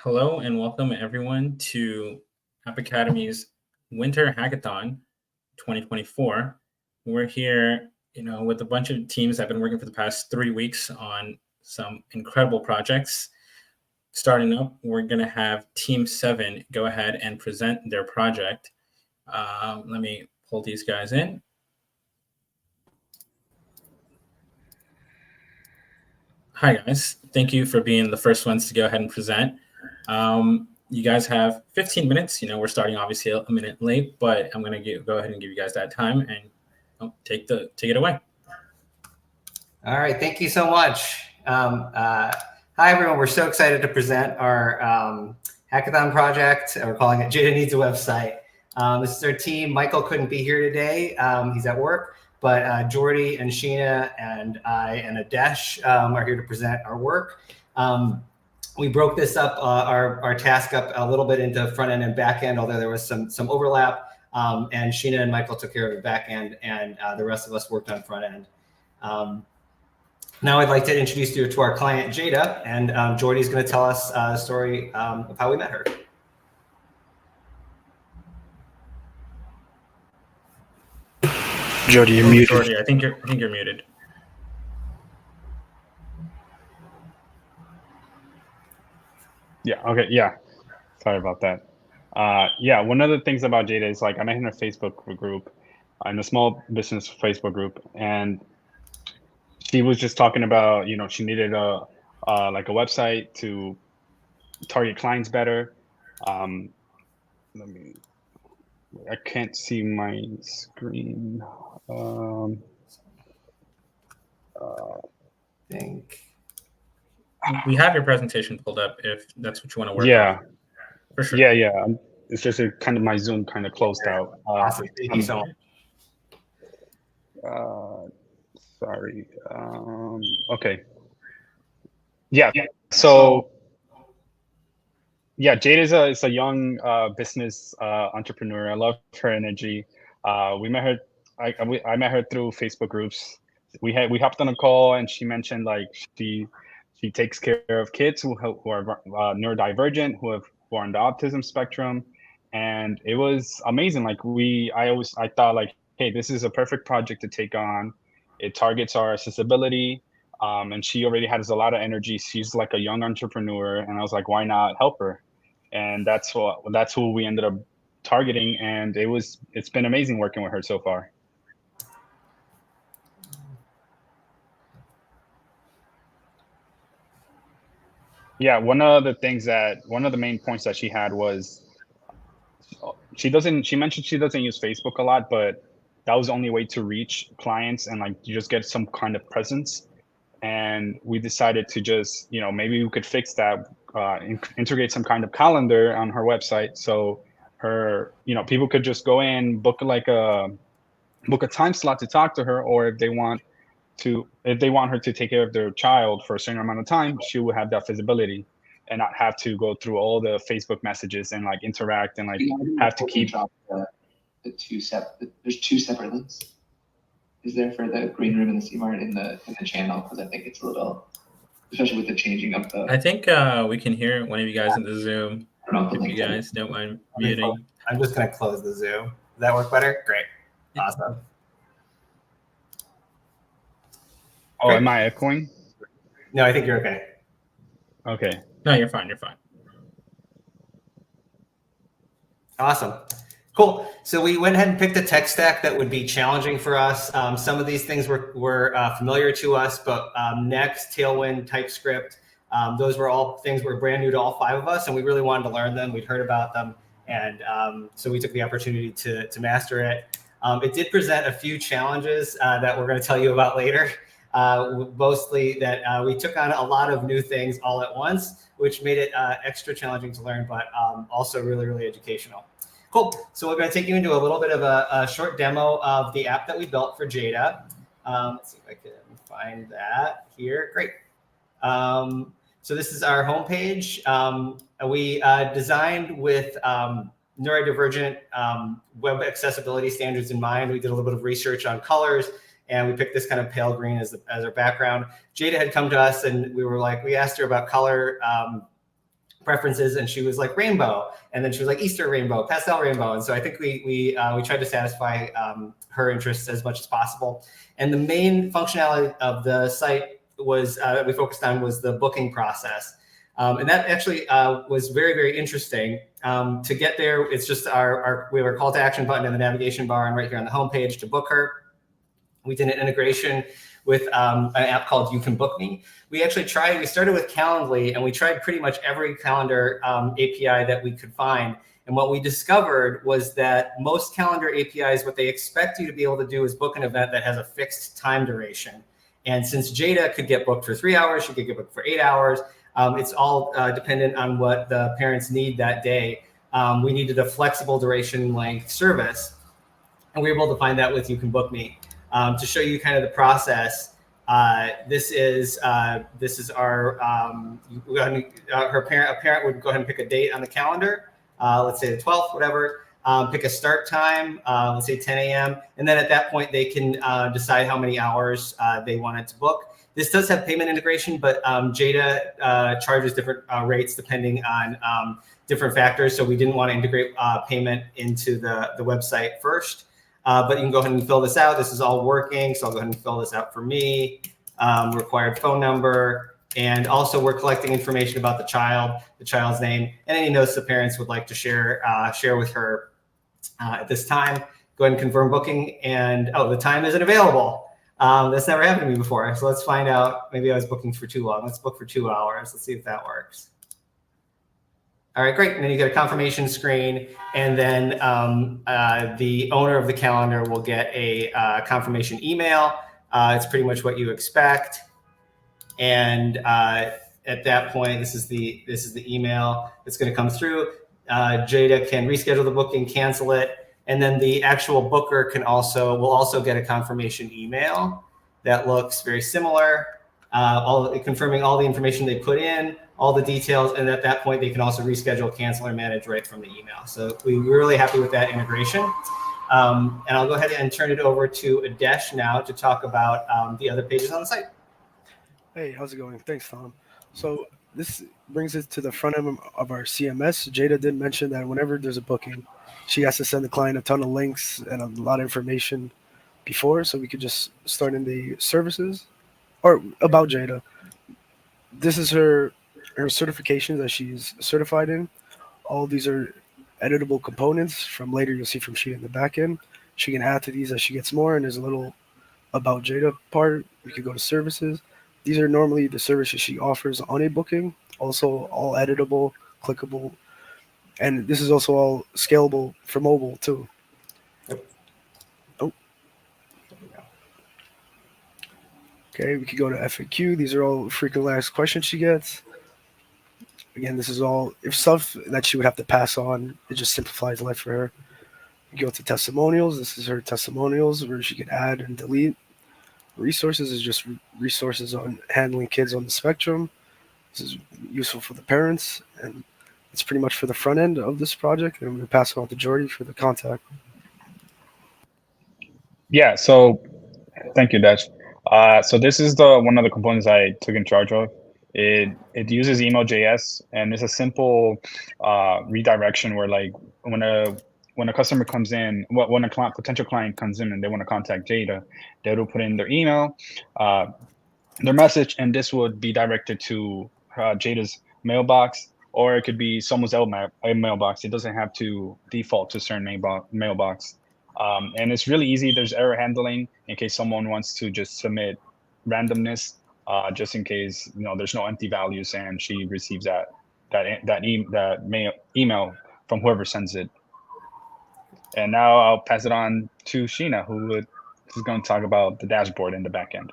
Hello and welcome everyone to App Academy's Winter Hackathon 2024. We're here, with a bunch of teams that have been working for the past 3 weeks on some incredible projects. Starting up, we're going to have Team 7 go ahead and present their project. Let me pull these guys in. Hi guys, thank you for being the first ones to go ahead and present. You guys have 15 minutes. We're starting obviously a minute late, but I'm going to go ahead and give you guys that time and take it away. All right, thank you so much. Hi everyone, we're so excited to present our hackathon project. We're calling it Jada Needs a Website. This is our team. Michael couldn't be here today. He's at work, but Jordy and Sheena and I and Adesh are here to present our work. We broke this up, our task up a little bit into front end and back end, although there was some overlap. And Sheena and Michael took care of the back end, and the rest of us worked on front end. Now I'd like to introduce you to our client, Jada, and Jordy's going to tell us the story of how we met her. Jordy, you're muted. Jordy, I think you're muted. Yeah. Okay. Yeah. Sorry about that. Yeah. One of the things about Jada is I met her in a Facebook group, in a small business Facebook group, and she was just talking about, she needed a website to target clients better. I can't see my screen. We have your presentation pulled up if that's what you want to work on. For sure. Yeah. It's just my Zoom kind of closed out. Awesome. Thank you so much. Sorry. Okay. Yeah. So yeah, Jade is a young business entrepreneur. I love her energy. We met her. I met her through Facebook groups. We hopped on a call, and she mentioned she takes care of kids who are neurodivergent, who are on the autism spectrum, and it was amazing. I thought hey, this is a perfect project to take on. It targets our accessibility, and she already has a lot of energy. She's like a young entrepreneur, and I was like, why not help her? And that's who we ended up targeting, and it's been amazing working with her so far. Yeah, one of the main points that she had was she mentioned she doesn't use Facebook a lot, but that was the only way to reach clients and you just get some kind of presence. And we decided to just, maybe we could fix that, integrate some kind of calendar on her website. So her, people could just go in, book a time slot to talk to her, or if they want her to take care of their child for a certain amount of time, she will have that visibility and not have to go through all the Facebook messages and interact and have to keep there's two separate links. Is there for the green room and the CMart in the channel? Because I think it's a little, especially with the changing of the. I think we can hear one of you guys in the Zoom. If you guys don't mind muting. I'm just going to close the Zoom. Does that work better? Great. Awesome. Oh, am I echoing? No, I think you're okay. Okay. No, you're fine. You're fine. Awesome. Cool. So we went ahead and picked a tech stack that would be challenging for us. Some of these things were familiar to us, but Next, Tailwind, TypeScript, those were all things that were brand new to all 5 of us, and we really wanted to learn them. We'd heard about them, and so we took the opportunity to master it. It did present a few challenges that we're going to tell you about later. Mostly that we took on a lot of new things all at once, which made it extra challenging to learn, but also really, really educational. Cool. So we're going to take you into a little bit of a short demo of the app that we built for Jada. Let's see if I can find that here. Great. So this is our homepage. We designed with neurodivergent web accessibility standards in mind. We did a little bit of research on colors, and we picked this kind of pale green as our background. Jada had come to us, and we asked her about color preferences, and she was like rainbow, and then she was like Easter rainbow, pastel rainbow, and so I think we tried to satisfy her interests as much as possible. And the main functionality of the site was that we focused on was the booking process, and that actually was very, very interesting. To get there, it's just we have our call to action button in the navigation bar, and right here on the homepage to book her. We did an integration with an app called You Can Book Me. We started with Calendly, and we tried pretty much every calendar API that we could find. And what we discovered was that most calendar APIs, what they expect you to be able to do is book an event that has a fixed time duration. And since Jada could get booked for 3 hours, she could get booked for 8 hours. It's all dependent on what the parents need that day. We needed a flexible duration length service, and we were able to find that with You Can Book Me. To show you kind of the process, this is our a parent would go ahead and pick a date on the calendar, let's say the 12th, whatever. Pick a start time, let's say 10 a.m. And then at that point, they can decide how many hours they wanted to book. This does have payment integration, but Jada charges different rates depending on different factors. So we didn't want to integrate payment into the website first. But you can go ahead and fill this out. This is all working. So I'll go ahead and fill this out for me. Required phone number. And also we're collecting information about the child's name, and any notes the parents would like to share with her at this time. Go ahead and confirm booking. And the time isn't available. That's never happened to me before. So let's find out. Maybe I was booking for too long. Let's book for 2 hours. Let's see if that works. All right, great. And then you get a confirmation screen, and then the owner of the calendar will get a confirmation email. It's pretty much what you expect. And at that point, this is the email that's going to come through. Jada can reschedule the booking, cancel it, and then the actual booker will also get a confirmation email that looks very similar, confirming all the information they put in, all the details, and at that point they can also reschedule, cancel, or manage right from the email. So we're really happy with that integration. And I'll go ahead and turn it over to Adesh now to talk about the other pages on the site. Hey, how's it going? Thanks, Tom. So this brings us to the front end of our CMS. Jada did mention that whenever there's a booking, she has to send the client a ton of links and a lot of information before, so we could just start in the services or about Jada. This is her certifications that she's certified in. All these are editable components from later. You'll see from she in the back end. She can add to these as she gets more, and there's a little about Jada part. We could go to services. These are normally the services she offers on a booking. Also all editable, clickable, and this is also all scalable for mobile too. Yep. Oh. Okay, we could go to FAQ. These are all frequently asked questions she gets. Again, this is all if stuff that she would have to pass on. It just simplifies life for her. We go to testimonials. This is her testimonials where she can add and delete. Resources is just resources on handling kids on the spectrum. This is useful for the parents, and it's pretty much for the front end of this project. And I'm going to pass it on to Jordy for the contact. Yeah, so thank you, Dash. So this is one of the components I took in charge of. It uses email.js, and it's a simple redirection where, like, when a customer comes in, when a potential client comes in and they want to contact Jada, they will put in their email, their message, and this would be directed to Jada's mailbox. or it could be someone's mailbox. It doesn't have to default to a certain mailbox. And it's really easy. There's error handling in case someone wants to just submit randomness, just in case there's no empty values and she receives that email from whoever sends it. And now I'll pass it on to Sheena, who's going to talk about the dashboard in the back end.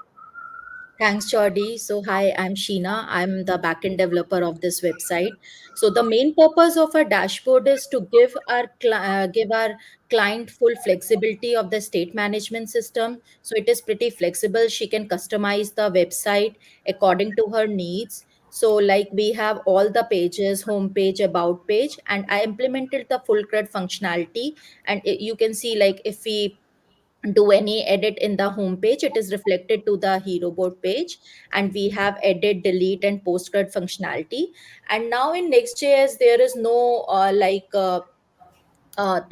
Thanks, Jordi. So, hi, I'm Sheena. I'm the backend developer of this website. So, the main purpose of our dashboard is to give our client full flexibility of the state management system. So, it is pretty flexible. She can customize the website according to her needs. So, like we have all the pages, home page, about page, and I implemented the full CRUD functionality. And you can see, like, if we do any edit in the home page, it is reflected to the hero board page, and we have edit, delete, and post CRUD functionality. And now in Next.js there is no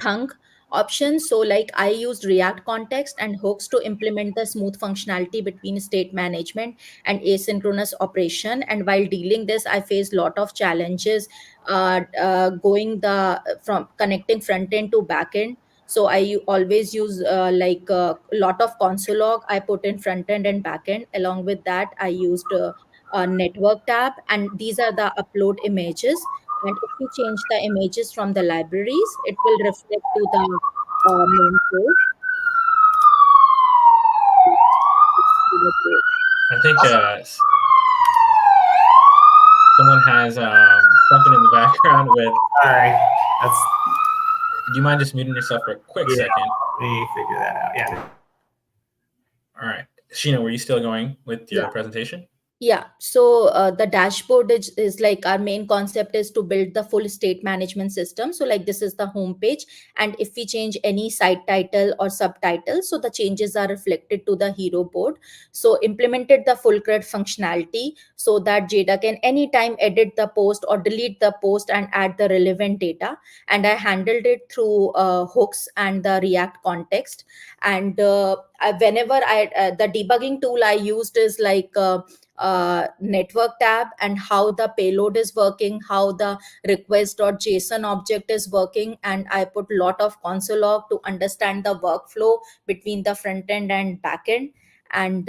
thunk option. So like I used React context and hooks to implement the smooth functionality between state management and asynchronous operation. And while dealing this, I faced lot of challenges going the from connecting front end to back end. So always use a lot of console log I put in front end and back end. Along with that, I used a network tab, and these are the upload images. And if we change the images from the libraries, it will reflect to the main page. I think someone has something in the background with. Sorry, that's. Do you mind just muting yourself for a quick second? Let me figure that out. Yeah. All right, Sheena, were you still going with your Yeah. presentation? Yeah, so the dashboard is like our main concept is to build the full state management system. So like this is the home page, and if we change any site title or subtitle, so the changes are reflected to the hero board. So implemented the full CRUD functionality so that Jada can anytime edit the post or delete the post and add the relevant data. And I handled it through hooks and the React context. And whenever the debugging tool I used is like network tab, and how the payload is working, how the request.json object is working. And I put a lot of console log to understand the workflow between the front end and back end. And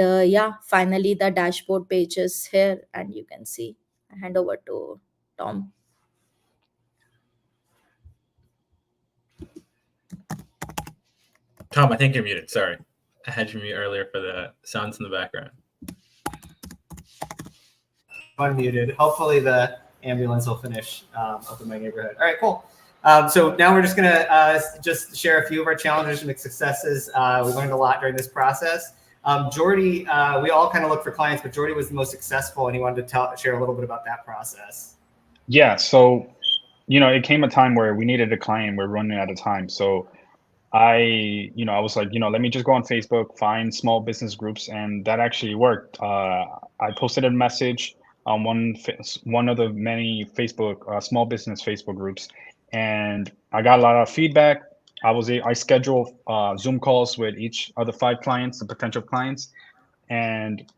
finally the dashboard page is here, and you can see. I hand over to Tom. Tom, I think you're muted. Sorry. I had you mute earlier for the sounds in the background. Unmuted. Hopefully the ambulance will finish up in my neighborhood. All right, cool. So now we're just gonna just share a few of our challenges and successes. We learned a lot during this process. Jordi, we all kind of look for clients, but Jordi was the most successful, and he wanted to share a little bit about that process. Yeah, so it came a time where we needed a client. We're running out of time, so I was like, let me just go on Facebook, find small business groups, and that actually worked. I posted a message on one of the many Facebook small business Facebook groups, and I got a lot of feedback. I scheduled Zoom calls with each of the 5 clients, the potential clients, and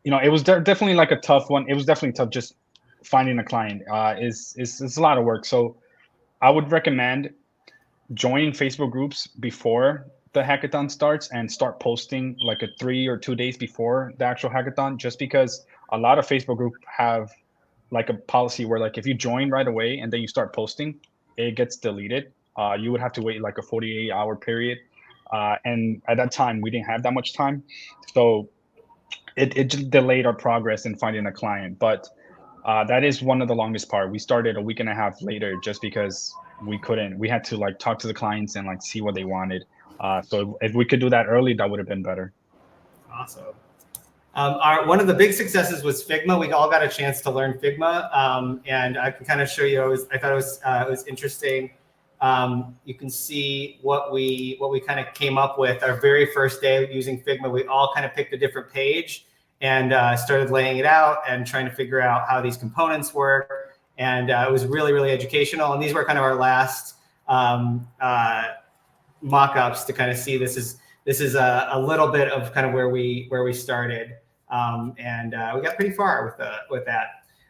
it was definitely like a tough one. It was definitely tough just finding a client. It's a lot of work. So I would recommend joining Facebook groups before the hackathon starts and start posting like 3 or 2 days before the actual hackathon, just because a lot of Facebook groups have like a policy where like if you join right away and then you start posting, it gets deleted. You would have to wait like a 48-hour period. And at that time, we didn't have that much time. So it just delayed our progress in finding a client. But that is one of the longest part. We started a week and a half later just because we had to like talk to the clients and like see what they wanted. So if we could do that early, that would have been better. Awesome. One of the big successes was Figma. We all got a chance to learn Figma, and I can kind of show you. I thought it was interesting. You can see what we kind of came up with our very first day using Figma. We all kind of picked a different page and started laying it out and trying to figure out how these components work. And it was really, really educational. And these were kind of our last mock-ups to kind of see this is a little bit of kind of where we started. And we got pretty far with that.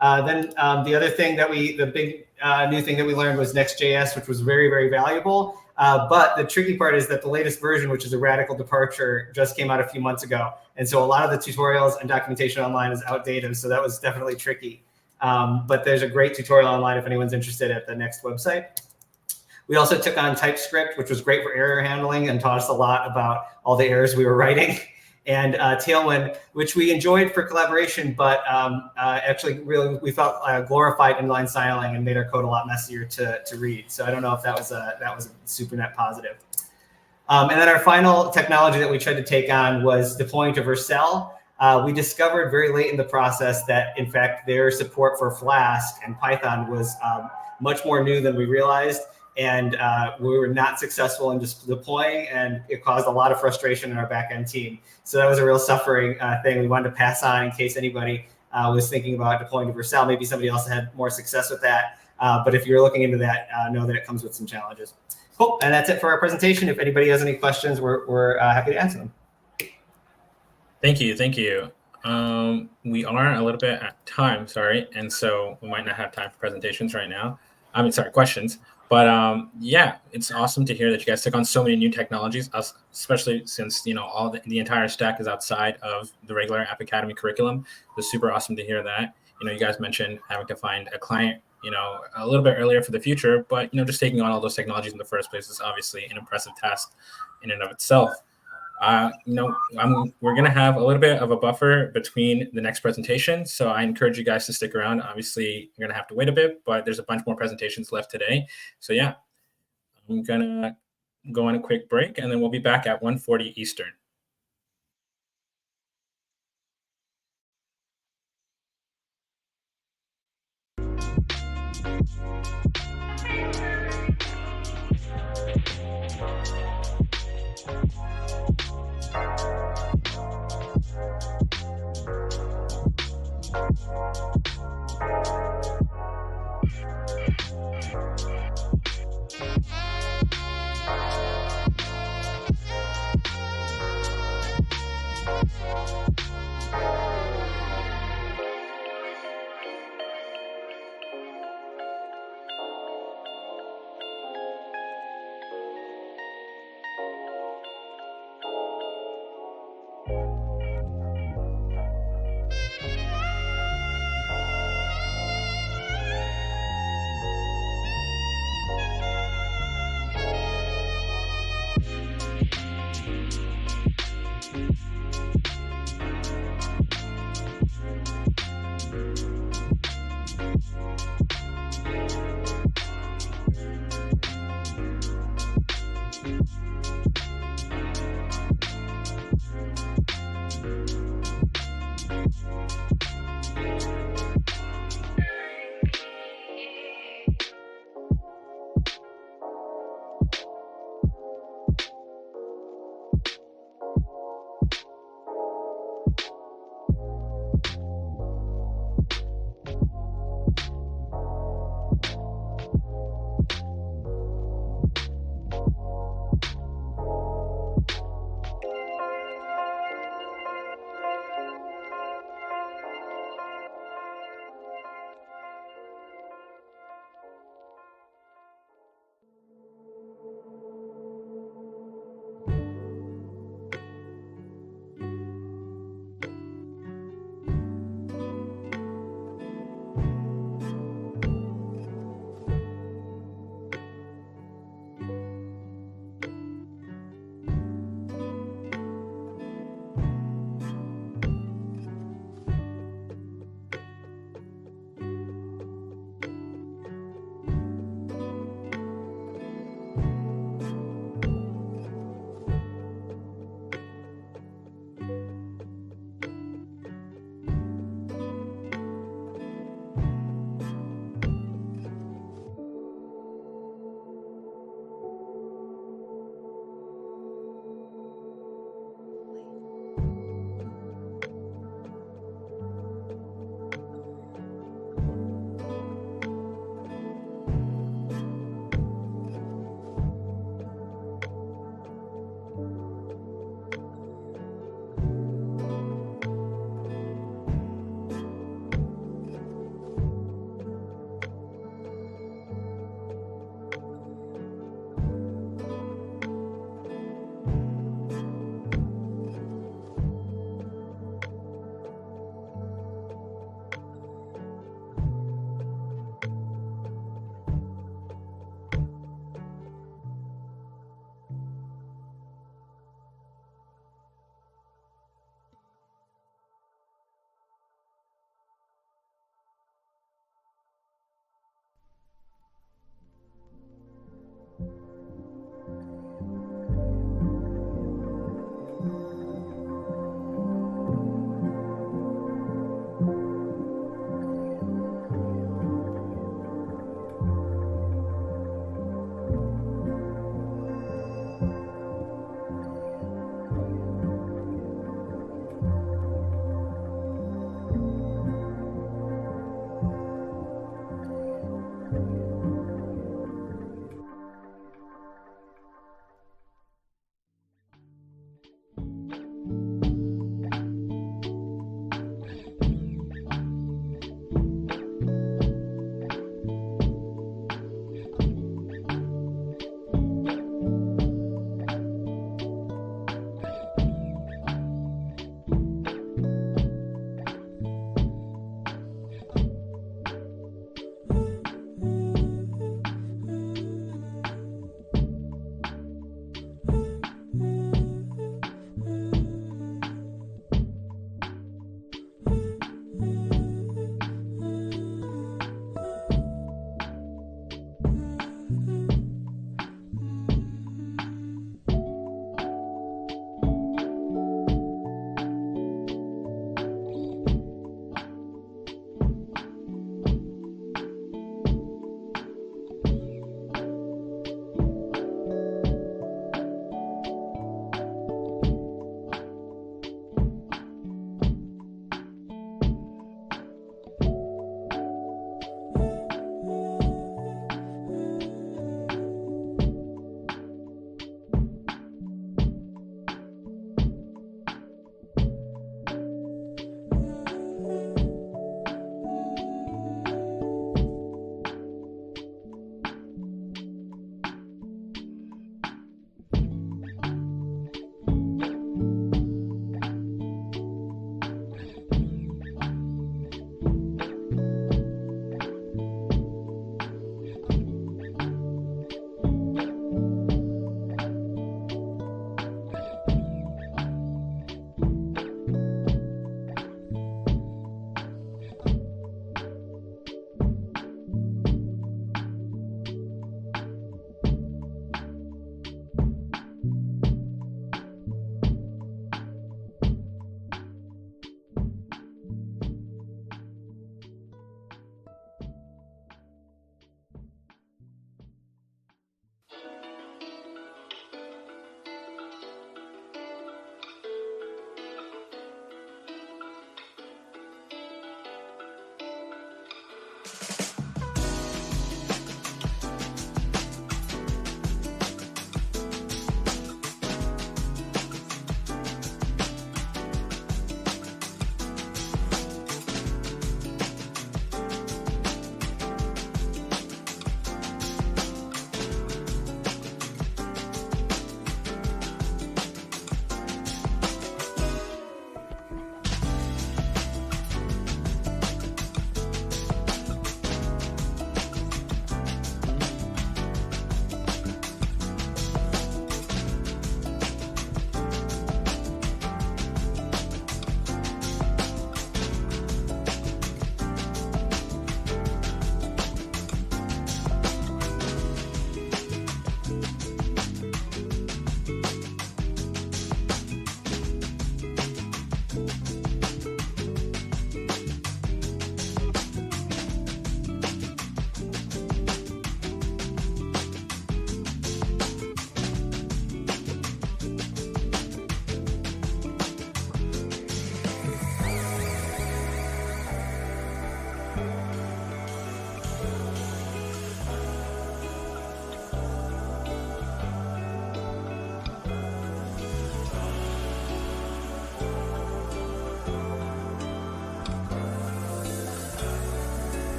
Then the other thing that the big new thing that we learned was Next.js, which was very, very valuable. But the tricky part is that the latest version, which is a radical departure, just came out a few months ago. And so a lot of the tutorials and documentation online is outdated. So that was definitely tricky. But there's a great tutorial online if anyone's interested at the Next website. We also took on TypeScript, which was great for error handling and taught us a lot about all the errors we were writing. And Tailwind, which we enjoyed for collaboration, but actually really we felt glorified inline styling and made our code a lot messier to read. So I don't know if that was a super net positive. And then our final technology that we tried to take on was deploying to Vercel. We discovered very late in the process that, in fact, their support for Flask and Python was much more new than we realized. And we were not successful in just deploying, and it caused a lot of frustration in our backend team. So that was a real suffering thing we wanted to pass on in case anybody was thinking about deploying to Vercel. Maybe somebody else had more success with that. But if you're looking into that, know that it comes with some challenges. Cool, and that's it for our presentation. If anybody has any questions, we're happy to answer them. Thank you. We are a little bit at time, sorry, and so we might not have time for presentations right now. Questions. But yeah, it's awesome to hear that you guys took on so many new technologies, especially since all the entire stack is outside of the regular App Academy curriculum. It's super awesome to hear that. You guys mentioned having to find a client, a little bit earlier for the future, but just taking on all those technologies in the first place is obviously an impressive task in and of itself. We're going to have a little bit of a buffer between the next presentation. So I encourage you guys to stick around. Obviously, you're going to have to wait a bit, but there's a bunch more presentations left today. So yeah, I'm going to go on a quick break, and then we'll be back at 1:40 Eastern.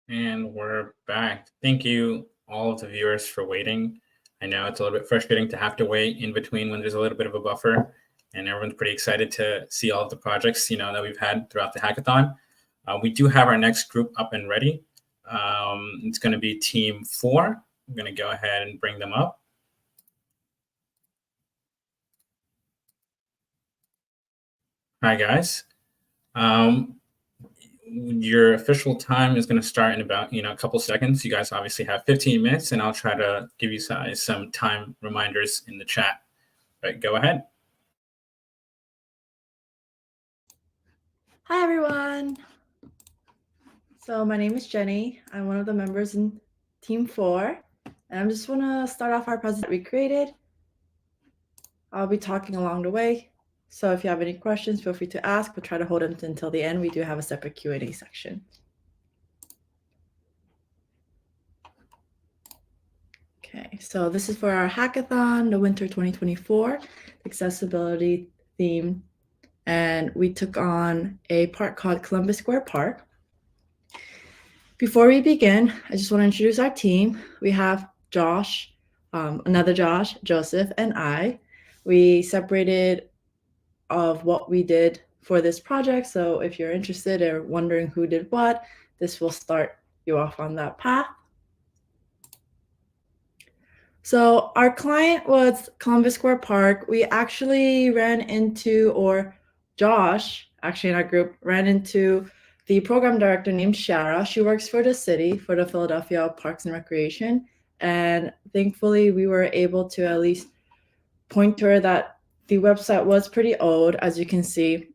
And we're back. Thank you, all of the viewers, for waiting. I know it's a little bit frustrating to have to wait in between when there's a little bit of a buffer, and everyone's pretty excited to see all of the projects, that we've had throughout the hackathon. We do have our next group up and ready. It's going to be Team 4. I'm going to go ahead and bring them up. Hi, guys. your official time is going to start in about a couple seconds. You guys obviously have 15 minutes, and I'll try to give you guys some time reminders in the chat. But go ahead. Hi, everyone. So my name is Jenny. I'm one of the members in Team 4, and I just want to start off our presentation we created. I'll be talking along the way. So if you have any questions, feel free to ask. We'll try to hold them until the end. We do have a separate Q&A section. Okay, so this is for our hackathon, the Winter 2024 accessibility theme. And we took on a park called Columbus Square Park. Before we begin, I just want to introduce our team. We have Josh, another Josh, Joseph, and I. We separated of what we did for this project. So if you're interested or wondering who did what, this will start you off on that path. So our client was Columbus Square Park. We actually ran into, or Josh, actually in our group, ran into the program director named Shara. She works for the city, for the Philadelphia Parks and Recreation. And thankfully, we were able to at least point to her that the website was pretty old, as you can see,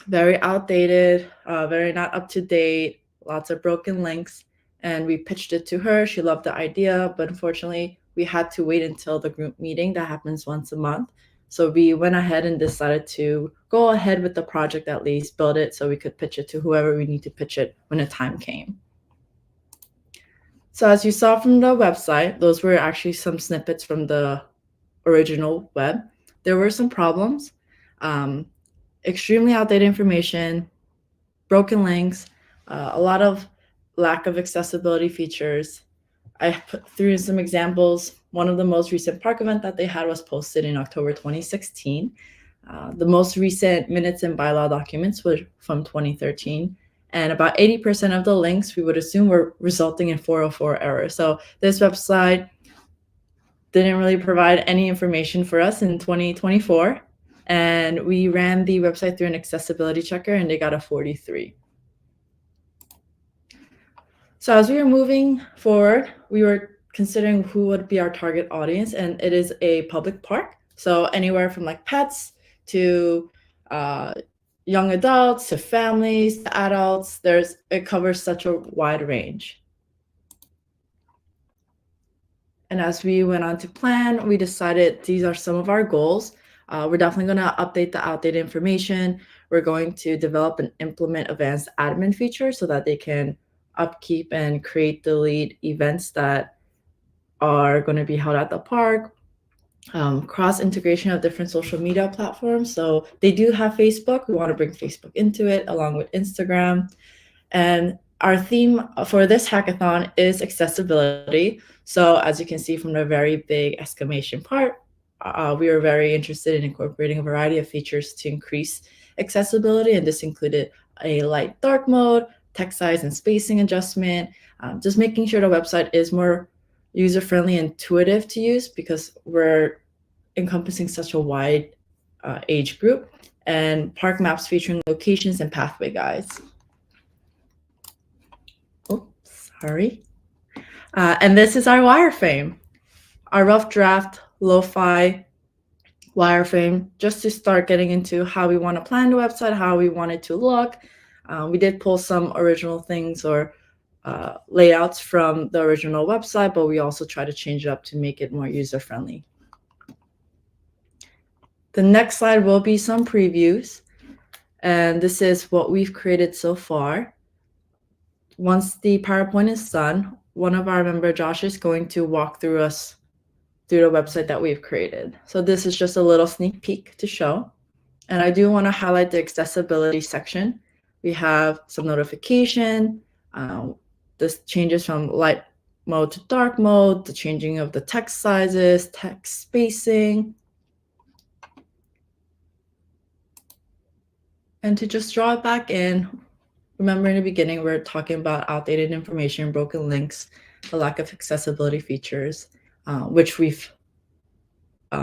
very outdated, very not up to date, lots of broken links. And we pitched it to her. She loved the idea, but unfortunately, we had to wait until the group meeting that happens once a month. So we went ahead and decided to go ahead with the project, at least build it so we could pitch it to whoever we need to pitch it when the time came. So as you saw from the website, those were actually some snippets from the original web. There were some problems, extremely outdated information, broken links, a lot of lack of accessibility features. I threw in some examples. One of the most recent park event that they had was posted in October 2016. The most recent minutes and bylaw documents were from 2013. And about 80% of the links we would assume were resulting in 404 errors. So this website didn't really provide any information for us in 2024. And we ran the website through an accessibility checker and they got a 43. So as we were moving forward, we were considering who would be our target audience, and it is a public park. So anywhere from like pets to young adults to families to adults, it covers such a wide range. And as we went on to plan, we decided these are some of our goals. We're definitely going to update the outdated information. We're going to develop and implement advanced admin features so that they can upkeep and create delete events that are going to be held at the park. Cross integration of different social media platforms. So they do have Facebook. We want to bring Facebook into it along with Instagram. And our theme for this hackathon is accessibility. So as you can see from the very big exclamation part, we were very interested in incorporating a variety of features to increase accessibility. And this included a light dark mode, text size and spacing adjustment, just making sure the website is more user-friendly and intuitive to use because we're encompassing such a wide age group, and park maps featuring locations and pathway guides. Oh, sorry. And this is our wireframe, our rough draft lo-fi wireframe, just to start getting into how we want to plan the website, how we want it to look. We did pull some original things or layouts from the original website, but we also try to change it up to make it more user-friendly. The next slide will be some previews, and this is what we've created so far. Once the PowerPoint is done, one of our member, Josh, is going to walk through us through the website that we've created. So this is just a little sneak peek to show. And I do want to highlight the accessibility section. We have some notification, this changes from light mode to dark mode, the changing of the text sizes, text spacing. And to just draw it back in, remember in the beginning, we're talking about outdated information, broken links, the lack of accessibility features, which we've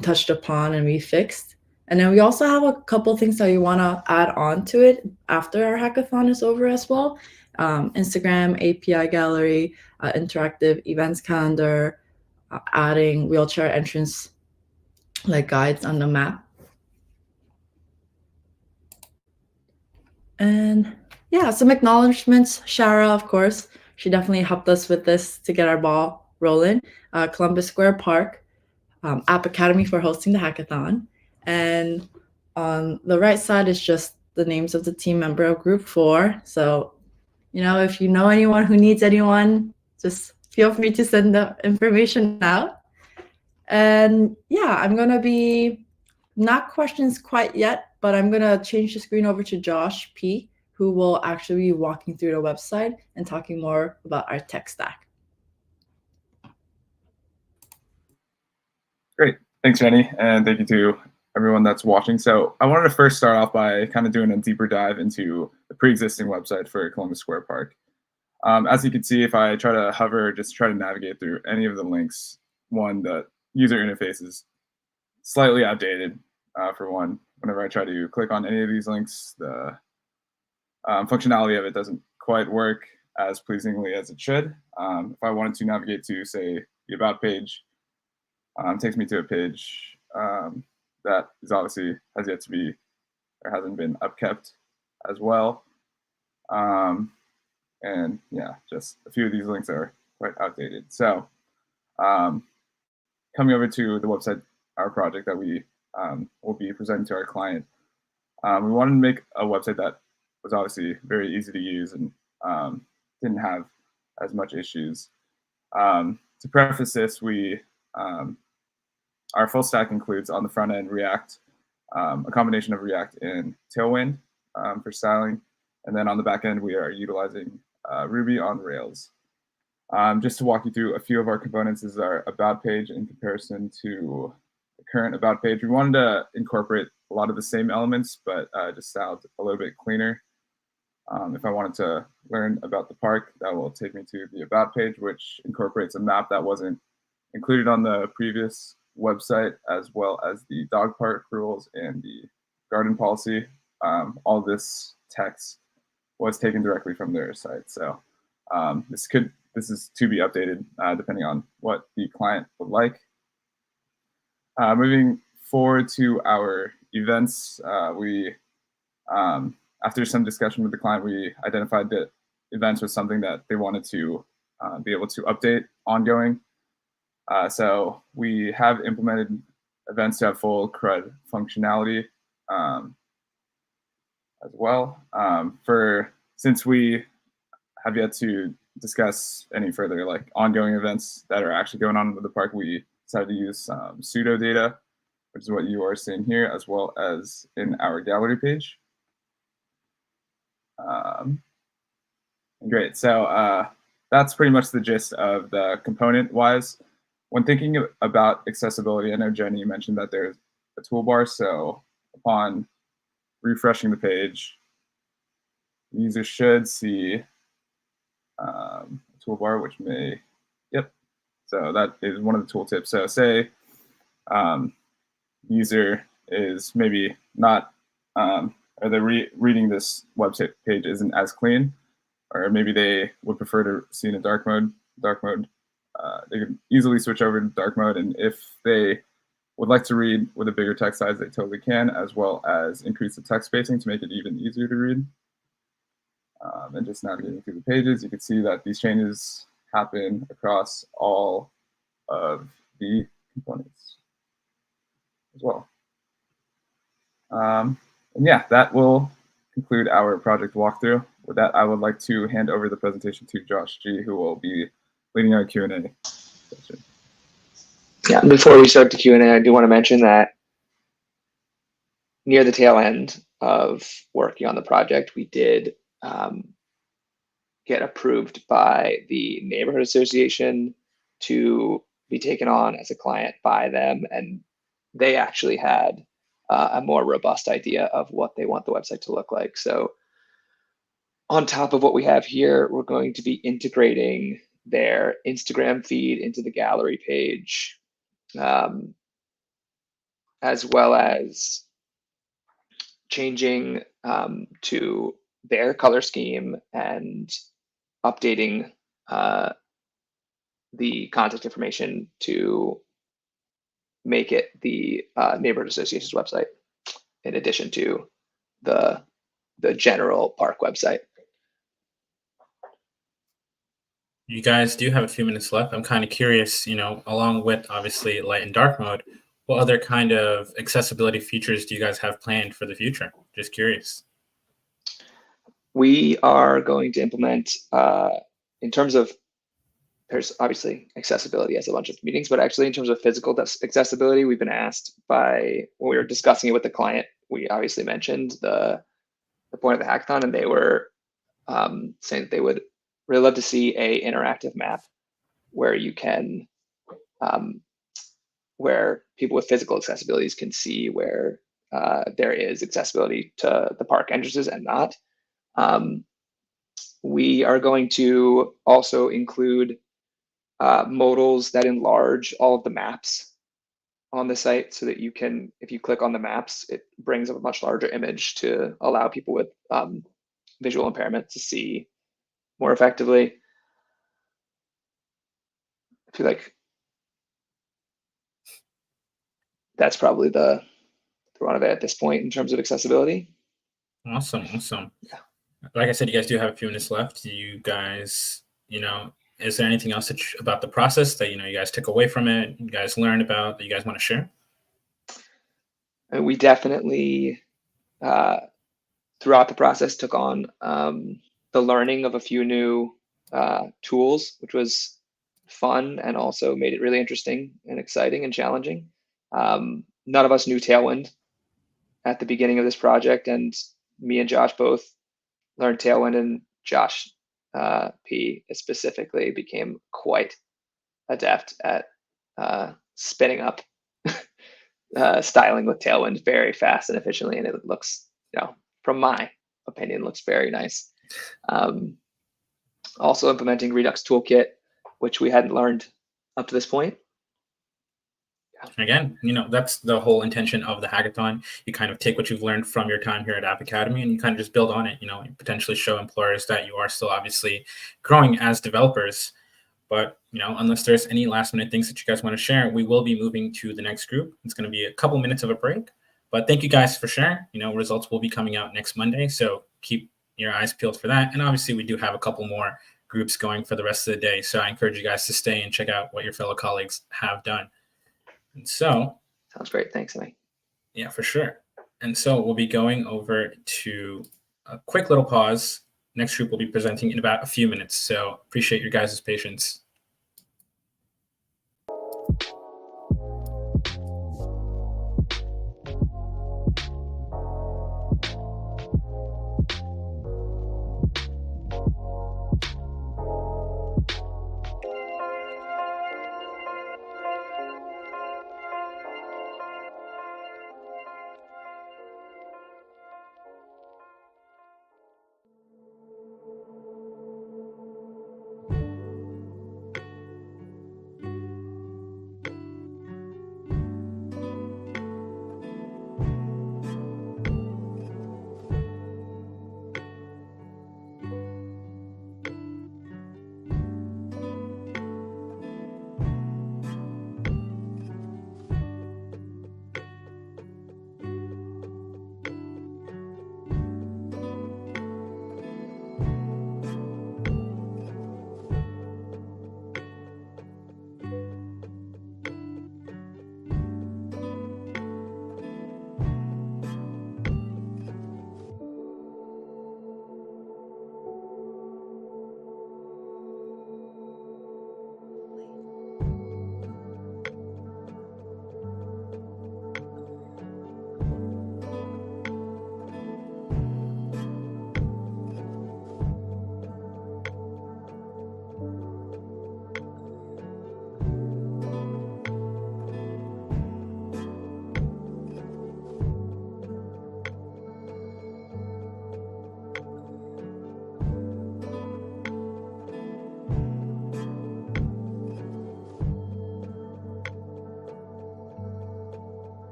touched upon and we fixed. And then we also have a couple things that we want to add on to it after our hackathon is over as well. Instagram, API gallery, interactive events calendar, adding wheelchair entrance like guides on the map. And yeah, some acknowledgements. Shara, of course, she definitely helped us with this to get our ball rolling. Columbus Square Park, App Academy for hosting the hackathon. And on the right side is just the names of the team member of Group 4. So, if you know anyone who needs anyone, just feel free to send the information out. And yeah, I'm going to be not questions quite yet, but I'm going to change the screen over to Josh P., who will actually be walking through the website and talking more about our tech stack. Great. Thanks, Jenny. And thank you to everyone that's watching. So I wanted to first start off by kind of doing a deeper dive into the pre-existing website for Columbus Square Park. As you can see, if I try to hover, just try to navigate through any of the links, the user interface is slightly outdated for one. Whenever I try to click on any of these links, the functionality of it doesn't quite work as pleasingly as it should. If I wanted to navigate to, say, the About page, takes me to a page that is obviously has yet to be or hasn't been upkept as well. And yeah, just a few of these links are quite outdated. So coming over to the website, our project that we will be presenting to our client, we wanted to make a website that was obviously very easy to use and didn't have as much issues. To preface this, our full stack includes on the front end React, a combination of React and Tailwind for styling. And then on the back end, we are utilizing Ruby on Rails. Just to walk you through a few of our components, this is our About page in comparison to the current About page. We wanted to incorporate a lot of the same elements, but just styled a little bit cleaner. If I wanted to learn about the park, that will take me to the About page, which incorporates a map that wasn't included on the previous website, as well as the dog park rules and the garden policy. All this text was taken directly from their site. So this is to be updated depending on what the client would like. Moving forward to our events, after some discussion with the client, we identified that events was something that they wanted to be able to update ongoing. So we have implemented events to have full CRUD functionality as well. Since we have yet to discuss any further like ongoing events that are actually going on with the park, we decided to use pseudo data, which is what you are seeing here, as well as in our gallery page. Great. So that's pretty much the gist of the component-wise. When thinking about accessibility, I know Jenny, you mentioned that there's a toolbar. So upon refreshing the page, the user should see a toolbar, which may, yep. So that is one of the tooltips. So say user is maybe not, or they're reading this website page isn't as clean, or maybe they would prefer to see in a dark mode. They can easily switch over to dark mode, and if they would like to read with a bigger text size, they totally can, as well as increase the text spacing to make it even easier to read. And just navigating through the pages, you can see that these changes happen across all of the components as well. And yeah, that will conclude our project walkthrough. With that, I would like to hand over the presentation to Josh G., who will be leading our Q&A session. Yeah, before we start the Q&A, I do want to mention that near the tail end of working on the project, we did get approved by the neighborhood association to be taken on as a client by them, and they actually had a more robust idea of what they want the website to look like. So on top of what we have here, we're going to be integrating their Instagram feed into the gallery page, as well as changing to their color scheme and updating the contact information to make it the neighborhood association's website, in addition to the general park website. You guys do have a few minutes left. I'm kind of curious, along with obviously light and dark mode, what other kind of accessibility features do you guys have planned for the future? Just curious. We are going to implement, in terms of, there's obviously accessibility as a bunch of meetings, but actually in terms of physical accessibility, we've been asked when we were discussing it with the client, we obviously mentioned the point of the hackathon, and they were saying that they would really love to see a interactive map where you can, where people with physical accessibilities can see where there is accessibility to the park entrances and not. We are going to also include modals that enlarge all of the maps on the site, so that you can, if you click on the maps, it brings up a much larger image to allow people with visual impairment to see more effectively. I feel like that's probably the run of it at this point in terms of accessibility. Awesome. Like I said, you guys do have a few minutes left. Do you guys, is there anything else about the process that, you guys took away from it, you guys learned about, that you guys want to share? And we definitely, throughout the process, took on the learning of a few new tools, which was fun and also made it really interesting and exciting and challenging. None of us knew Tailwind at the beginning of this project, and me and Josh both learned Tailwind, and Josh P specifically became quite adept at spinning up styling with Tailwind very fast and efficiently, and it looks, from my opinion, looks very nice. Also implementing Redux Toolkit, which we hadn't learned up to this point. Again, that's the whole intention of the hackathon. You kind of take what you've learned from your time here at App Academy, and you kind of just build on it, potentially show employers that you are still obviously growing as developers. But, unless there's any last minute things that you guys want to share, we will be moving to the next group. It's going to be a couple minutes of a break, but thank you guys for sharing. Results will be coming out next Monday, so keep your eyes peeled for that. And obviously we do have a couple more groups going for the rest of the day. So I encourage you guys to stay and check out what your fellow colleagues have done. And so, sounds great. Thanks, Emmay. Yeah, for sure. And so we'll be going over to a quick little pause. Next group will be presenting in about a few minutes. So appreciate your guys' patience.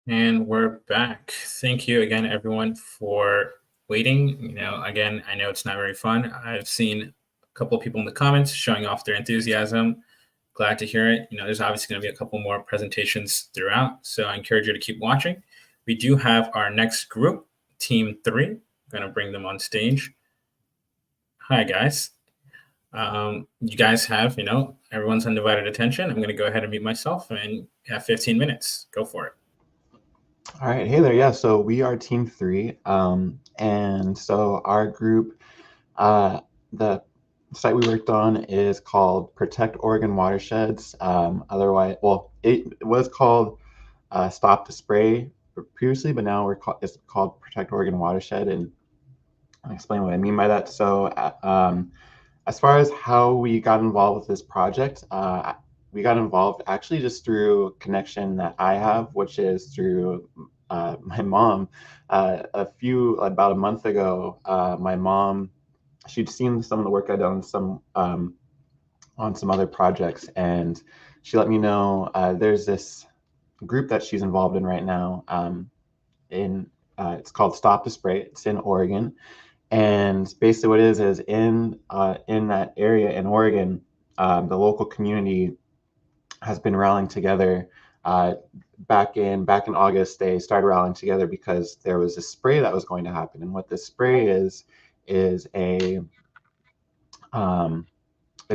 And we're back. Thank you again, everyone, for waiting. You know, again, I know it's not very fun. I've seen a couple of people in the comments showing off their enthusiasm. Glad to hear it. You know, there's obviously going to be a couple more presentations throughout, so I encourage you to keep watching. We do have our next group, Team 3. I'm going to bring them on stage. Hi, guys. You guys have, you know, everyone's undivided attention. I'm going to go ahead and mute myself and have 15 minutes. Go for it. All right, hey there. Yeah, so we are Team 3, and so our group, the site we worked on is called Protect Oregon Watersheds. Otherwise, well, it was called Stop the Spray previously, but now it's called Protect Oregon Watershed, and I'll explain what I mean by that. So, as far as how we got involved with this project, we got involved actually just through a connection that I have, which is through my mom. About a month ago, my mom, she'd seen some of the work I'd done on some other projects, and she let me know there's this group that she's involved in right now. It's called Stop the Spray. It's in Oregon. And basically what it is in that area in Oregon, the local community has been rallying together. Back in August, they started rallying together because there was a spray that was going to happen. And what this spray is it's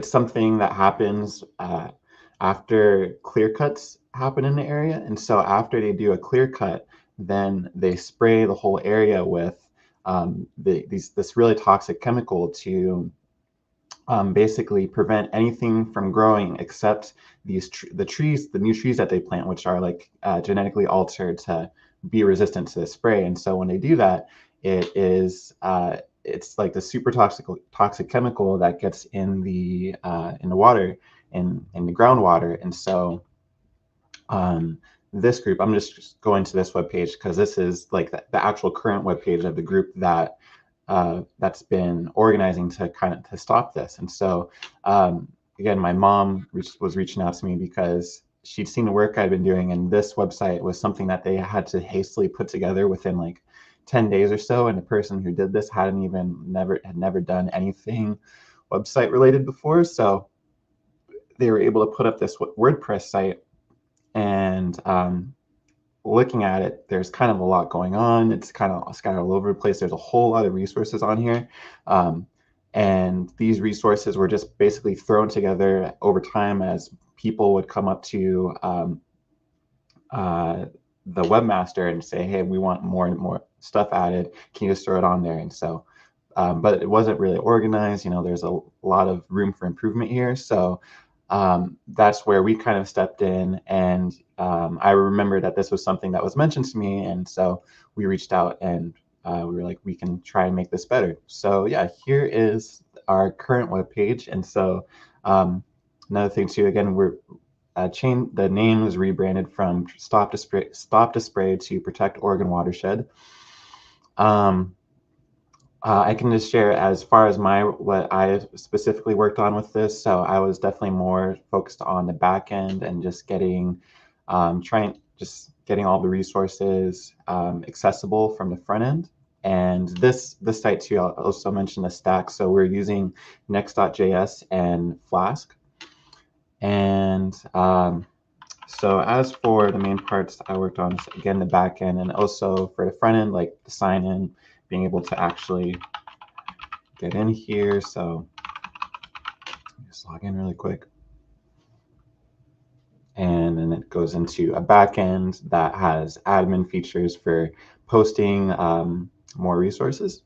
something that happens after clear cuts happen in the area. And so after they do a clear cut, then they spray the whole area with this really toxic chemical to basically prevent anything from growing except the new trees that they plant, which are like genetically altered to be resistant to the spray. And so when they do that, it's like the super toxic chemical that gets in the water, in the groundwater. And so this group, I'm just going to this webpage because this is like the actual current webpage of the group that's been organizing to stop this. And so again, my mom was reaching out to me because she'd seen the work I'd been doing, and this website was something that they had to hastily put together within like 10 days or so. And the person who did this had never done anything website related before. So they were able to put up this WordPress site, and looking at it, there's kind of a lot going on. It's kind of scattered all over the place. There's a whole lot of resources on here. And these resources were just basically thrown together over time as people would come up to the webmaster and say, hey, we want more and more stuff added. Can you just throw it on there? And so, but it wasn't really organized. You know, there's a lot of room for improvement here. So that's where we kind of stepped in, and I remember that this was something that was mentioned to me, and so we reached out and we were like, we can try and make this better. So yeah, here is our current webpage. And so another thing too, again, the name was rebranded from Stop the Spray to Protect Oregon Watershed. I can just share as far as what I specifically worked on with this. So I was definitely more focused on the back end and just getting all the resources accessible from the front end. And this site too, I'll also mention the stack. So we're using next.js and Flask. And so as for the main parts I worked on, again, the back end, and also for the front end, like the sign in, being able to actually get in here. So just log in really quick. And then it goes into a back end that has admin features for posting more resources.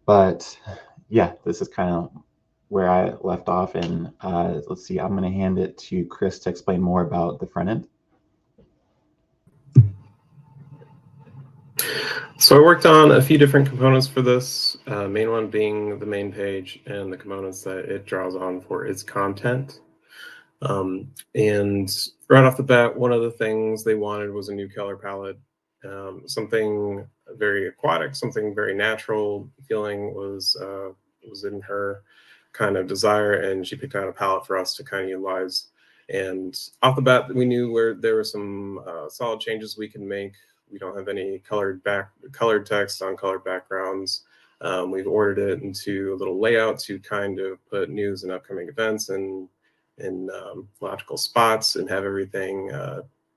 But yeah, this is kind of where I left off. And let's see, I'm going to hand it to Chris to explain more about the front end. So I worked on a few different components for this, main one being the main page and the components that it draws on for its content. And right off the bat, one of the things they wanted was a new color palette, something very aquatic, something very natural feeling was in her kind of desire, and she picked out a palette for us to kind of utilize And off the bat, we knew where there were some solid changes we can make. We don't have any colored text on colored backgrounds. We've ordered it into a little layout to kind of put news and upcoming events in logical spots and have everything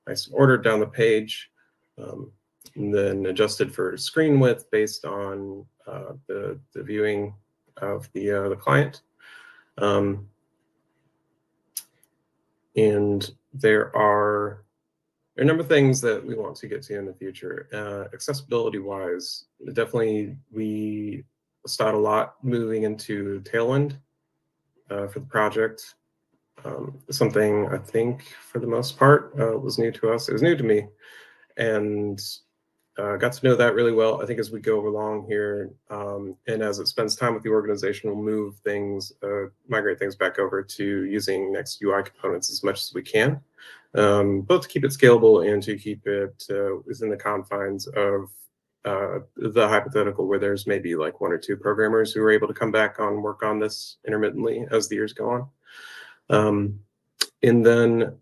nice and ordered down the page, and then adjusted for screen width based on the viewing of the client. And there are a number of things that we want to get to in the future. Accessibility wise, definitely we start a lot moving into Tailwind for the project. Something I think for the most part was new to us. It was new to me, and got to know that really well. I think as we go along here, and as it spends time with the organization, we'll move things, migrate things back over to using Next UI components as much as we can, both to keep it scalable and to keep it within the confines of the hypothetical where there's maybe like 1 or 2 programmers who are able to come back on work on this intermittently as the years go on. And then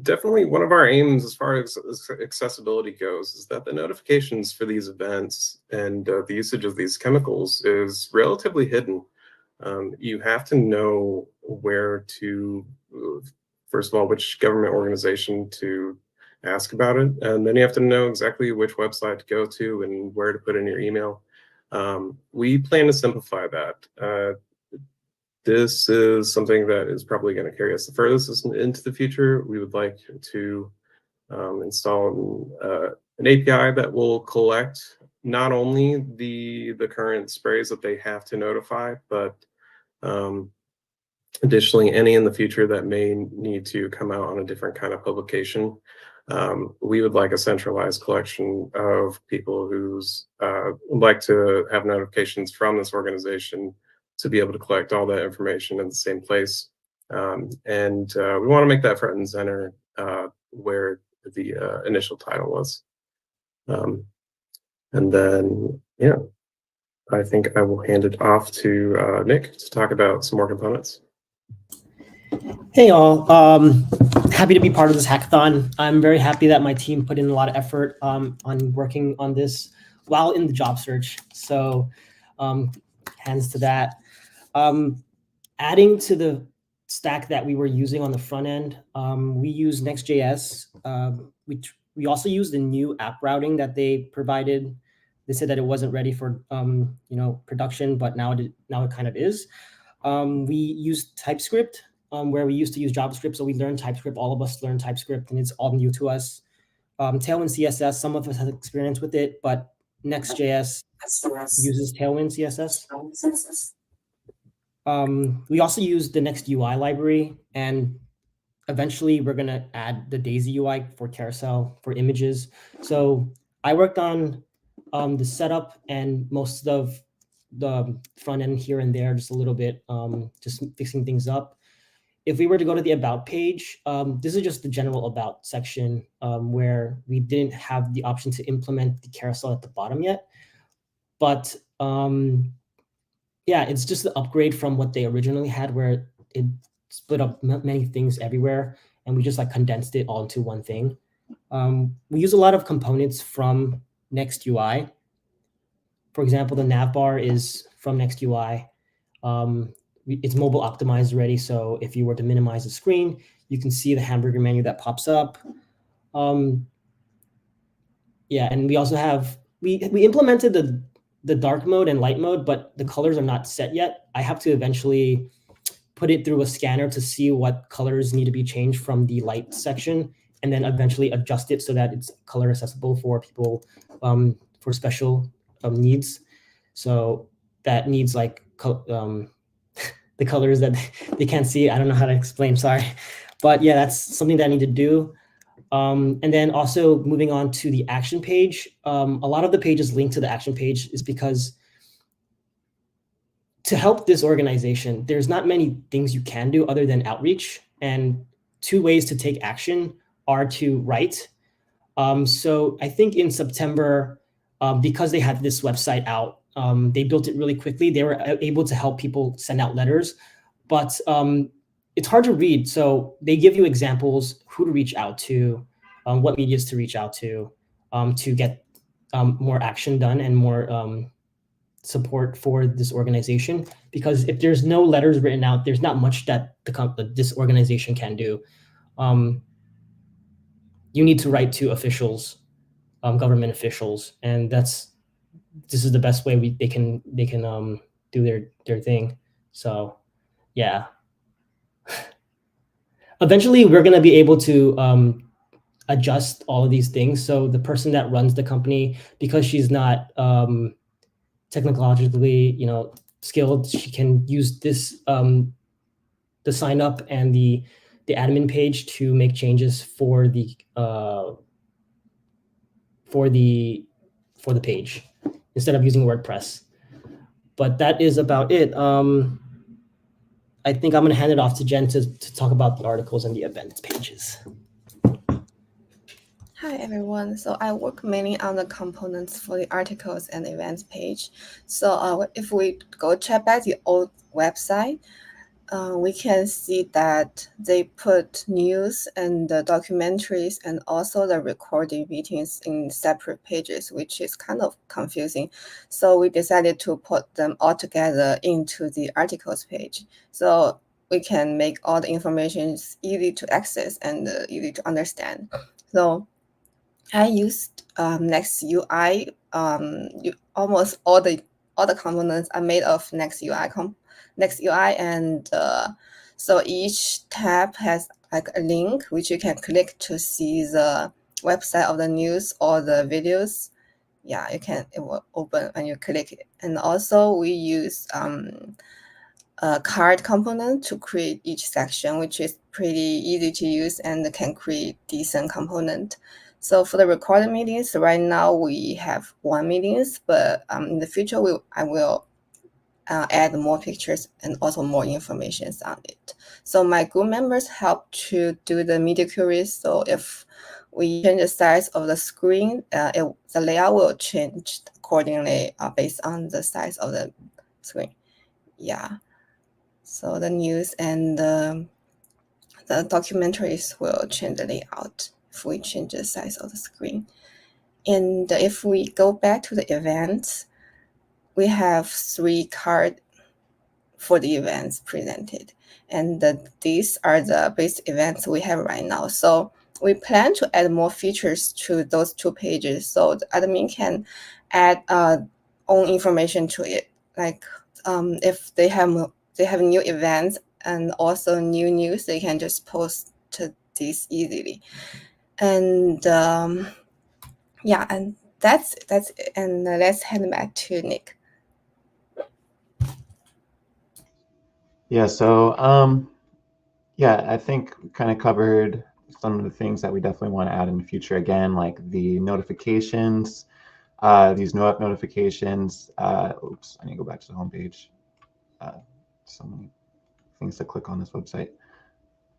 definitely one of our aims as far as accessibility goes is that the notifications for these events and the usage of these chemicals is relatively hidden. You have to know where to, first of all, which government organization to ask about it, and then you have to know exactly which website to go to and where to put in your email. We plan to simplify that. This is something that is probably going to carry us the furthest into the future. We would like to install an API that will collect not only the current sprays that they have to notify, but additionally any in the future that may need to come out on a different kind of publication. We would like a centralized collection of people who's would like to have notifications from this organization to be able to collect all that information in the same place. And we want to make that front and center where the initial title was. And then, yeah, I think I will hand it off to Nick to talk about some more components. Hey all, happy to be part of this hackathon. I'm very happy that my team put in a lot of effort on working on this while in the job search. So hands to that. Adding to the stack that we were using on the front end, we use Next.js. We also used the new app routing that they provided. They said that it wasn't ready for production, but now it kind of is. We used TypeScript, where we used to use JavaScript, so we learned TypeScript. All of us learned TypeScript, and it's all new to us. Tailwind CSS, some of us have experience with it, but Next.js uses Tailwind CSS. We also use the Next UI library, and eventually we're going to add the Daisy UI for carousel for images. So I worked on the setup and most of the front end here and there, just a little bit, just fixing things up. If we were to go to the about page, this is just the general about section where we didn't have the option to implement the carousel at the bottom yet. But yeah, it's just the upgrade from what they originally had, where it split up many things everywhere, and we just like condensed it all into one thing. We use a lot of components from Next UI. For example, the nav bar is from Next UI. It's mobile optimized already, so if you were to minimize the screen, you can see the hamburger menu that pops up. Yeah, and we also have, we implemented the dark mode and light mode, but the colors are not set yet. I have to eventually put it through a scanner to see what colors need to be changed from the light section, and then eventually adjust it so that it's color accessible for people for special needs. So that needs like the colors that they can't see. I don't know how to explain, sorry. But yeah, that's something that I need to do. And then also moving on to the action page. A lot of the pages linked to the action page is because to help this organization, there's not many things you can do other than outreach. And 2 ways to take action are to write. So I think in September, because they had this website out, they built it really quickly. They were able to help people send out letters. But it's hard to read. So they give you examples, who to reach out to, what medias to reach out to get more action done and more support for this organization. Because if there's no letters written out, there's not much that this organization can do. You need to write to officials, government officials, and this is the best way they can do their thing. So yeah. Eventually, we're going to be able to adjust all of these things. So the person that runs the company, because she's not technologically, skilled, she can use this the sign up and the admin page to make changes for the page instead of using WordPress. But that is about it. I think I'm going to hand it off to Jen to talk about the articles and the events pages. Hi, everyone. So I work mainly on the components for the articles and events page. So if we go check back the old website, we can see that they put news and the documentaries and also the recording meetings in separate pages, which is kind of confusing. So we decided to put them all together into the articles page. So we can make all the information easy to access and easy to understand. So I used Next UI. Almost all the components are made of Next UI, and so each tab has like a link which you can click to see the website of the news or the videos. Yeah, it will open when you click it. And also we use a card component to create each section, which is pretty easy to use and can create decent component. So for the recorded meetings, right now we have 1 meetings, but in the future I will add more pictures and also more information on it. So my group members help to do the media queries. So if we change the size of the screen, the layout will change accordingly based on the size of the screen. Yeah. So the news and the documentaries will change the layout if we change the size of the screen. And if we go back to the events, we have 3 cards for the events presented. And these are the basic events we have right now. So we plan to add more features to those 2 pages. So the admin can add own information to it. Like if they have new events and also new news, they can just post to these easily. And yeah, and that's it. And let's hand it back to Nick. Yeah, so yeah, I think we kind of covered some of the things that we definitely want to add in the future. Again, like the notifications, these no-up notifications. Oops, I need to go back to the homepage. So many things to click on this website.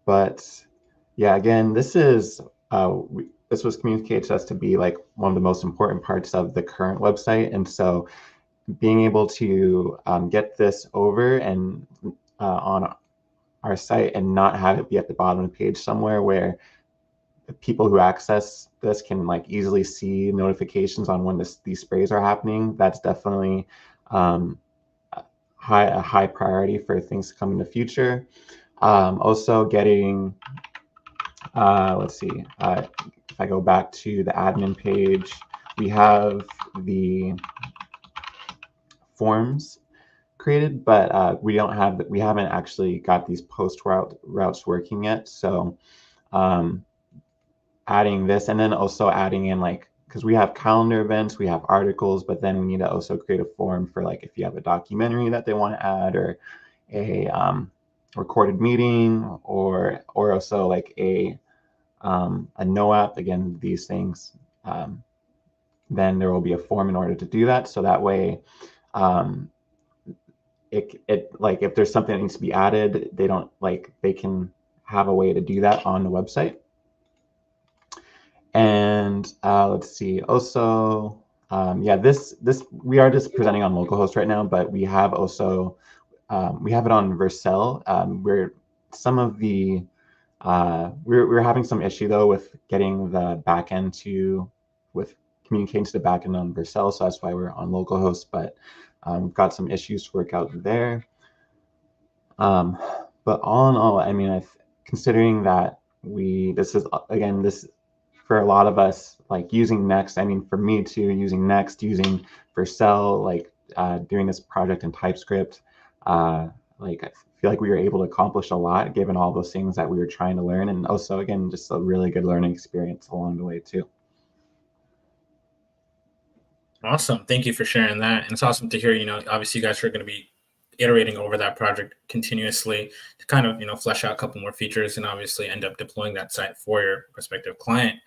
But yeah, again, this was communicated to us to be like one of the most important parts of the current website, and so being able to get this over and on our site and not have it be at the bottom of the page somewhere where the people who access this can like easily see notifications on when these sprays are happening. That's definitely a high priority for things to come in the future. Also getting, let's see, if I go back to the admin page, we have the forms created, but we haven't actually got these post routes working yet. So adding this, and then also adding in like, because we have calendar events, we have articles, but then we need to also create a form for like if you have a documentary that they want to add, or a recorded meeting, or also like a no-app. Again, these things, then there will be a form in order to do that. So that way, it like if there's something that needs to be added, they can have a way to do that on the website. And let's see, also, yeah, this we are just presenting on localhost right now, but we have also we have it on Vercel. We're some of the we were having some issue though with getting the backend with communicating to the backend on Vercel, so that's why we're on localhost. But we've got some issues to work out there. But all in all, I mean, considering that this is again this for a lot of us, like using Next. I mean, for me too, using Next, using Vercel, like doing this project in TypeScript, like I feel like we were able to accomplish a lot given all those things that we were trying to learn, and also again just a really good learning experience along the way too. Awesome. Thank you for sharing that. And it's awesome to hear, you know, obviously you guys are going to be iterating over that project continuously to kind of, you know, flesh out a couple more features and obviously end up deploying that site for your prospective client.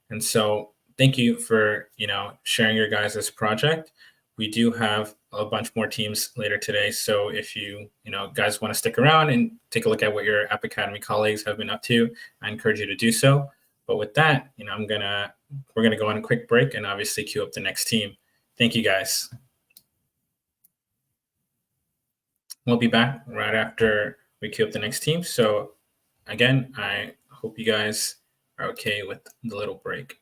And so thank you for, you know, sharing your guys' project. We do have a bunch more teams later today. So if you know, guys want to stick around and take a look at what your App Academy colleagues have been up to, I encourage you to do so. But with that, you know, we're going to go on a quick break and obviously queue up the next team. Thank you, guys. We'll be back right after we queue up the next team. So again, I hope you guys are okay with the little break.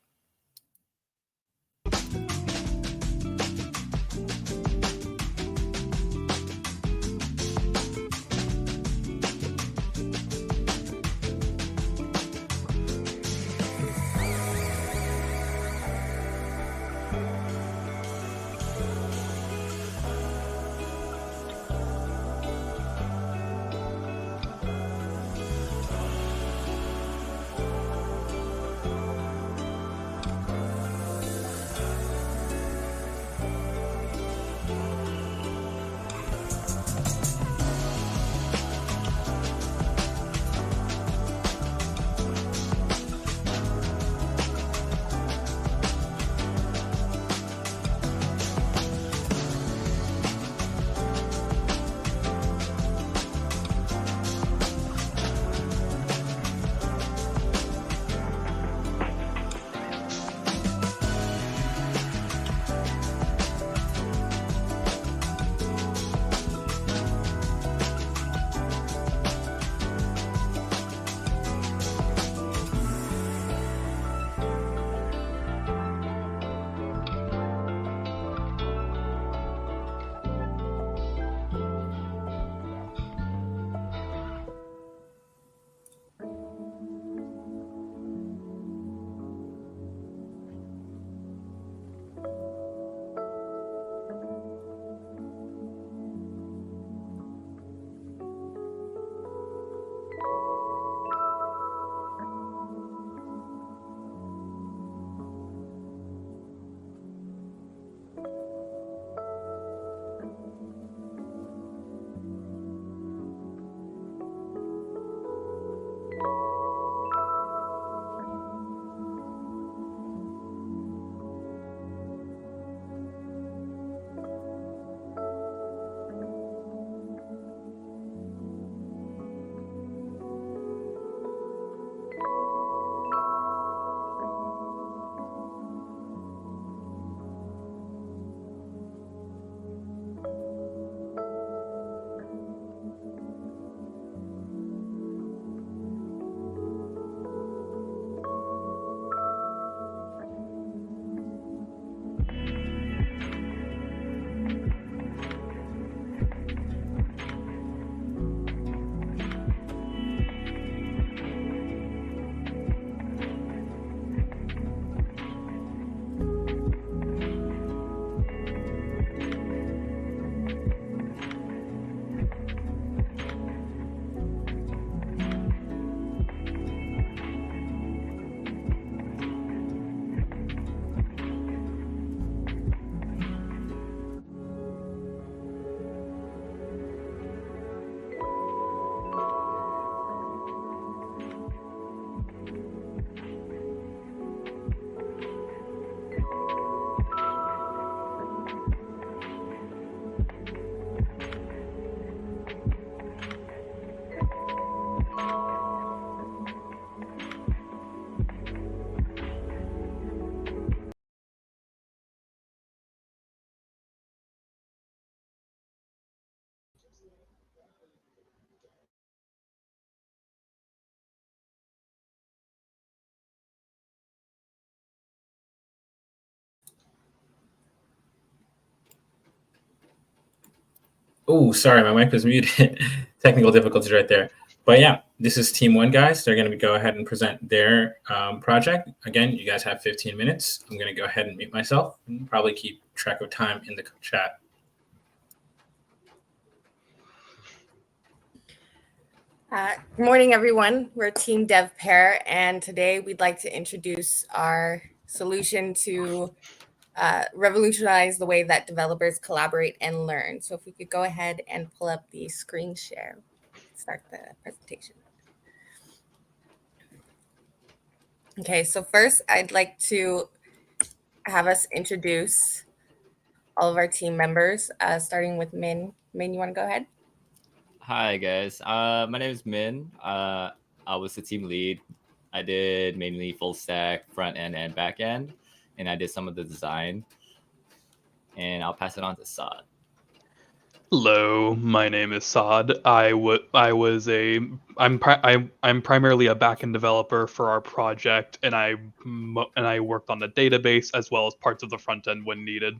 Oh, sorry, my mic was muted. Technical difficulties right there. But yeah, this is Team 1, guys. They're going to go ahead and present their project. Again, you guys have 15 minutes. I'm going to go ahead and mute myself and probably keep track of time in the chat. Good morning, everyone. We're Team Dev Pair, and today we'd like to introduce our solution to revolutionize the way that developers collaborate and learn. So if we could go ahead and pull up the screen share, start the presentation. Okay, so first I'd like to have us introduce all of our team members, starting with Min. Min, you want to go ahead? Hi, guys. My name is Min. I was the team lead. I did mainly full stack, front end and back end, and I did some of the design. And I'll pass it on to Saad. Hello, my name is Saad. I'm primarily a backend developer for our project, and I worked on the database as well as parts of the front end when needed.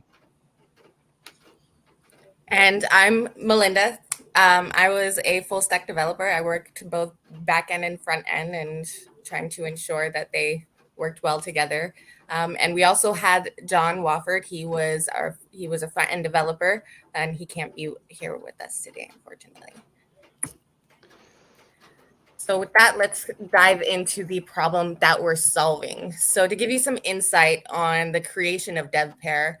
And I'm Melinda. I was a full stack developer. I worked both back end and front end and trying to ensure that they worked well together. And we also had John Wofford. He was a front end developer, and he can't be here with us today, unfortunately. So with that, let's dive into the problem that we're solving. So to give you some insight on the creation of DevPair,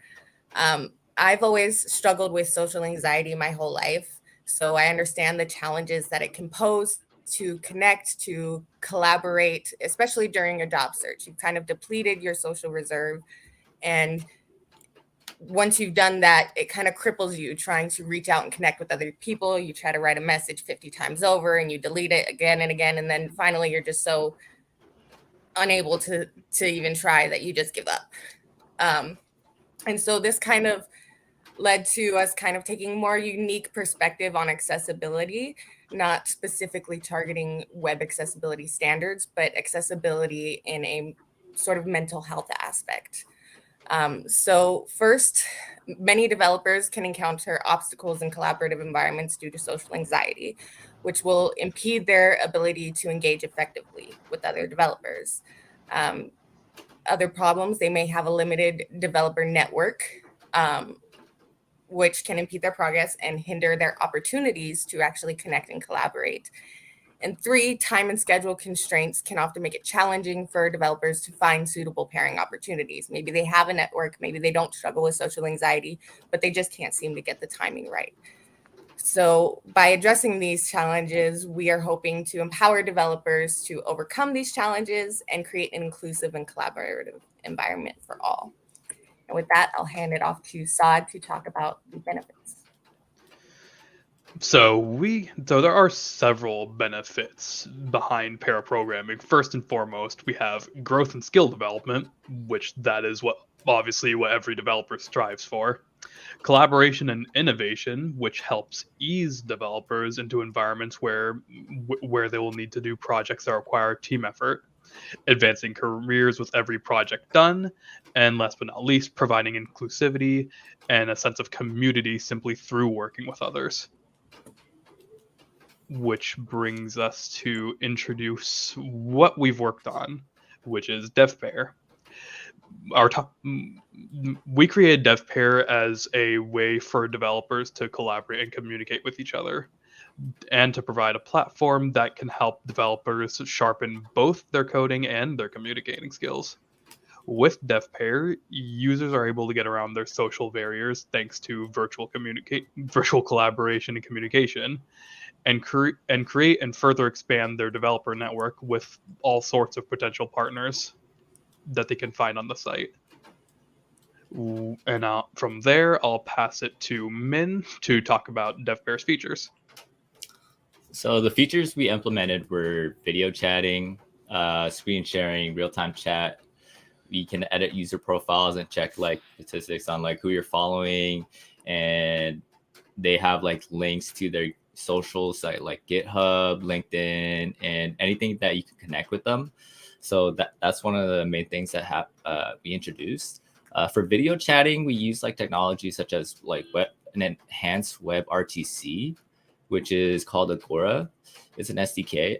I've always struggled with social anxiety my whole life. So I understand the challenges that it can pose to connect, to collaborate, especially during a job search. You've kind of depleted your social reserve. And once you've done that, it kind of cripples you trying to reach out and connect with other people. You try to write a message 50 times over and you delete it again and again. And then finally, you're just so unable to even try that you just give up. And so this kind of led to us kind of taking more unique perspective on accessibility, not specifically targeting web accessibility standards, but accessibility in a sort of mental health aspect. So first, many developers can encounter obstacles in collaborative environments due to social anxiety, which will impede their ability to engage effectively with other developers. Other problems, they may have a limited developer network, which can impede their progress and hinder their opportunities to actually connect and collaborate. And 3, time and schedule constraints can often make it challenging for developers to find suitable pairing opportunities. Maybe they have a network, maybe they don't struggle with social anxiety, but they just can't seem to get the timing right. So by addressing these challenges, we are hoping to empower developers to overcome these challenges and create an inclusive and collaborative environment for all. And with that, I'll hand it off to Saad to talk about the benefits. So there are several benefits behind pair programming. First and foremost, we have growth and skill development, which that is what every developer strives for. Collaboration and innovation, which helps ease developers into environments where they will need to do projects that require team effort. Advancing careers with every project done, and last but not least, providing inclusivity and a sense of community simply through working with others. Which brings us to introduce what we've worked on, which is DevPair. We created DevPair as a way for developers to collaborate and communicate with each other, and to provide a platform that can help developers sharpen both their coding and their communicating skills. With DevPair, users are able to get around their social barriers thanks to virtual collaboration and communication, and create and further expand their developer network with all sorts of potential partners that they can find on the site. And from there, I'll pass it to Min to talk about DevPair's features. So the features we implemented were video chatting, screen sharing, real-time chat. We can edit user profiles and check like statistics on like who you're following, and they have like links to their social site like GitHub, LinkedIn, and anything that you can connect with them. So that's one of the main things that we introduced. For video chatting, we use like technology such as like an enhanced web RTC, which is called Agora. It's an SDK.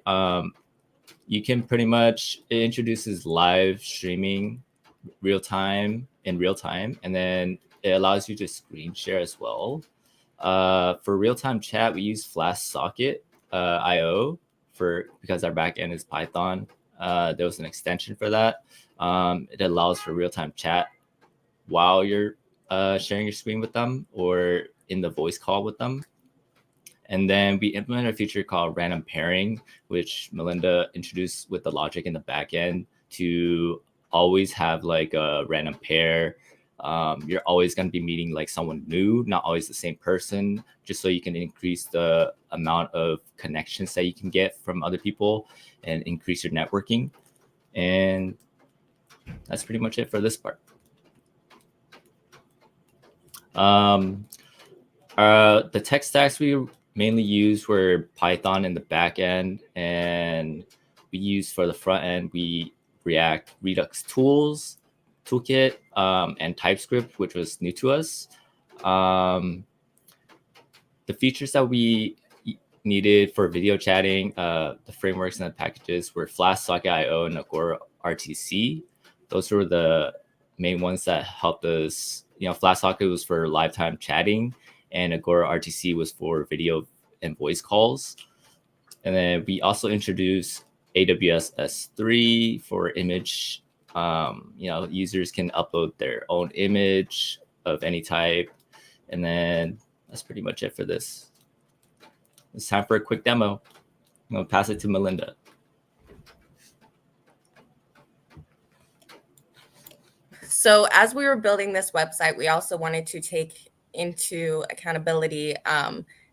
You can pretty much, it introduces live streaming in real time, and then it allows you to screen share as well. For real-time chat, we use FlashSocket IO because our backend is Python. There was an extension for that. It allows for real-time chat while you're sharing your screen with them or in the voice call with them. And then we implemented a feature called random pairing, which Melinda introduced with the logic in the backend to always have like a random pair. You're always going to be meeting like someone new, not always the same person, just so you can increase the amount of connections that you can get from other people and increase your networking. And that's pretty much it for this part. The tech stacks we mainly used were Python in the back end, and we used for the front end, we React Redux tools, toolkit, and TypeScript, which was new to us. The features that we needed for video chatting, the frameworks and the packages were FlashSocket IO and Agora RTC. Those were the main ones that helped us. FlashSocket was for live time chatting, and Agora RTC was for video and voice calls. And then we also introduced AWS S3 for image. Users can upload their own image of any type. And then that's pretty much it for this. It's time for a quick demo. I'm going to pass it to Melinda. So as we were building this website, we also wanted to take into accountability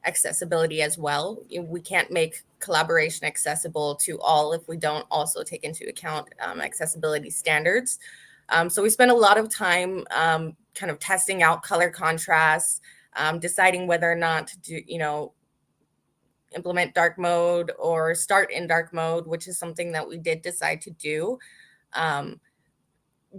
accessibility as well. We can't make collaboration accessible to all if we don't also take into account accessibility standards. So we spent a lot of time kind of testing out color contrasts, deciding whether or not to implement dark mode or start in dark mode, which is something that we did decide to do.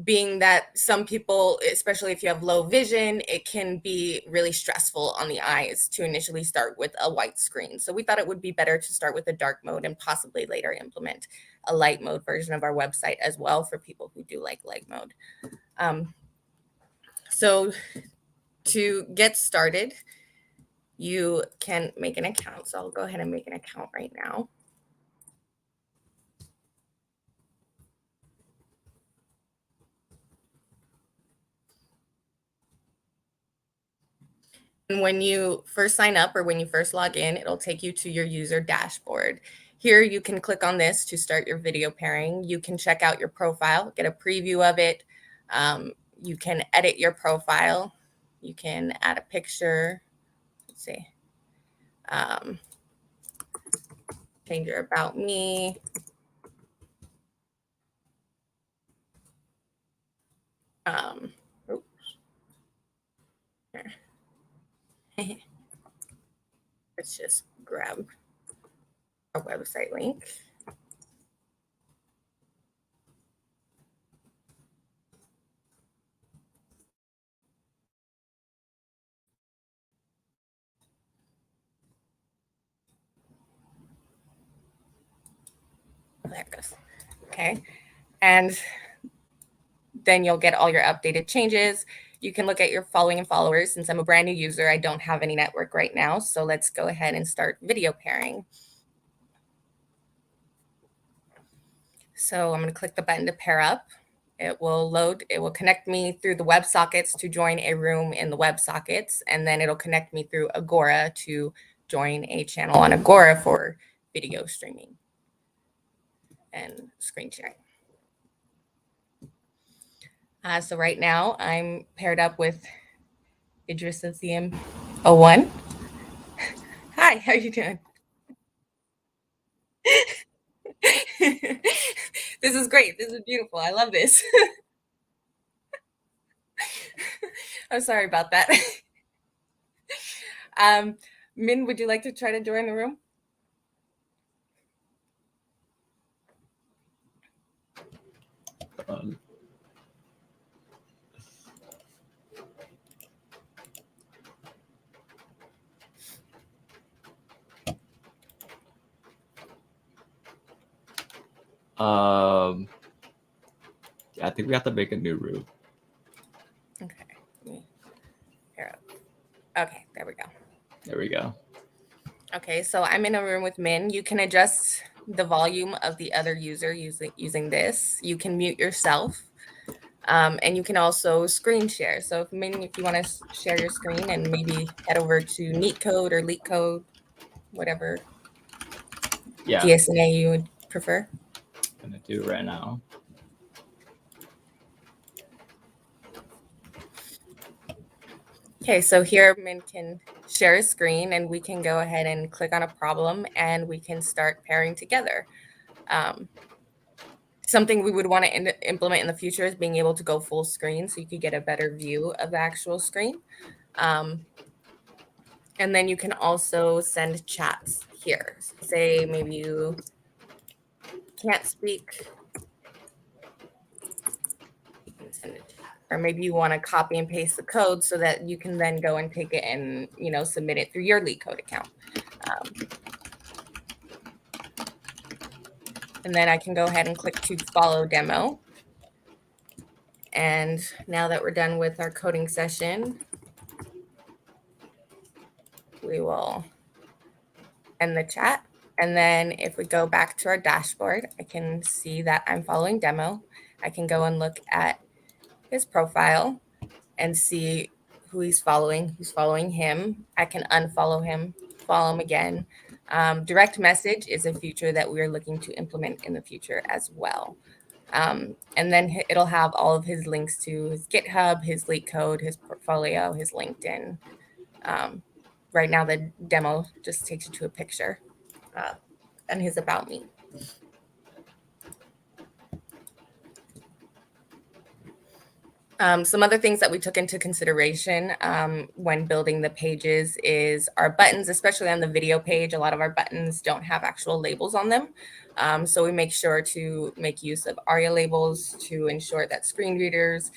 Being that some people, especially if you have low vision, it can be really stressful on the eyes to initially start with a white screen. So we thought it would be better to start with a dark mode and possibly later implement a light mode version of our website as well for people who do like light mode. So to get started, you can make an account. So I'll go ahead and make an account right now. And when you first sign up or when you first log in, it'll take you to your user dashboard. Here you can click on this to start your video pairing. You can check out your profile, get a preview of it. You can edit your profile. You can add a picture. Let's see. Change your about me. Oops. Here. Let's just grab our website link. There it goes. Okay. And then you'll get all your updated changes. You can look at your following and followers. Since I'm a brand new user, I don't have any network right now. So let's go ahead and start video pairing. So I'm going to click the button to pair up. It will load. It will connect me through the WebSockets to join a room in the WebSockets. And then it'll connect me through Agora to join a channel on Agora for video streaming and screen sharing. So right now I'm paired up with Idris Lithium 01. Hi, how are you doing? This is great. This is beautiful. I love this. I'm sorry about that. Min, would you like to try to join the room? I think we have to make a new roof. Okay. Okay, there we go. There we go. Okay, so I'm in a room with Min. You can adjust the volume of the other user using this. You can mute yourself. And you can also screen share. So if you want to share your screen and maybe head over to NeetCode or LeetCode, whatever DSNA you would prefer. I'm gonna do it right now. Okay, so here Min can share a screen and we can go ahead and click on a problem and we can start pairing together. Something we would want to implement in the future is being able to go full screen so you could get a better view of the actual screen. And then you can also send chats here. So say maybe you can't speak, you can send it. Or maybe you want to copy and paste the code so that you can then go and take it and submit it through your LeetCode account. And then I can go ahead and click to follow demo. And now that we're done with our coding session, we will end the chat. And then if we go back to our dashboard, I can see that I'm following demo. I can go and look at his profile and see who he's following, who's following him. I can unfollow him, follow him again. Direct message is a feature that we're looking to implement in the future as well. And then it'll have all of his links to his GitHub, his LeetCode, his portfolio, his LinkedIn. Right now, the demo just takes you to a picture and his About Me. Some other things that we took into consideration when building the pages is our buttons, especially on the video page. A lot of our buttons don't have actual labels on them. So we make sure to make use of ARIA labels to ensure that screen readers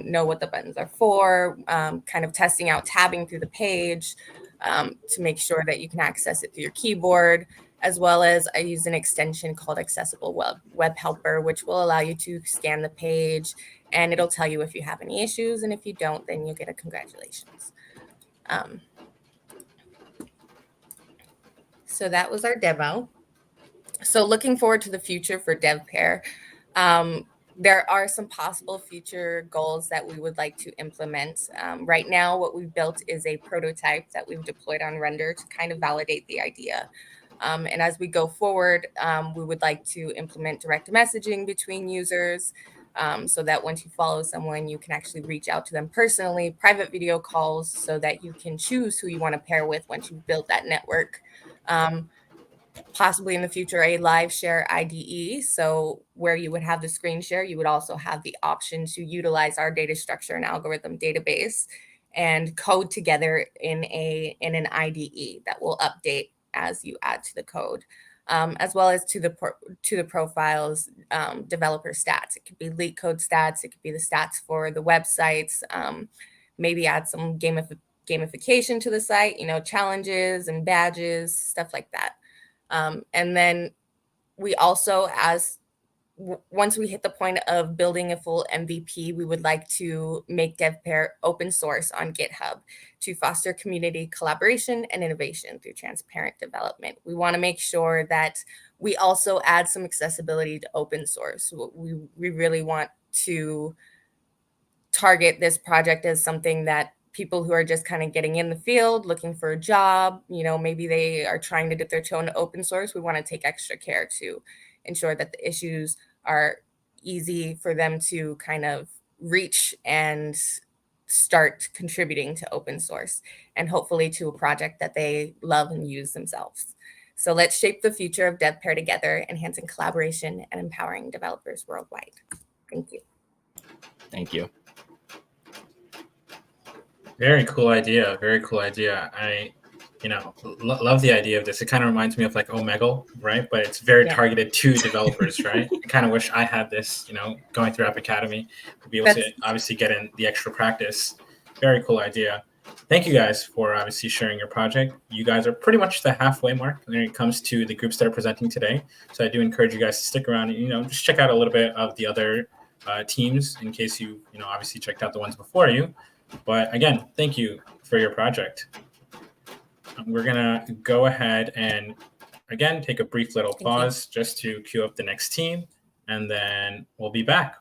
know what the buttons are for, kind of testing out tabbing through the page to make sure that you can access it through your keyboard, as well as I use an extension called Accessible Web Helper, which will allow you to scan the page and it'll tell you if you have any issues. And if you don't, then you'll get a congratulations. So that was our demo. So looking forward to the future for DevPair. There are some possible future goals that we would like to implement. Right now, what we've built is a prototype that we've deployed on Render to kind of validate the idea. And as we go forward, we would like to implement direct messaging between users so that once you follow someone, you can actually reach out to them personally, private video calls so that you can choose who you want to pair with once you've built that network. Possibly in the future, a live share IDE. So where you would have the screen share, you would also have the option to utilize our data structure and algorithm database and code together in an IDE that will update as you add to the code, as well as to the profiles, developer stats. It could be LeetCode stats. It could be the stats for the websites. Maybe add some gamification to the site, challenges and badges, stuff like that. And then we also, once we hit the point of building a full MVP, we would like to make DevPair open source on GitHub to foster community collaboration and innovation through transparent development. We want to make sure that we also add some accessibility to open source. We really want to target this project as something that people who are just kind of getting in the field, looking for a job, maybe they are trying to dip their toe into open source. We want to take extra care to ensure that the issues are easy for them to kind of reach and start contributing to open source and hopefully to a project that they love and use themselves. So let's shape the future of DevPair together, enhancing collaboration and empowering developers worldwide. Thank you. Thank you. Very cool idea. Very cool idea. I, love the idea of this. It kind of reminds me of like Omegle, right? But it's very targeted to developers, right? I kind of wish I had this, going through App Academy to be able to obviously get in the extra practice. Very cool idea. thank you guys for obviously sharing your project. You guys are pretty much the halfway mark when it comes to the groups that are presenting today. So I do encourage you guys to stick around and, just check out a little bit of the other teams in case you obviously checked out the ones before you. But again, thank you for your project. We're gonna go ahead and again take a brief little pause just to queue up the next team, and then we'll be back.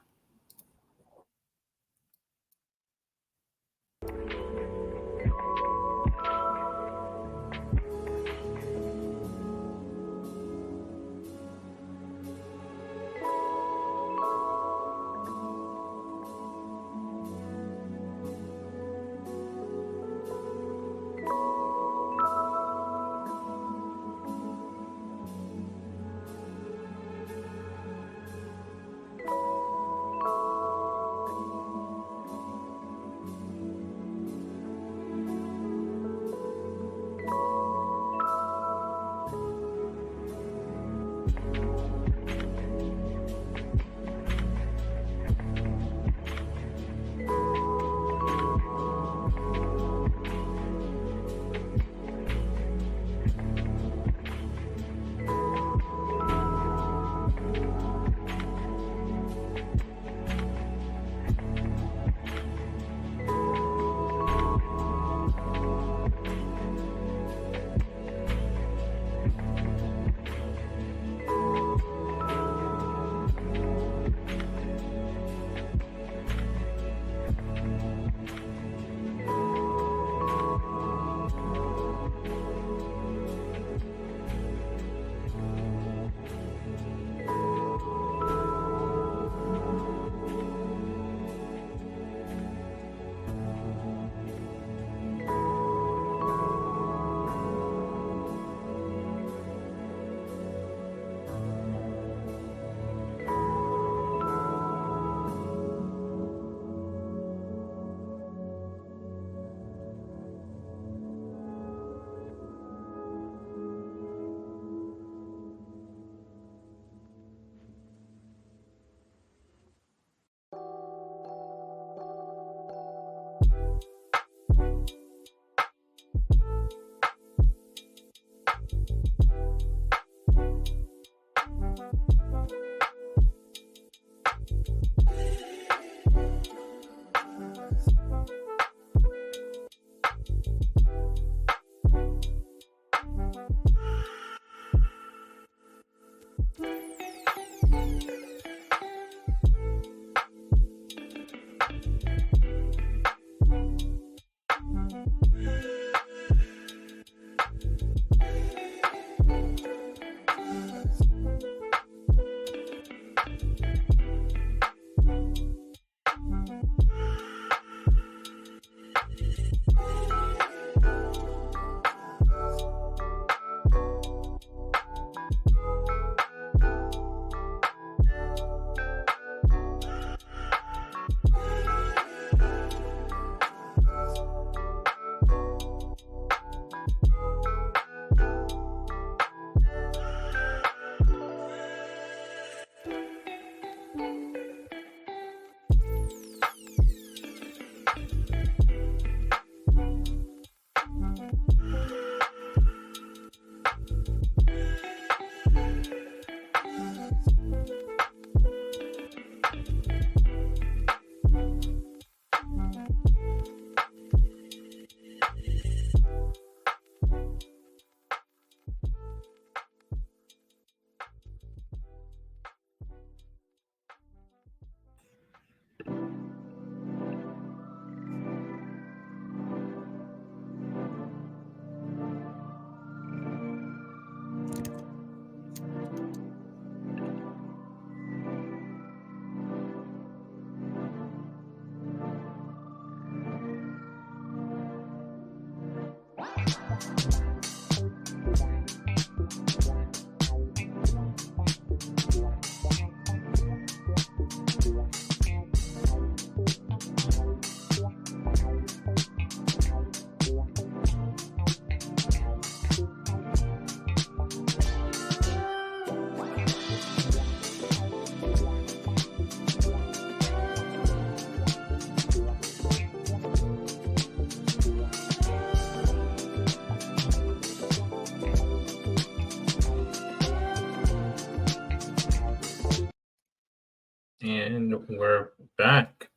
And we're back.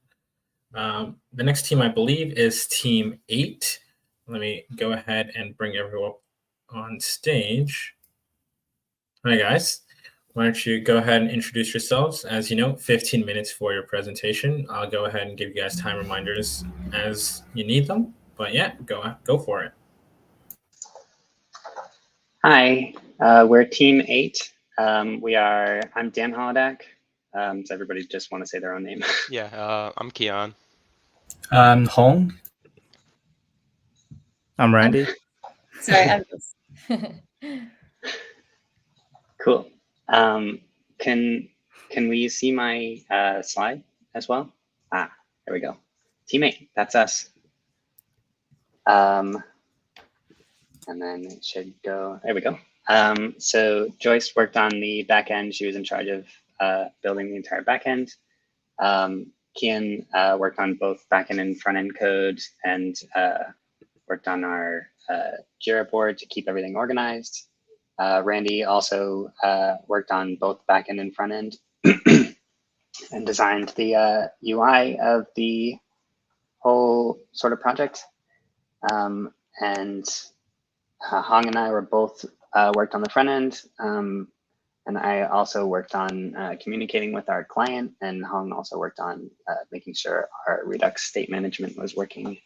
The next team, I believe, is Team 8. Let me go ahead and bring everyone on stage. Hi, guys. Why don't you go ahead and introduce yourselves? As you know, 15 minutes for your presentation. I'll go ahead and give you guys time reminders as you need them. But yeah, go for it. Hi, we're Team 8. I'm Dan Holodak. Does everybody just want to say their own name? Yeah, I'm Keon. I'm Hong. I'm Randy. Sorry, I'm just. Cool. Can we see my slide as well? There we go. Team 8, that's us. And then it should go, there we go. So Joyce worked on the back end. She was in charge of building the entire back end. Kian worked on both back end and front end code and worked on our Jira board to keep everything organized. Randy also worked on both back end and front end and designed the UI of the whole sort of project. And Hong and I were both worked on the front end. And I also worked on communicating with our client, and Hong also worked on making sure our Redux state management was working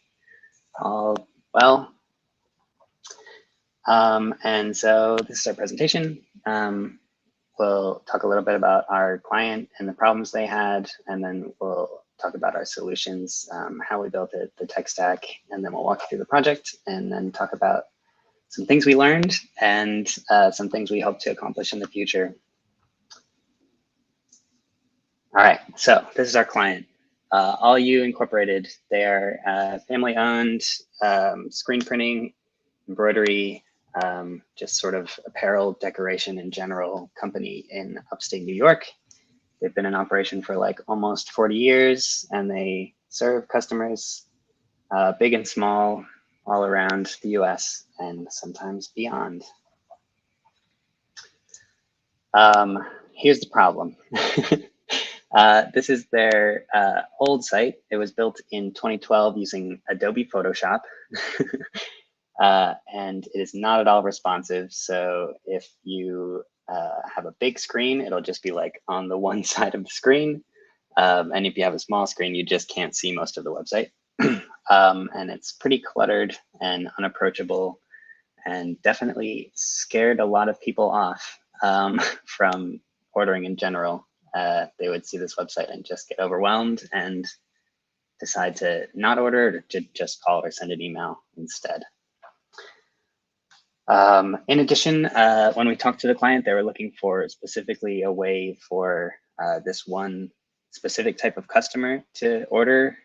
all well. And so this is our presentation. We'll talk a little bit about our client and the problems they had, and then we'll talk about our solutions, how we built it, the tech stack, and then we'll walk you through the project, and then talk about some things we learned and some things we hope to accomplish in the future. All right, so this is our client. All You Incorporated. They are family-owned, screen printing, embroidery, just sort of apparel decoration in general company in upstate New York. They've been in operation for like almost 40 years, and they serve customers big and small all around the US and sometimes beyond. Here's the problem. This is their old site. It was built in 2012 using Adobe Photoshop. And it is not at all responsive. So if you have a big screen, it'll just be like on the one side of the screen. And if you have a small screen, you just can't see most of the website. And it's pretty cluttered and unapproachable, and definitely scared a lot of people off from ordering in general. They would see this website and just get overwhelmed and decide to not order, or to just call or send an email instead. In addition, when we talked to the client, they were looking for specifically a way for this one specific type of customer to order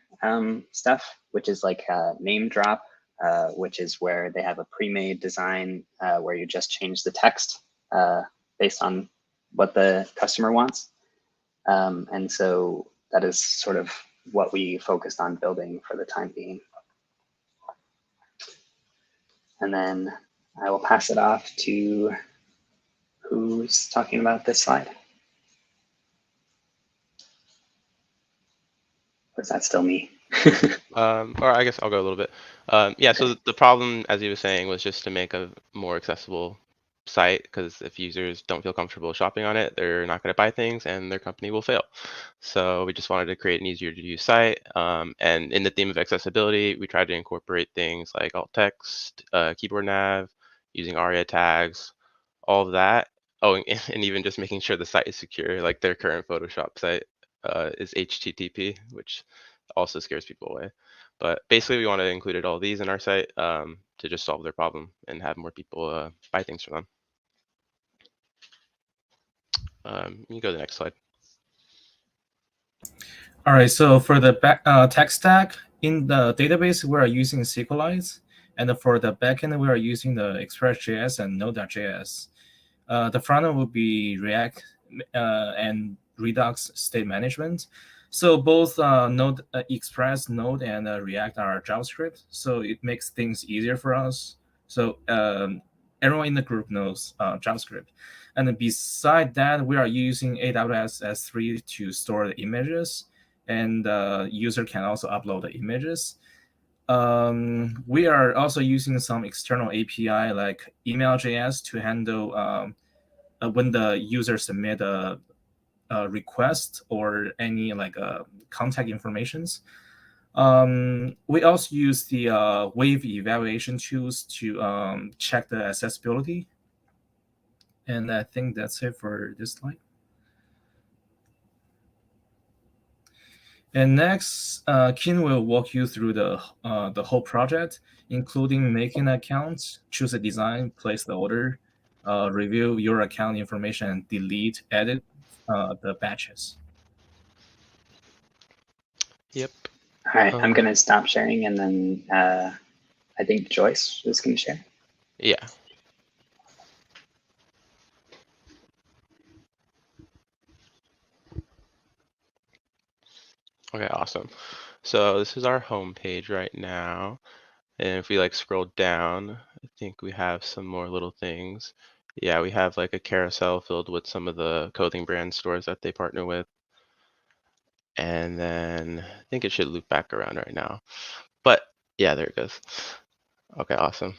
stuff, which is like a name drop, which is where they have a pre-made design where you just change the text based on what the customer wants. And so that is sort of what we focused on building for the time being. And then I will pass it off to who's talking about this slide. Or is that still me? Or I guess I'll go a little bit. Yeah, so the problem, as you were saying, was just to make a more accessible site, because if users don't feel comfortable shopping on it, they're not going to buy things and their company will fail. So we just wanted to create an easier to use site. And in the theme of accessibility, we tried to incorporate things like alt text, keyboard nav, using ARIA tags, all of that. Oh, and even just making sure the site is secure, like their current Photoshop site is HTTP, which also scares people away. But basically, we wanted to include all these in our site to just solve their problem and have more people buy things from them. You can go to the next slide. All right, so for the tech stack, in the database, we are using SQLite. And for the backend, we are using the Express.js and Node.js. The front end will be React and Redux state management. So both Express, Node, and React are JavaScript. So it makes things easier for us. So everyone in the group knows JavaScript. And then beside that, we are using AWS S3 to store the images, and the user can also upload the images. We are also using some external API like email.js to handle when the user submit a request or any contact informations. We also use the wave evaluation tools to check the accessibility. And I think that's it for this slide. And next, Kin will walk you through the whole project, including making accounts, choose a design, place the order, review your account information, and delete, edit the batches. Yep. All right, I'm going to stop sharing, and then I think Joyce is going to share. Yeah. Okay, awesome. So this is our home page right now. And if we scroll down, I think we have some more little things. Yeah, we have a carousel filled with some of the clothing brand stores that they partner with. And then I think it should loop back around right now. But yeah, there it goes. Okay, awesome.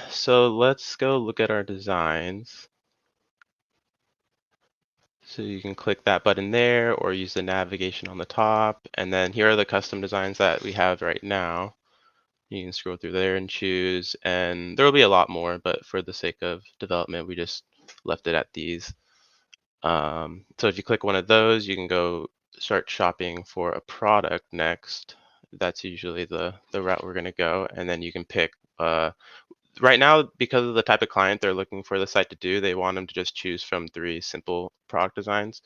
So let's go look at our designs. So you can click that button there or use the navigation on the top. And then here are the custom designs that we have right now. You can scroll through there and choose, and there will be a lot more, but for the sake of development, we just left it at these. So if you click one of those, you can go start shopping for a product next. That's usually the route we're going to go. And then you can pick, right now, because of the type of client they're looking for the site to do, they want them to just choose from 3 simple product designs.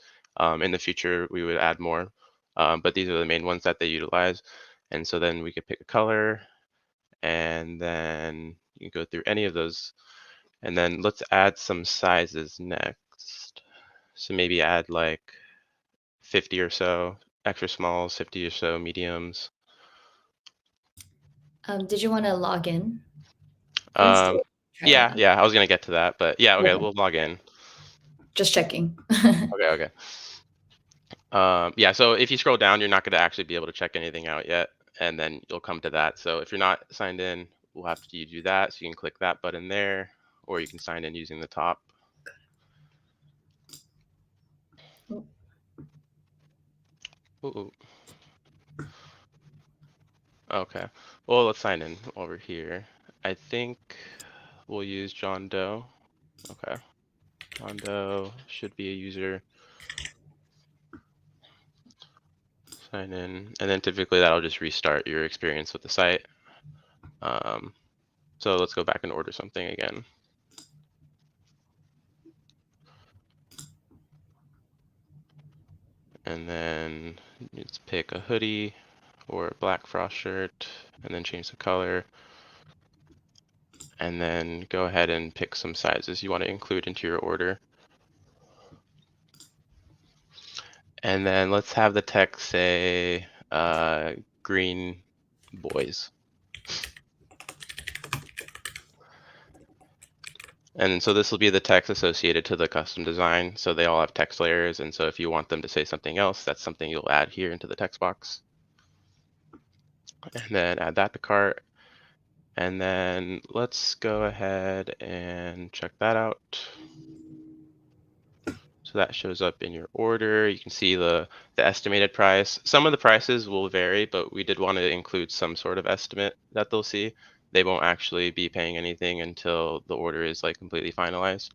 In the future, we would add more, but these are the main ones that they utilize. And so then we could pick a color, and then you can go through any of those. And then let's add some sizes next. So maybe add 50 or so extra smalls, 50 or so mediums. Did you want to log in? Yeah, I was gonna get to that, but yeah, okay, we'll log in. Just checking. Okay. Yeah, so if you scroll down, you're not gonna actually be able to check anything out yet, and then you'll come to that. So if you're not signed in, we'll have to do that. So you can click that button there, or you can sign in using the top. Ooh. Okay, well, let's sign in over here. I think we'll use John Doe. Okay, John Doe should be a user. Sign in, and then typically that'll just restart your experience with the site. So let's go back and order something again. And then let's pick a hoodie or a black frost shirt, and then change the color. And then go ahead and pick some sizes you want to include into your order. And then let's have the text say green boys. And so this will be the text associated to the custom design. So they all have text layers. And so if you want them to say something else, that's something you'll add here into the text box. And then add that to cart. And then let's go ahead and check that out. So that shows up in your order. You can see the estimated price. Some of the prices will vary, but we did want to include some sort of estimate that they'll see. They won't actually be paying anything until the order is completely finalized.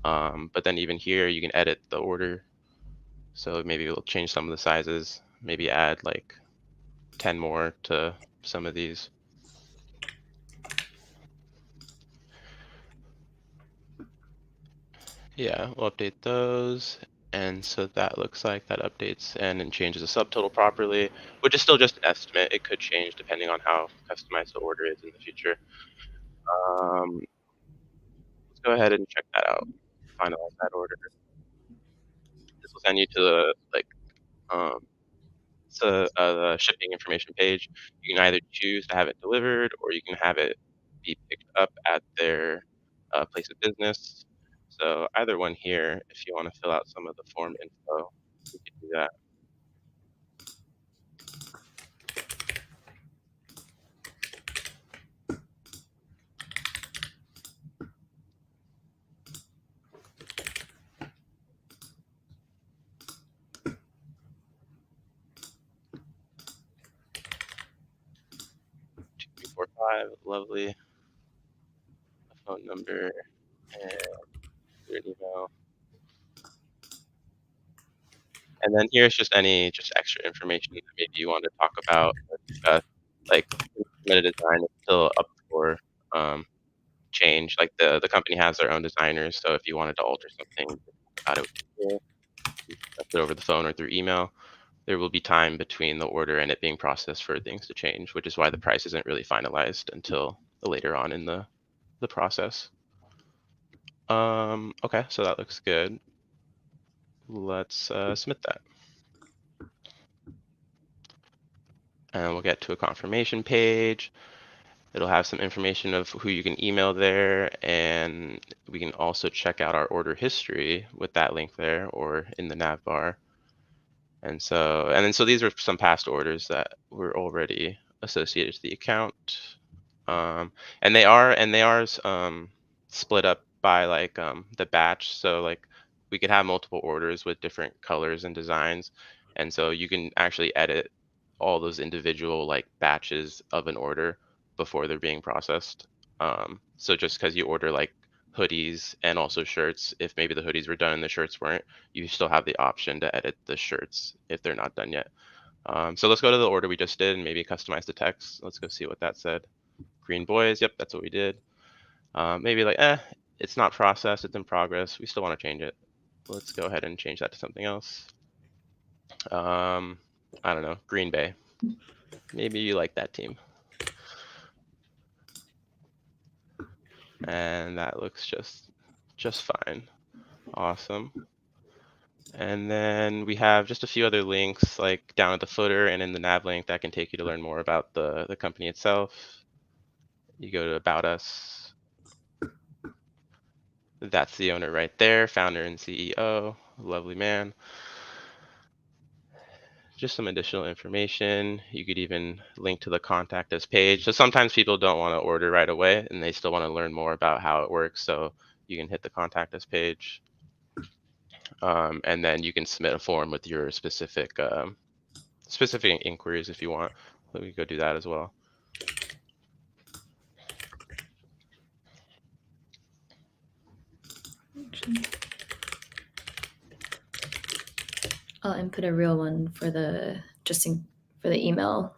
But then even here, you can edit the order. So maybe we'll change some of the sizes, maybe add 10 more to some of these. Yeah, we'll update those. And so that looks like that updates and it changes the subtotal properly, which is still just an estimate. It could change depending on how customized the order is in the future. Let's go ahead and check that out. Finalize that order. This will send you to the shipping information page. You can either choose to have it delivered, or you can have it be picked up at their place of business. So either one here, if you want to fill out some of the form info, you can do that. Two, three, 4, 5, lovely. A phone number and your email. And then here's just any extra information that maybe you want to talk about or discuss. Like submit a design is still up for change. Like the company has their own designers, so if you wanted to alter something about it, you can discuss it over the phone or through email. There will be time between the order and it being processed for things to change, which is why the price isn't really finalized until later on in the process. Okay, so that looks good. Let's submit that. And we'll get to a confirmation page. It'll have some information of who you can email there, and we can also check out our order history with that link there or in the nav bar. And so these are some past orders that were already associated to the account. And they are split up by like the batch. So like we could have multiple orders with different colors and designs. And so you can actually edit all those individual like batches of an order before they're being processed. So just because you order like hoodies and also shirts, if maybe the hoodies were done and the shirts weren't, you still have the option to edit the shirts if they're not done yet. So let's go to the order we just did and maybe customize the text. Let's go see what that said. Green boys, yep, that's what we did. Maybe like, it's not processed, it's in progress. We still want to change it. Let's go ahead and change that to something else. I don't know, Green Bay. Maybe you like that team. And that looks just fine. Awesome. And then we have just a few other links like down at the footer and in the nav link that can take you to learn more about the company itself. You go to About Us. That's the owner right there, founder and CEO, lovely man. Just some additional information. You could even link to the Contact Us page. So sometimes people don't want to order right away and they still want to learn more about how it works. So you can hit the Contact Us page. And then you can submit a form with your specific inquiries if you want. Let me go do that as well. I'll input a real one for the for the email.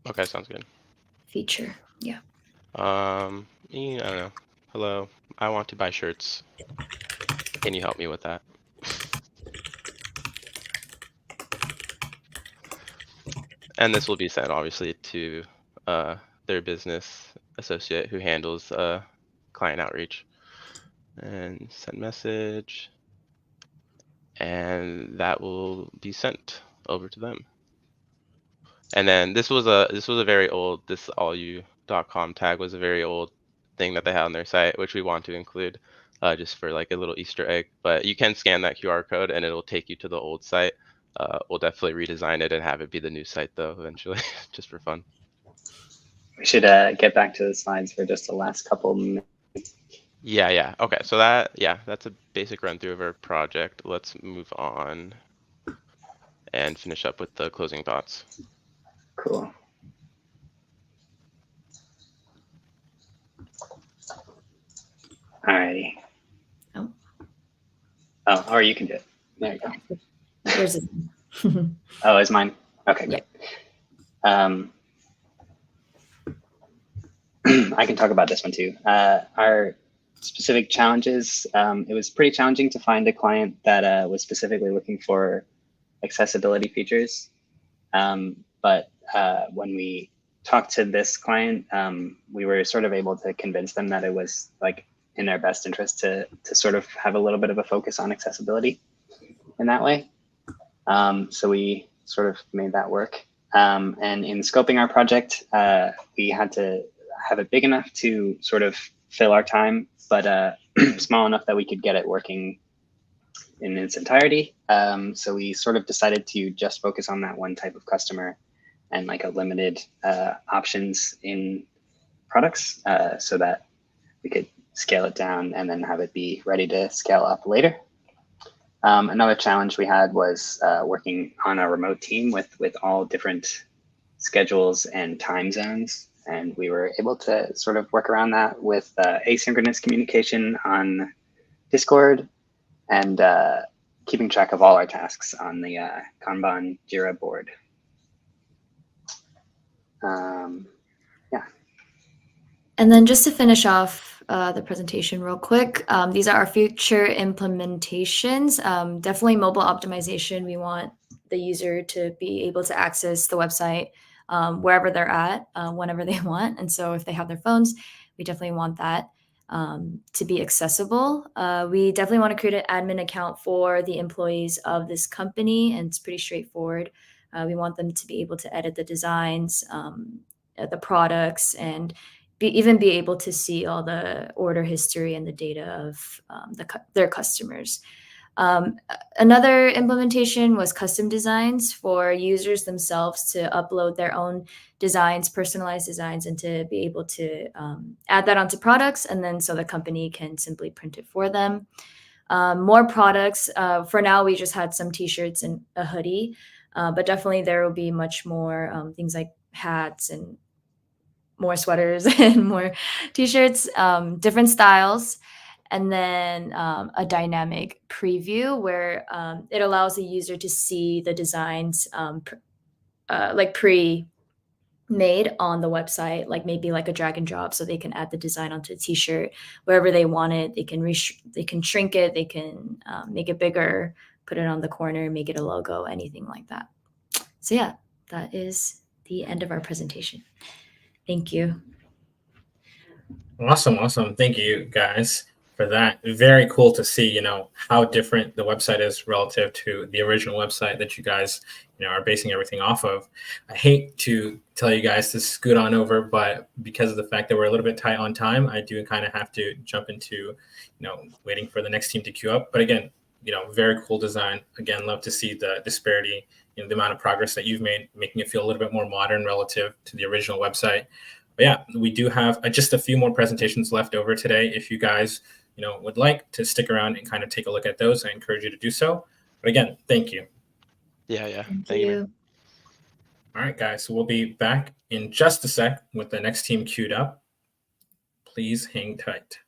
Okay, sounds good. Feature, yeah. I don't know. Hello, I want to buy shirts. Can you help me with that? And this will be sent obviously to their business associate who handles client outreach. And send message. And that will be sent over to them. And then this was a very old, this allyou.com tag was a very old thing that they had on their site, which we want to include just for like a little Easter egg. But you can scan that QR code and it'll take you to the old site. We'll definitely redesign it and have it be the new site though eventually, just for fun. We should get back to the slides for just the last couple minutes. Yeah. Okay, so that's a basic run through of our project. Let's move on and finish up with the closing thoughts. Cool. Alrighty. Oh, or you can do it. There you go. Yours is. Oh, is mine? Okay, great. I can talk about this one too. Our specific challenges, it was pretty challenging to find a client that was specifically looking for accessibility features. But when we talked to this client, we were sort of able to convince them that it was like in their best interest to sort of have a little bit of a focus on accessibility in that way. So we sort of made that work. And in scoping our project, we had to have it big enough to sort of fill our time but small enough that we could get it working in its entirety. So we sort of decided to just focus on that one type of customer and like a limited options in products so that we could scale it down and then have it be ready to scale up later. Another challenge we had was working on a remote team with all different schedules and time zones. And we were able to sort of work around that with asynchronous communication on Discord and keeping track of all our tasks on the Kanban Jira board. Yeah. And then just to finish off the presentation real quick, these are our future implementations. Definitely mobile optimization. We want the user to be able to access the website wherever they're at, whenever they want. And so if they have their phones, we definitely want that to be accessible. We definitely want to create an admin account for the employees of this company, and it's pretty straightforward. We want them to be able to edit the designs, the products, and even be able to see all the order history and the data of their customers. Another implementation was custom designs for users themselves to upload their own designs, personalized designs, and to be able to add that onto products, and then so the company can simply print it for them. More products. For now, we just had some t-shirts and a hoodie, but definitely there will be much more things like hats and more sweaters and more t-shirts, different styles. And then a dynamic preview where it allows the user to see the designs like pre-made on the website, like maybe like a drag and drop, so they can add the design onto a t-shirt wherever they want it. They can shrink it, they can make it bigger, put it on the corner, make it a logo, anything like that. So yeah, that is the end of our presentation. Thank you. Awesome. Thank you guys for that. Very cool to see, you know, how different the website is relative to the original website that you guys, you know, are basing everything off of. I hate to tell you guys to scoot on over, but because of the fact that we're a little bit tight on time, I do kind of have to jump into, you know, waiting for the next team to queue up. But again, you know, very cool design. Again, love to see the disparity, you know, the amount of progress that you've made, making it feel a little bit more modern relative to the original website. But yeah, we do have just a few more presentations left over today. If you guys, you know, would like to stick around and kind of take a look at those, I encourage you to do so. But again, thank you. Yeah. Thank you. All right, guys. So we'll be back in just a sec with the next team queued up. Please hang tight.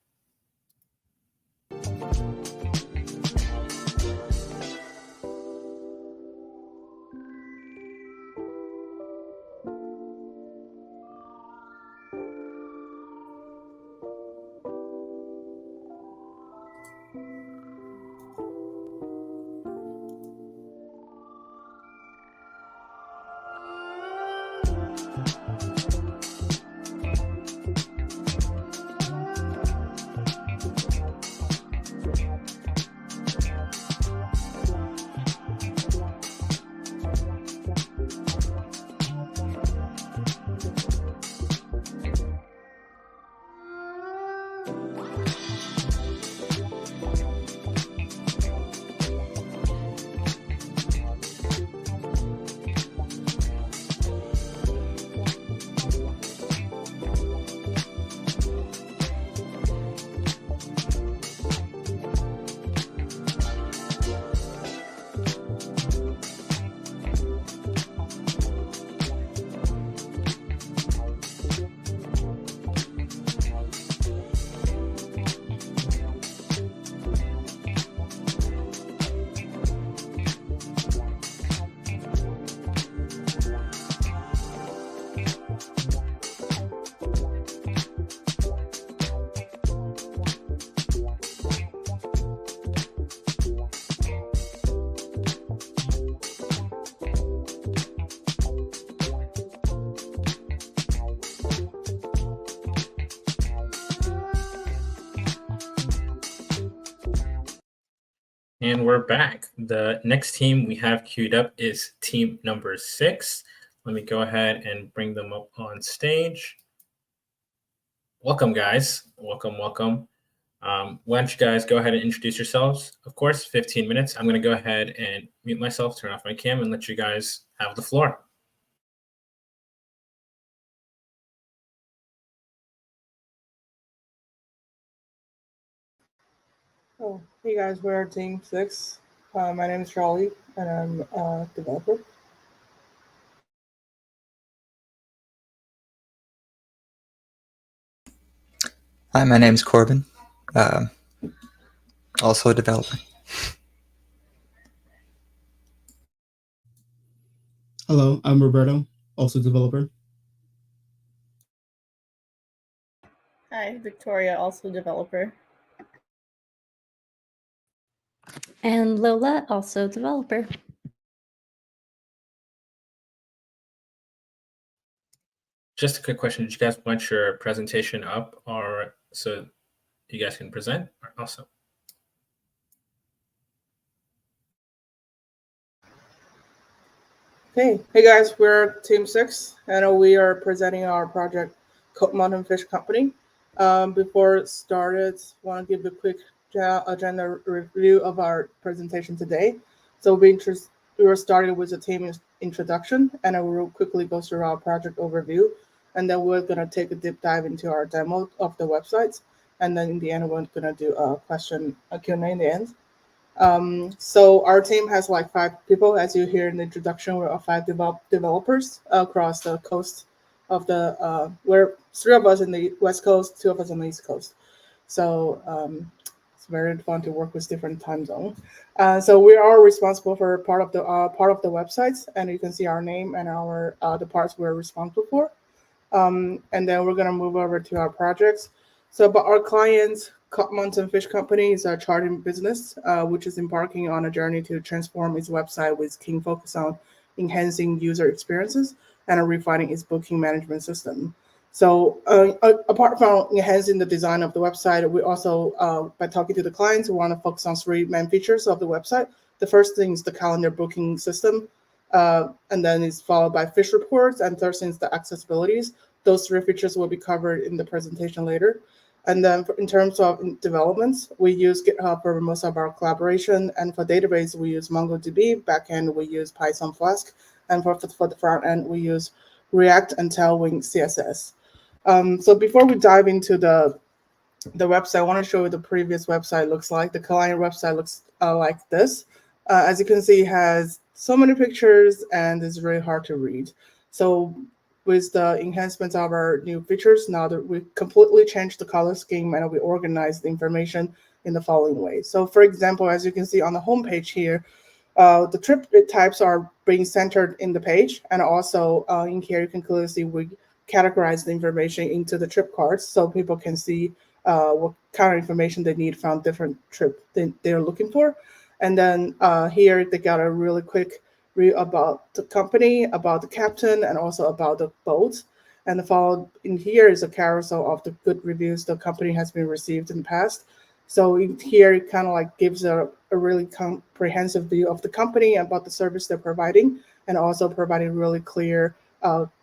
And we're back. The next team we have queued up is team number 6. Let me go ahead and bring them up on stage. Welcome, guys. Welcome. Why don't you guys go ahead and introduce yourselves? Of course, 15 minutes. I'm going to go ahead and mute myself, turn off my cam, and let you guys have the floor. Oh, hey guys, we're Team 6. My name is Charlie, and I'm a developer. Hi, my name is Corbin, also a developer. Hello, I'm Roberto, also developer. Hi, Victoria, also developer. And Lola, also developer. Just a quick question. Did you guys want your presentation up or so you guys can present? Also. Hey guys, we're Team 6, and we are presenting our project, Mountain Fish Company. Before it started, want to give a quick agenda review of our presentation today. So we were starting with a team introduction, and I will quickly go through our project overview, and then we're going to take a deep dive into our demo of the websites, and then in the end, we're going to do a Q&A in the end. So our team has like 5 people, as you hear in the introduction. We're 5 developers across the coast of the, we're 3 of us in the West Coast, 2 of us on the East Coast. So it's very fun to work with different time zones. So we are responsible for part of the websites, and you can see our name and our the parts we're responsible for. And then we're gonna move over to our projects. So, but our clients, Mountain Fish Company, is a charting business, which is embarking on a journey to transform its website with keen focus on enhancing user experiences and refining its booking management system. So, apart from enhancing the design of the website, we also, by talking to the clients, we want to focus on 3 main features of the website. The first thing is the calendar booking system, and then it's followed by fish reports, and third thing is the accessibilities. Those 3 features will be covered in the presentation later. And then in terms of developments, we use GitHub for most of our collaboration. And for database, we use MongoDB. Backend, we use Python Flask. And for the front end, we use React and Tailwind CSS. So before we dive into the website, I want to show you the previous website looks like. The client website looks like this. As you can see, it has so many pictures and it's really hard to read. So with the enhancements of our new features, now that we completely changed the color scheme and we organize the information in the following way. So for example, as you can see on the homepage here, the trip types are being centered in the page. And also in here, you can clearly see we categorize the information into the trip cards so people can see what kind of information they need from different trip they're looking for. And then here they got a really quick read about the company, about the captain, and also about the boat. And followed in here is a carousel of the good reviews the company has been received in the past. So in here it kind of like gives a really comprehensive view of the company, about the service they're providing, and also providing really clear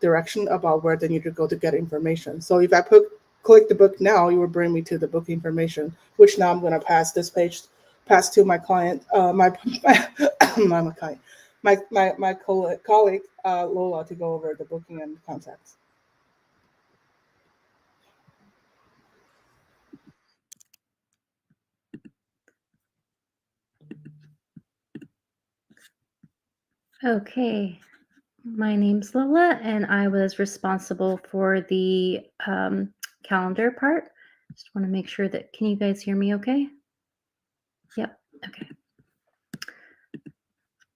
direction about where they need to go to get information. So if I click the book now, it will bring me to the book information, which now I'm going to pass this page to my client, my colleague Lola, to go over the booking and contacts. Okay, my name's Lola, and I was responsible for the calendar part. Just want to make sure that, can you guys hear me okay? Yep, okay.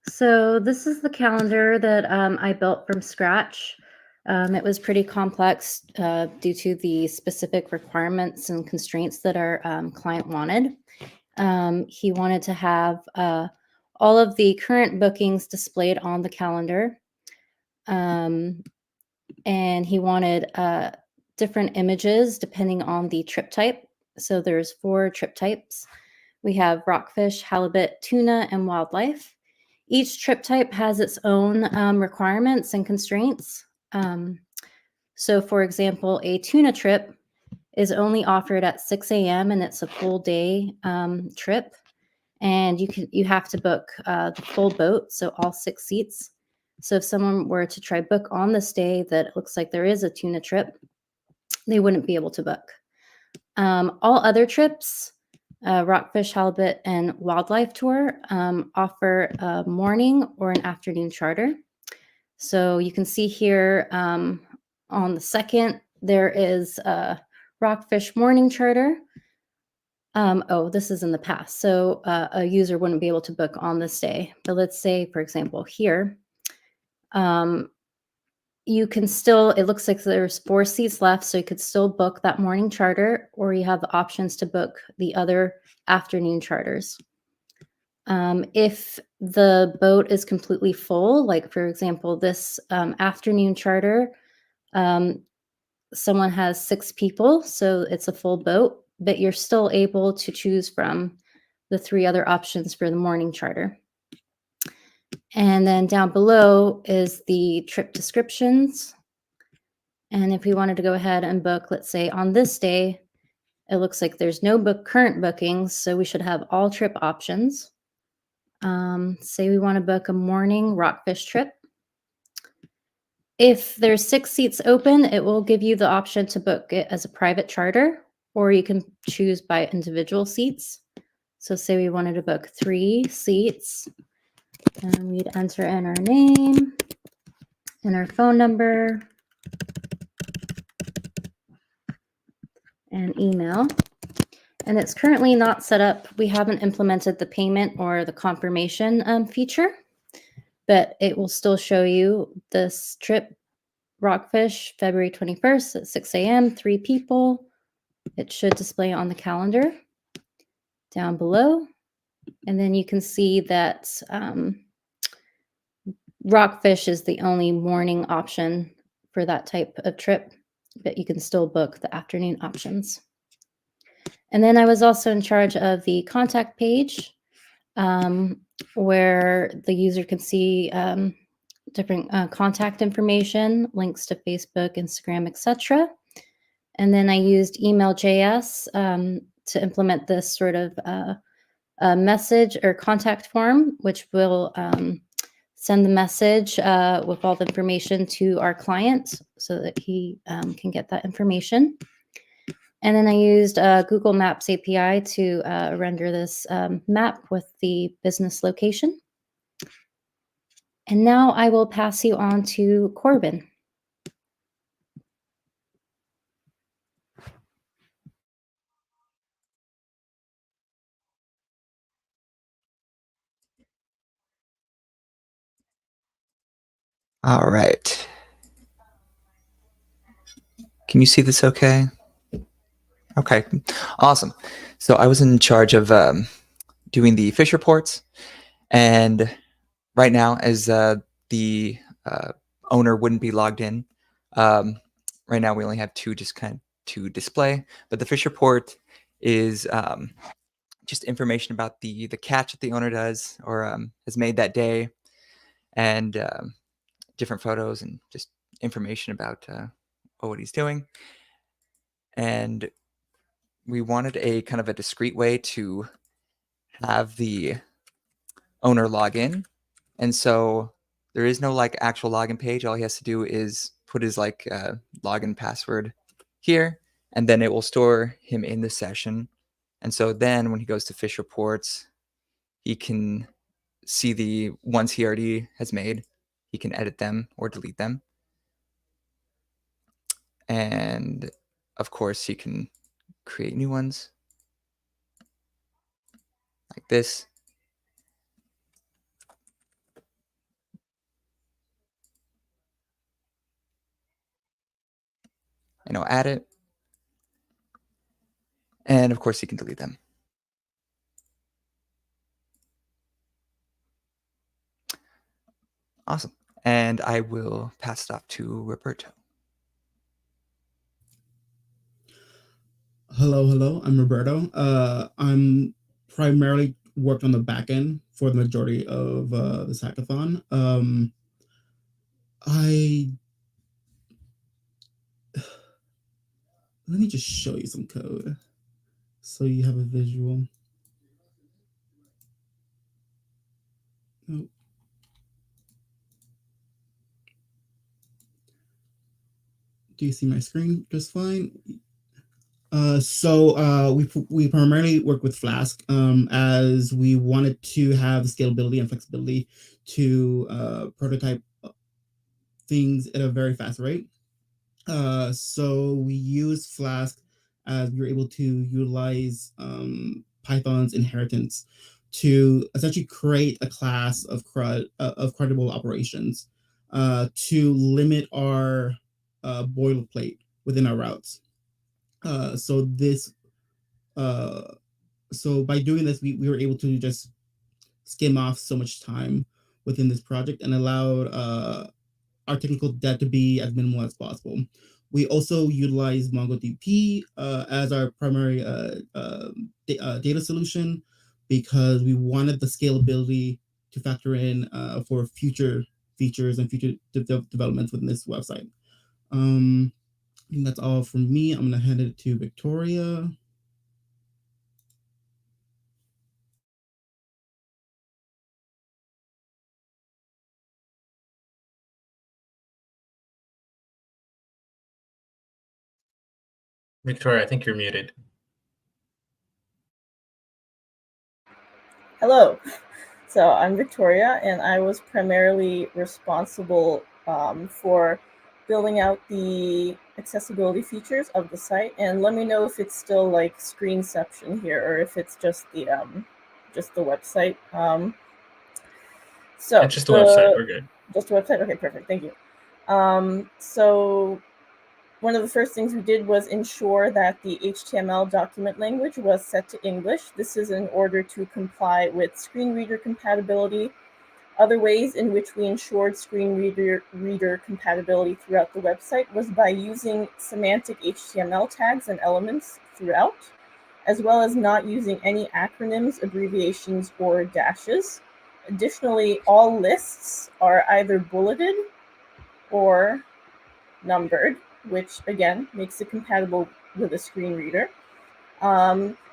So this is the calendar that I built from scratch. It was pretty complex due to the specific requirements and constraints that our client wanted. He wanted to have all of the current bookings displayed on the calendar. And he wanted different images depending on the trip type. So there's 4 trip types. We have rockfish, halibut, tuna, and wildlife. Each trip type has its own requirements and constraints. So for example, a tuna trip is only offered at 6 a.m. and it's a full day trip. And you have to book the full boat, so all 6 seats. So if someone were to try book on this day that it looks like there is a tuna trip, they wouldn't be able to book. All other trips, Rockfish, Halibut, and Wildlife Tour offer a morning or an afternoon charter. So you can see here on the 2nd, there is a Rockfish morning charter. Oh, this is in the past. So a user wouldn't be able to book on this day. But let's say, for example, here, you can still, it looks like there's 4 seats left, so you could still book that morning charter, or you have the options to book the other afternoon charters. If the boat is completely full, like for example, this afternoon charter, someone has 6 people, so it's a full boat, but you're still able to choose from the 3 other options for the morning charter. And then down below is the trip descriptions. And if we wanted to go ahead and book, let's say on this day, it looks like there's no current bookings, so we should have all trip options. Say we want to book a morning Rockfish trip. If there's 6 seats open, it will give you the option to book it as a private charter, or you can choose by individual seats. So say we wanted to book 3 seats, and we'd enter in our name and our phone number and email. And it's currently not set up. We haven't implemented the payment or the confirmation feature, but it will still show you this trip, Rockfish, February 21st at 6 a.m., 3 people. It should display on the calendar down below. And then you can see that Rockfish is the only morning option for that type of trip, but you can still book the afternoon options. And then I was also in charge of the contact page, where the user can see different contact information, links to Facebook, Instagram, etc. And then I used Email.js to implement this sort of message or contact form, which will send the message with all the information to our client so that he can get that information. And then I used Google Maps API to render this map with the business location. And now I will pass you on to Corbin. All right. Can you see this okay? Okay, awesome. So I was in charge of doing the fish reports, and right now, as the owner wouldn't be logged in, right now we only have 2 just kind of to display, but the fish report is just information about the catch that the owner does or has made that day, and different photos and just information about what he's doing. And we wanted a kind of a discreet way to have the owner log in. And so there is no like actual login page. All he has to do is put his like login password here, and then it will store him in the session. And so then when he goes to fish reports, he can see the ones he already has made. He can edit them or delete them. And of course, he can create new ones like this. And I'll add it. And of course, he can delete them. Awesome. And I will pass it off to Roberto. Hello. I'm Roberto. I'm primarily worked on the back end for the majority of this hackathon. let me just show you some code so you have a visual. Oh. Do you see my screen just fine? We primarily work with Flask as we wanted to have scalability and flexibility to prototype things at a very fast rate. So we use Flask as we were able to utilize Python's inheritance to essentially create a class of credible operations to limit our boilerplate within our routes. So by doing this, we were able to just skim off so much time within this project and allowed our technical debt to be as minimal as possible. We also utilize MongoDB as our primary data solution because we wanted the scalability to factor in for future features and future developments within this website. I think that's all from me. I'm going to hand it to Victoria. Victoria, I think you're muted. Hello. So I'm Victoria, and I was primarily responsible for building out the accessibility features of the site. And let me know if it's still like screenception here, or if it's just the website. So It's just the website. We're good. Just the website. Okay, perfect. Thank you. So one of the first things we did was ensure that the HTML document language was set to English. This is in order to comply with screen reader compatibility. Other ways in which we ensured screen reader compatibility throughout the website was by using semantic HTML tags and elements throughout, as well as not using any acronyms, abbreviations, or dashes. Additionally, all lists are either bulleted or numbered, which again makes it compatible with a screen reader.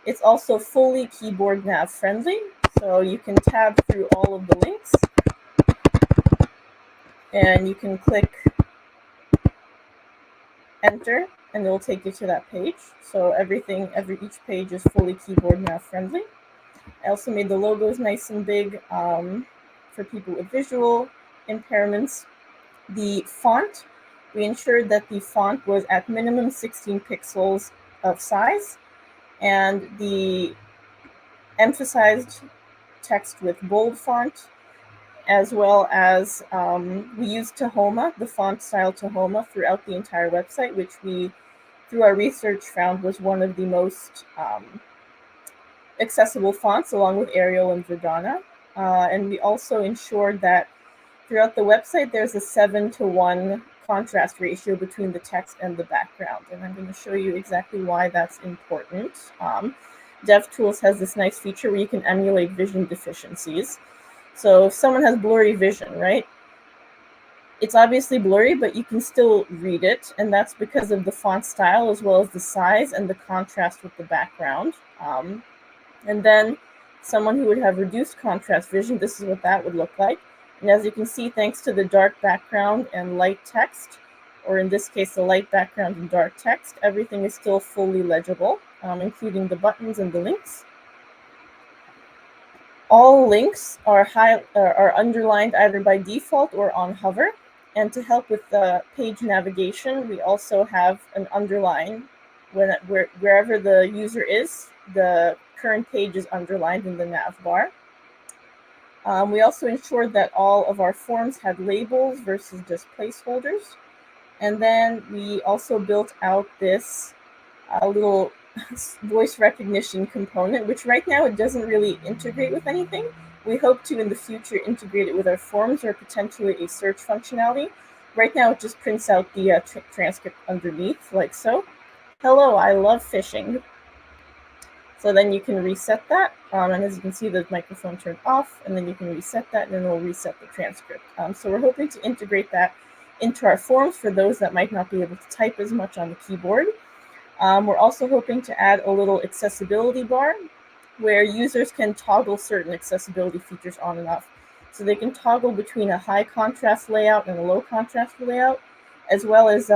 It's also fully keyboard nav friendly, so you can tab through all of the links and you can click enter and it'll take you to that page. So each page is fully keyboard nav friendly. I also made the logos nice and big for people with visual impairments. The font, we ensured that the font was at minimum 16 pixels of size, and the emphasized text with bold font, as well as we used Tahoma, the font style Tahoma, throughout the entire website, which we, through our research, found was one of the most accessible fonts, along with Arial and Verdana. And we also ensured that throughout the website, there's a 7:1 contrast ratio between the text and the background. And I'm going to show you exactly why that's important. DevTools has this nice feature where you can emulate vision deficiencies. So if someone has blurry vision, right? It's obviously blurry, but you can still read it. And that's because of the font style, as well as the size and the contrast with the background. And then someone who would have reduced contrast vision, this is what that would look like. And as you can see, thanks to the dark background and light text, or in this case, the light background and dark text, everything is still fully legible, including the buttons and the links. All links are underlined either by default or on hover. And to help with the page navigation, we also have an underline wherever the user is. The current page is underlined in the nav bar. We also ensured that all of our forms had labels versus just placeholders. And then we also built out this little voice recognition component, which right now it doesn't really integrate with anything. We hope to in the future integrate it with our forms or potentially a search functionality. Right now it just prints out the transcript underneath, like so. Hello, I love fishing. So then you can reset that, and as you can see, the microphone turned off, and then you can reset that, and then it'll reset the transcript. So we're hoping to integrate that into our forms for those that might not be able to type as much on the keyboard. We're also hoping to add a little accessibility bar where users can toggle certain accessibility features on and off. So they can toggle between a high contrast layout and a low contrast layout, as well as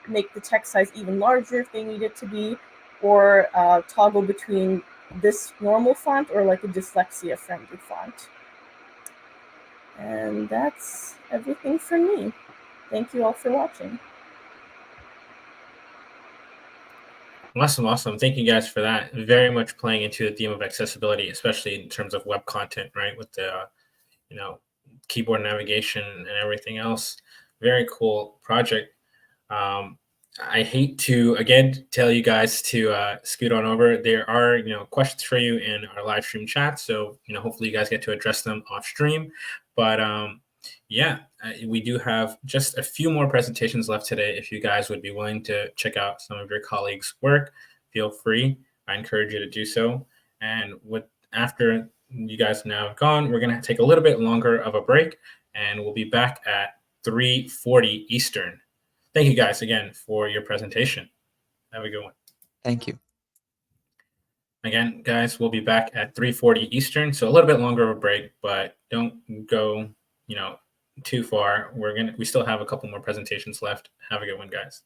make the text size even larger if they need it to be, or toggle between this normal font or like a dyslexia-friendly font. And that's everything from me. Thank you all for watching. Awesome. Thank you guys for that. Very much playing into the theme of accessibility, especially in terms of web content, right? With the, keyboard navigation and everything else. Very cool project. I hate to, again, tell you guys to scoot on over. There are, questions for you in our live stream chat. So, hopefully you guys get to address them off stream. But we do have just a few more presentations left today. If you guys would be willing to check out some of your colleagues' work, feel free. I encourage you to do so. And after you guys now have gone, we're going to take a little bit longer of a break, and we'll be back at 3:40 Eastern. Thank you guys again for your presentation. Have a good one. Thank you. Again, guys, we'll be back at 3:40 Eastern, so a little bit longer of a break, but don't go, too far. We still have a couple more presentations left. Have a good one, guys.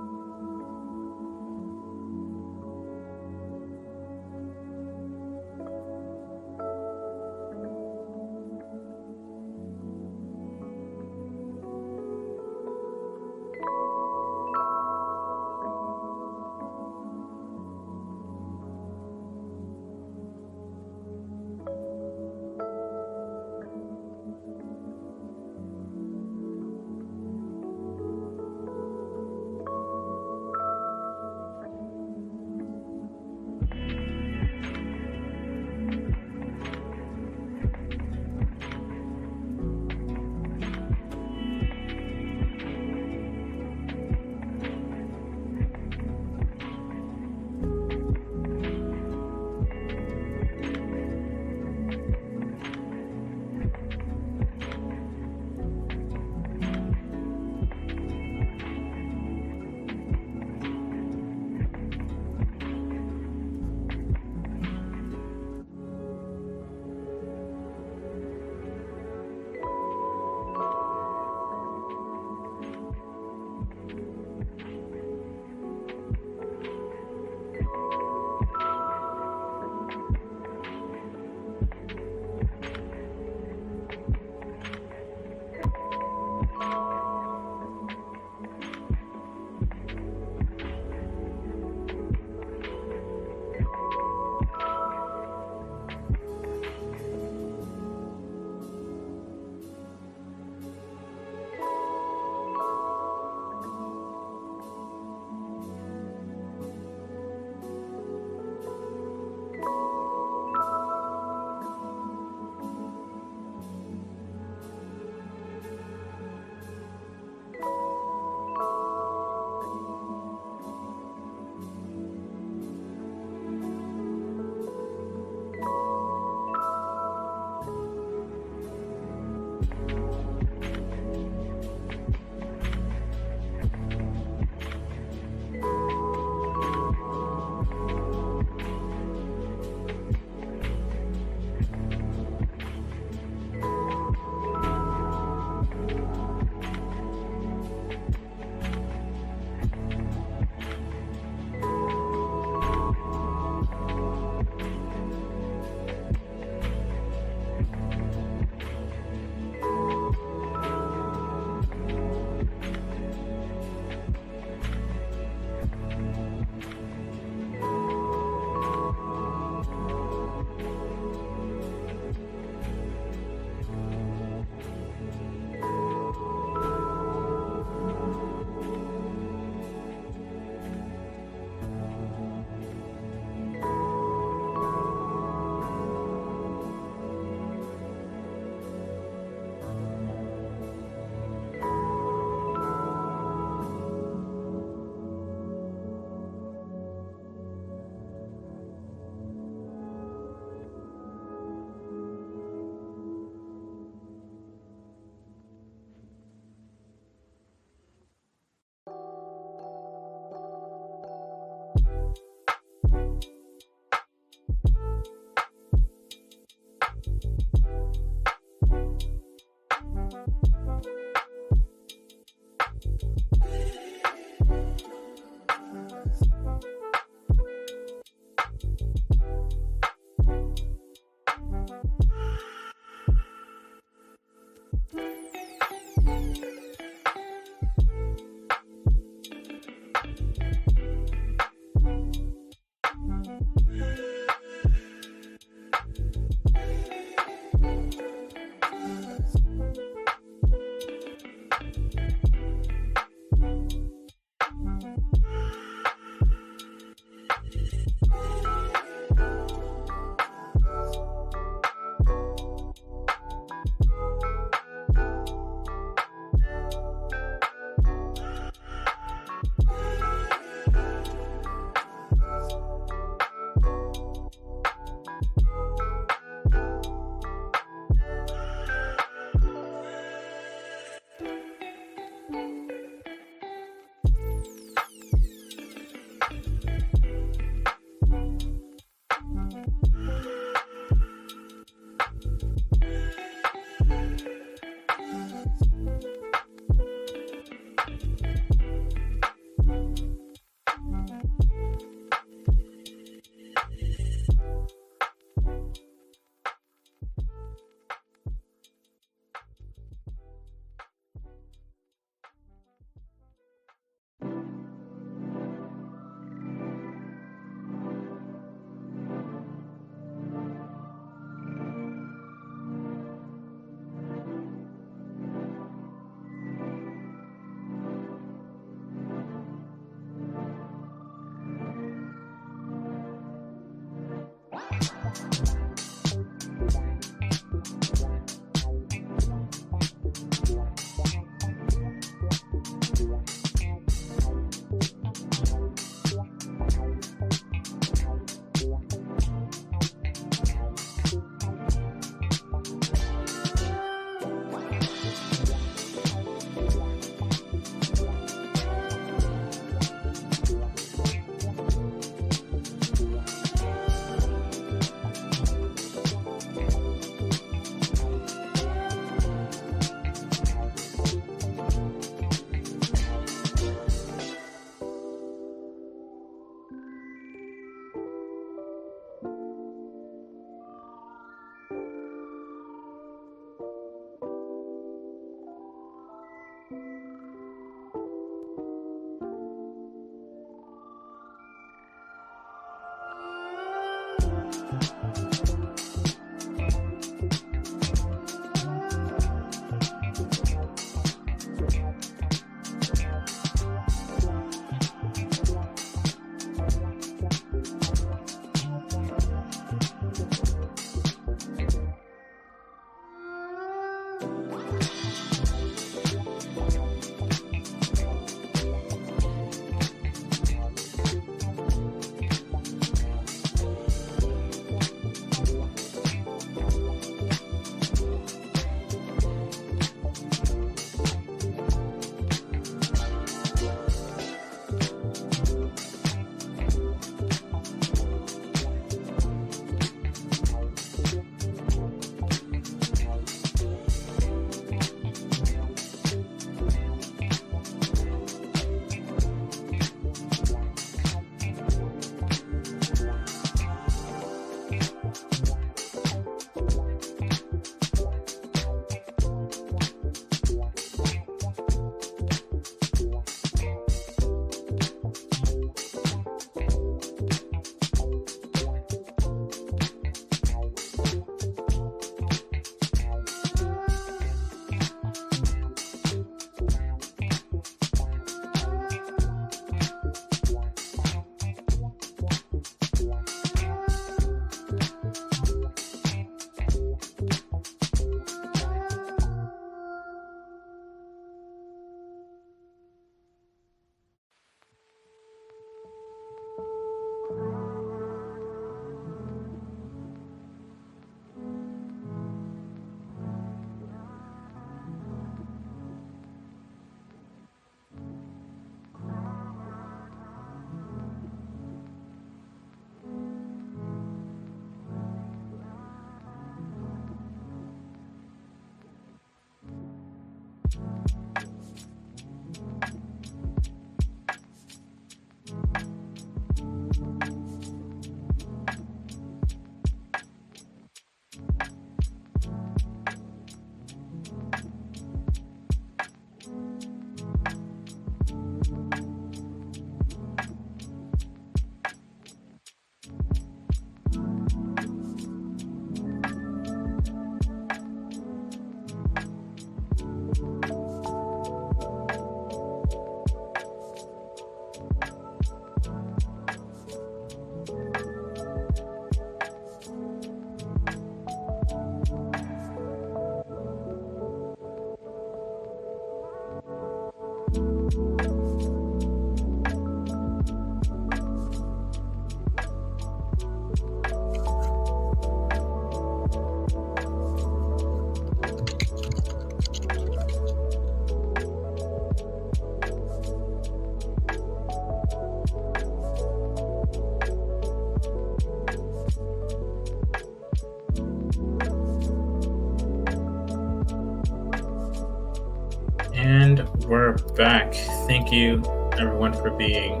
we're back. Thank you, everyone, for being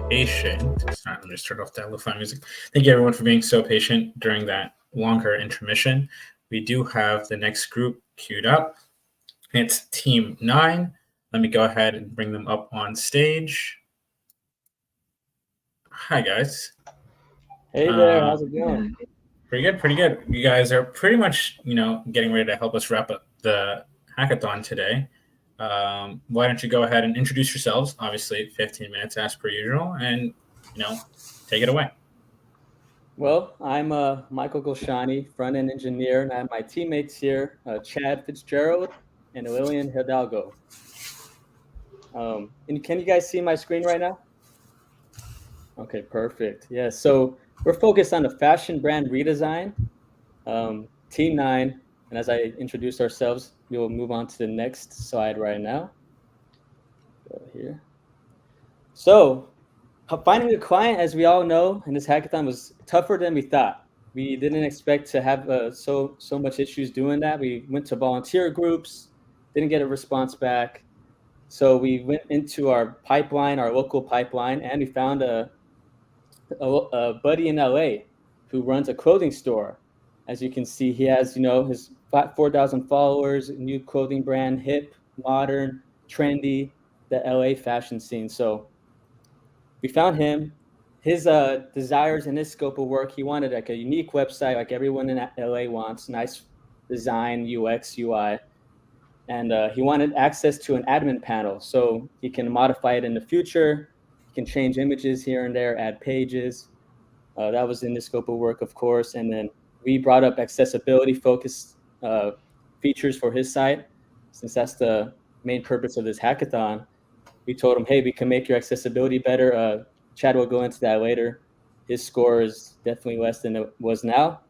patient. Sorry, let me just turn off that lo-fi music. Thank you, everyone, for being so patient during that longer intermission. We do have the next group queued up. It's Team 9. Let me go ahead and bring them up on stage. Hi, guys. Hey there, how's it going? Pretty good, pretty good. You guys are pretty much, getting ready to help us wrap up the hackathon today. Why don't you go ahead and introduce yourselves? Obviously, 15 minutes as per usual, and take it away. Well, I'm Michael Golshani, front-end engineer, and I have my teammates here, Chad Fitzgerald and Lillian Hidalgo. And can you guys see my screen right now? Okay, perfect. Yeah, so we're focused on the fashion brand redesign, Team 9, and as I introduce ourselves, we will move on to the next slide right now. Go here. So, finding a client, as we all know, in this hackathon was tougher than we thought. We didn't expect to have so much issues doing that. We went to volunteer groups, didn't get a response back. So we went into our pipeline, our local pipeline, and we found a buddy in LA who runs a clothing store. As you can see, he has, his 4,000 followers, a new clothing brand, hip, modern, trendy, the LA fashion scene. So we found him, his desires and his scope of work. He wanted like a unique website, like everyone in LA wants, nice design, UX, UI. And he wanted access to an admin panel so he can modify it in the future. He can change images here and there, add pages. That was in the scope of work, of course. And then we brought up accessibility focused features for his site, since that's the main purpose of this hackathon. We told him, hey, we can make your accessibility better. Chad will go into that later. His score is definitely less than it was now.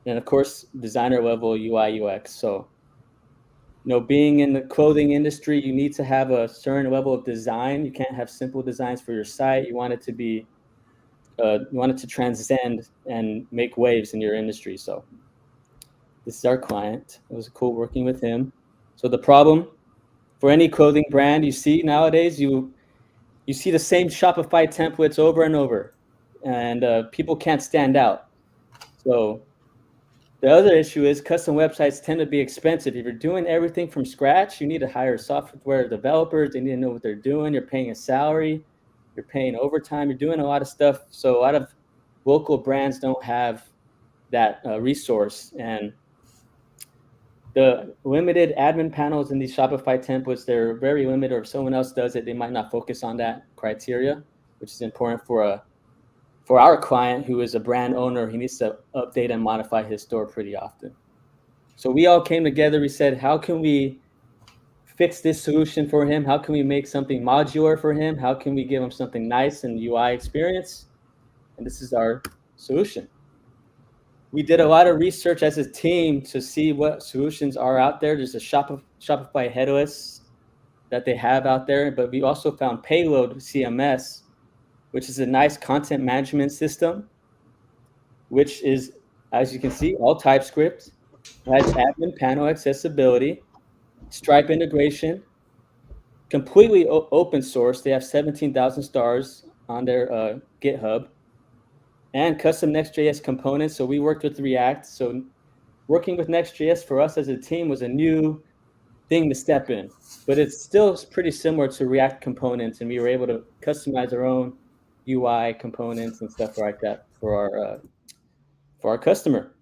And of course, designer level UI, UX. So, being in the clothing industry, you need to have a certain level of design. You can't have simple designs for your site. You want it to be, you want it to transcend and make waves in your industry. So this is our client. It was cool working with him. So the problem for any clothing brand you see nowadays, you see the same Shopify templates over and over, and people can't stand out. So the other issue is custom websites tend to be expensive. If you're doing everything from scratch, you need to hire software developers. They need to know what they're doing. You're paying a salary. You're paying overtime. You're doing a lot of stuff. So a lot of local brands don't have that resource. And the limited admin panels in these Shopify templates, they're very limited. Or if someone else does it, they might not focus on that criteria, which is important for our client who is a brand owner. He needs to update and modify his store pretty often. So we all came together. We said, how can we fix this solution for him? How can we make something modular for him? How can we give him something nice in UI experience? And this is our solution. We did a lot of research as a team to see what solutions are out there. There's a Shopify headless that they have out there, but we also found Payload CMS, which is a nice content management system, which is, as you can see, all TypeScript, has admin panel accessibility, Stripe integration, completely open source. They have 17,000 stars on their GitHub, and custom Next.js components. So we worked with React. So working with Next.js for us as a team was a new thing to step in, but it's still pretty similar to React components, and we were able to customize our own UI components and stuff like that for our customer.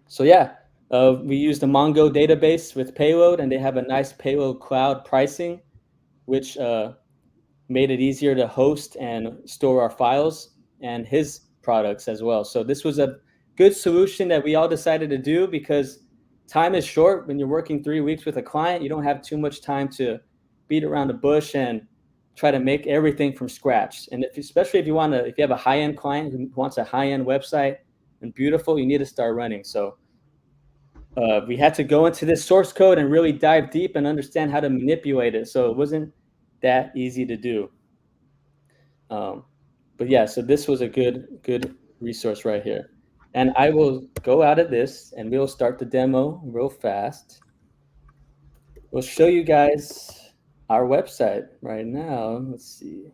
So yeah, we used the Mongo database with Payload, and they have a nice Payload cloud pricing, which made it easier to host and store our files and his products as well. So this was a good solution that we all decided to do because time is short. When you're working 3 weeks with a client, you don't have too much time to beat around the bush and try to make everything from scratch. And especially if you have a high-end client who wants a high-end website and beautiful, you need to start running. So we had to go into this source code and really dive deep and understand how to manipulate it. So it wasn't that easy to do. But yeah, so this was a good resource right here. And I will go out of this and we'll start the demo real fast. we'll show you guys our website right now. Let's see.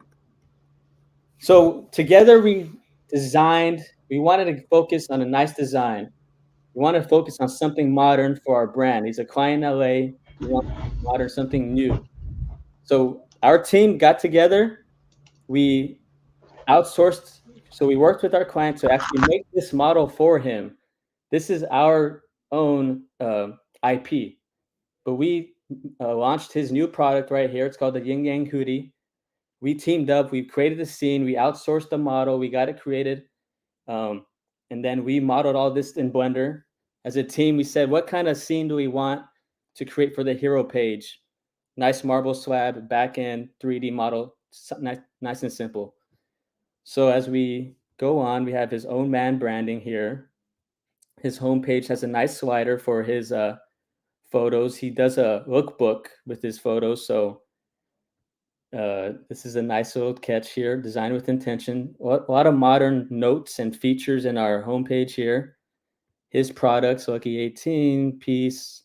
So together we wanted to focus on a nice design. We want to focus on something modern for our brand. He's a client in LA. We want modern, something new. So our team got together. We outsourced. So we worked with our client to actually make this model for him. This is our own IP. But we launched his new product right here. It's called the Yin Yang Hoodie. We teamed up. We created the scene. We outsourced the model. We got it created. And then we modeled all this in Blender. As a team, we said, what kind of scene do we want to create for the hero page? Nice marble slab, back end, 3D model, nice and simple. So as we go on, we have his own man branding here. His homepage has a nice slider for his photos. He does a lookbook with his photos. So this is a nice little catch here, designed with intention. A lot of modern notes and features in our homepage here. His products, Lucky 18 piece.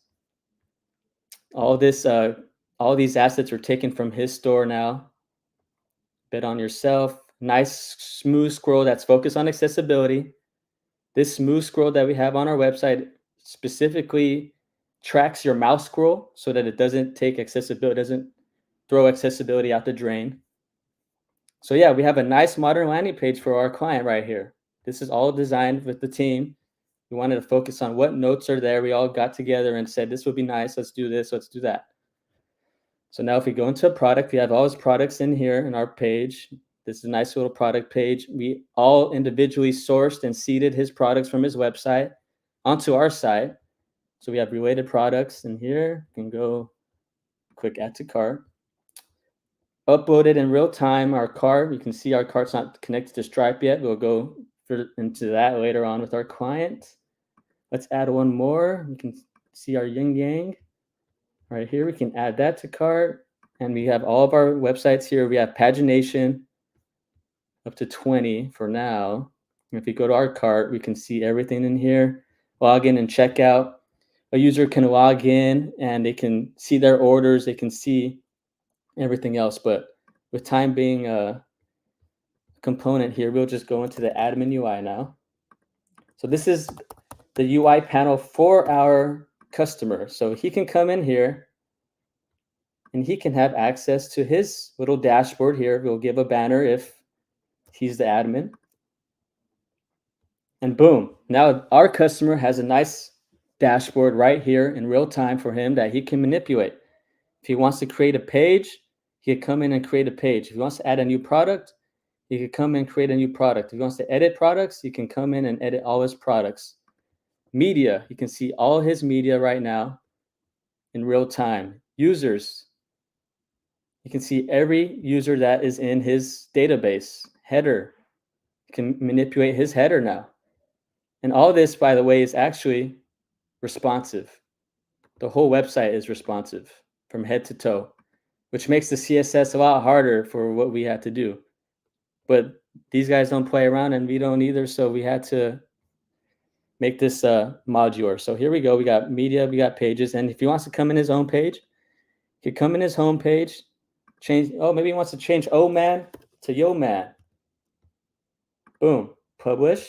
All these assets are taken from his store now. Bet on yourself. Nice smooth scroll that's focused on accessibility. This smooth scroll that we have on our website specifically tracks your mouse scroll so that it doesn't take accessibility, doesn't throw accessibility out the drain. So yeah, we have a nice modern landing page for our client right here. This is all designed with the team. We wanted to focus on what notes are there. We all got together and said, this would be nice. Let's do this. Let's do that. So now if we go into a product, we have all his products in here in our page. This is a nice little product page. We all individually sourced and seeded his products from his website onto our site. So we have related products in here. You can go quick add to cart. Uploaded in real time our cart. You can see our cart's not connected to Stripe yet. We'll go into that later on with our client. Let's add one more. We can see our yin yang right here. We can add that to cart. And we have all of our websites here. We have pagination up to 20 for now. And if we go to our cart, we can see everything in here. Log in and check out. A user can log in and they can see their orders. They can see everything else. But with time being a component here, we'll just go into the admin UI now. So this is the UI panel for our customer. So he can come in here and he can have access to his little dashboard here. We'll give a banner if he's the admin. And boom, now our customer has a nice dashboard right here in real time for him that he can manipulate. If he wants to create a page, he can come in and create a page. If he wants to add a new product, he can come in and create a new product. If he wants to edit products, he can come in and edit all his products. Media, you can see all his media right now in real time. Users, you can see every user that is in his database. Header, you can manipulate his header now. And all this, by the way, is actually responsive. The whole website is responsive from head to toe, which makes the CSS a lot harder for what we had to do. But these guys don't play around and we don't either, so we had to make this modular. So here we go. We got media, we got pages. And if he wants to come in his own page, he could come in his home page, change, maybe he wants to change oh man to yo man. Boom, publish,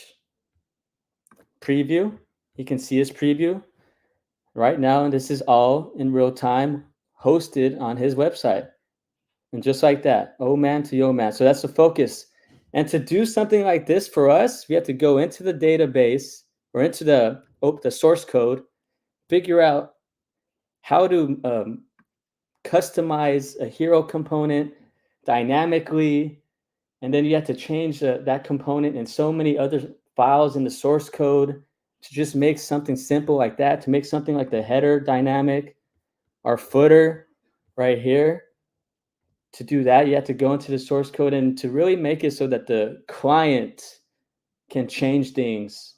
preview. You can see his preview right now. And this is all in real time hosted on his website. And just like that, oh man to yo man. So that's the focus. And to do something like this for us, we have to go into the database or into the source code, figure out how to customize a hero component dynamically. And then you have to change that component in so many other files in the source code to just make something simple like that, to make something like the header dynamic, our footer right here. To do that, you have to go into the source code and to really make it so that the client can change things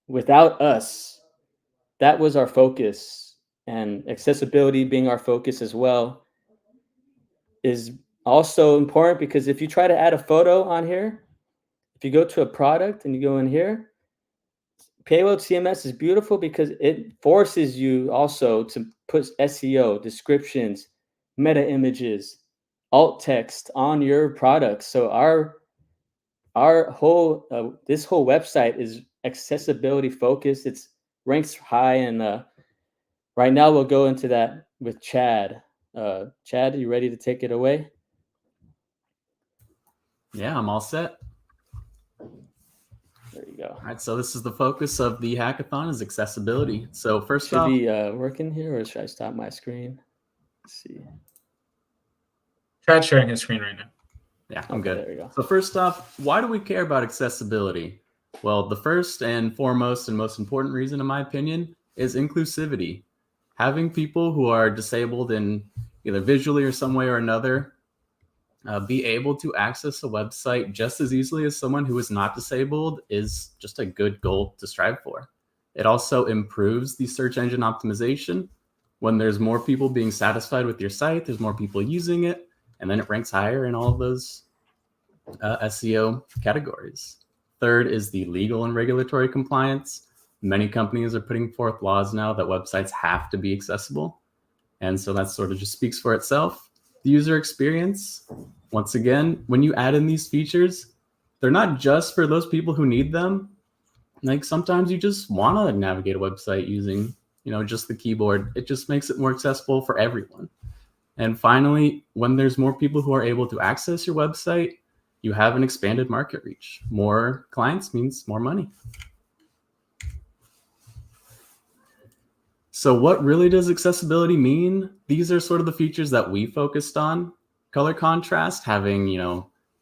without us. That was our focus, and accessibility being our focus as well is also important, because if you try to add a photo on here, if you go to a product and you go in here, Payload CMS is beautiful because it forces you also to put SEO, descriptions, meta images, alt text on your products. So our whole this whole website is accessibility focused. It's ranks high, and right now we'll go into that with Chad. Chad, you ready to take it away? Yeah, I'm all set. There you go. All right, so this is the focus of the hackathon is accessibility. So first Should off, be working here, or should I stop my screen? Let's see. Chad's sharing his screen right now. Yeah, I'm Okay, good. there we go. So first off, why do we care about accessibility? Well, the first and foremost and most important reason, in my opinion, is inclusivity. Having people who are disabled in either visually or some way or another be able to access a website just as easily as someone who is not disabled is just a good goal to strive for. It also improves the search engine optimization. When there's more people being satisfied with your site, there's more people using it, and then it ranks higher in all of those SEO categories. Third is the legal and regulatory compliance. Many companies are putting forth laws now that websites have to be accessible. And so that sort of just speaks for itself. The user experience, once again, when you add in these features, they're not just for those people who need them. Like sometimes you just want to navigate a website using, just the keyboard. It just makes it more accessible for everyone. And finally, when there's more people who are able to access your website, you have an expanded market reach. More clients means more money. So what really does accessibility mean? These are sort of the features that we focused on. Color contrast, having,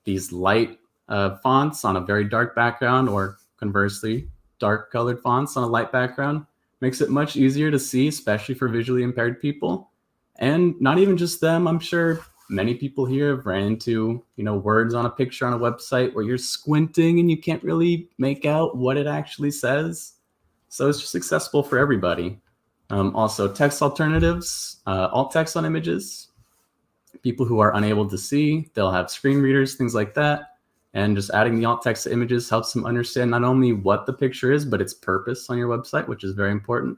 these light fonts on a very dark background, or conversely, dark colored fonts on a light background, makes it much easier to see, especially for visually impaired people. And not even just them, I'm sure many people here have ran into, words on a picture on a website where you're squinting and you can't really make out what it actually says. So it's just accessible for everybody. Also, text alternatives, alt text on images. People who are unable to see, they'll have screen readers, things like that. And just adding the alt text to images helps them understand not only what the picture is, but its purpose on your website, which is very important.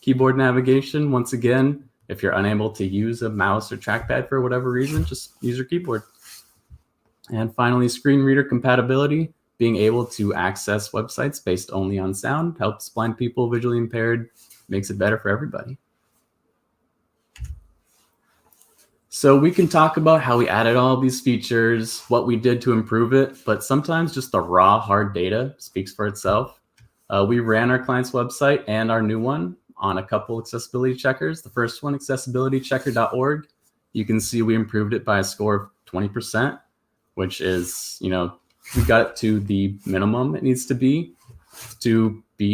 Keyboard navigation, once again, if you're unable to use a mouse or trackpad for whatever reason, just use your keyboard. And finally, screen reader compatibility. Being able to access websites based only on sound helps blind people, visually impaired, makes it better for everybody. So we can talk about how we added all these features, what we did to improve it, but sometimes just the raw, hard data speaks for itself. We ran our client's website and our new one on a couple accessibility checkers. The first one, accessibilitychecker.org. You can see we improved it by a score of 20%, which is, we got it to the minimum it needs to be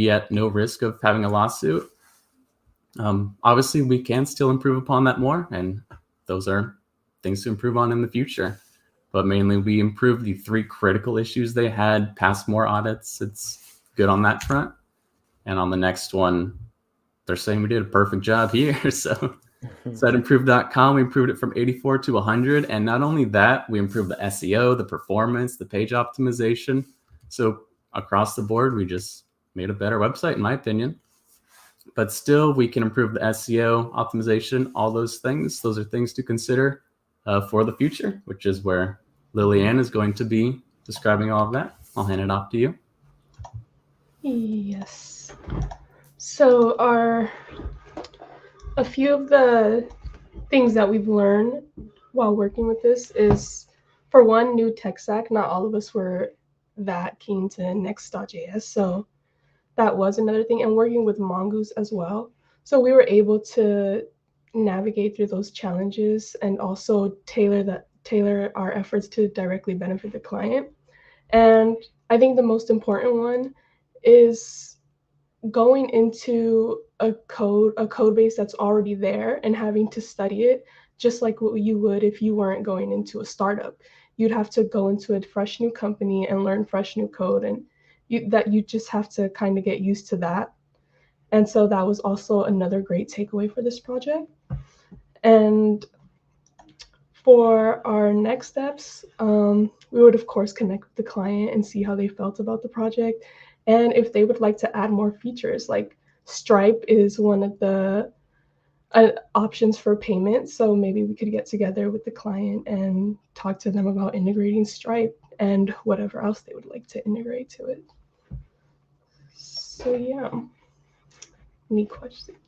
at no risk of having a lawsuit. Obviously, we can still improve upon that more, and those are things to improve on in the future. But mainly, we improved the 3 critical issues they had, passed more audits. It's good on that front. And on the next one, they're saying we did a perfect job here. So at improve.com, we improved it from 84 to 100. And not only that, we improved the SEO, the performance, the page optimization. So across the board, we just made a better website, in my opinion. But still, we can improve the SEO, optimization, all those things. Those are things to consider for the future, which is where Lillian is going to be describing all of that. I'll hand it off to you. Yes. So a few of the things that we've learned while working with this is, for one, new tech stack. Not all of us were that keen to Next.js, so that was another thing, and working with Mongoose as well. So we were able to navigate through those challenges and also tailor our efforts to directly benefit the client. And I think the most important one is going into a code base that's already there and having to study it, just like what you would if you weren't going into a startup. You'd have to go into a fresh new company and learn fresh new code, and you just have to kind of get used to that. And so that was also another great takeaway for this project. And for our next steps, we would of course connect with the client and see how they felt about the project. and if they would like to add more features. Like Stripe is one of the options for payment. So maybe we could get together with the client and talk to them about integrating Stripe and whatever else they would like to integrate to it. So yeah, any questions?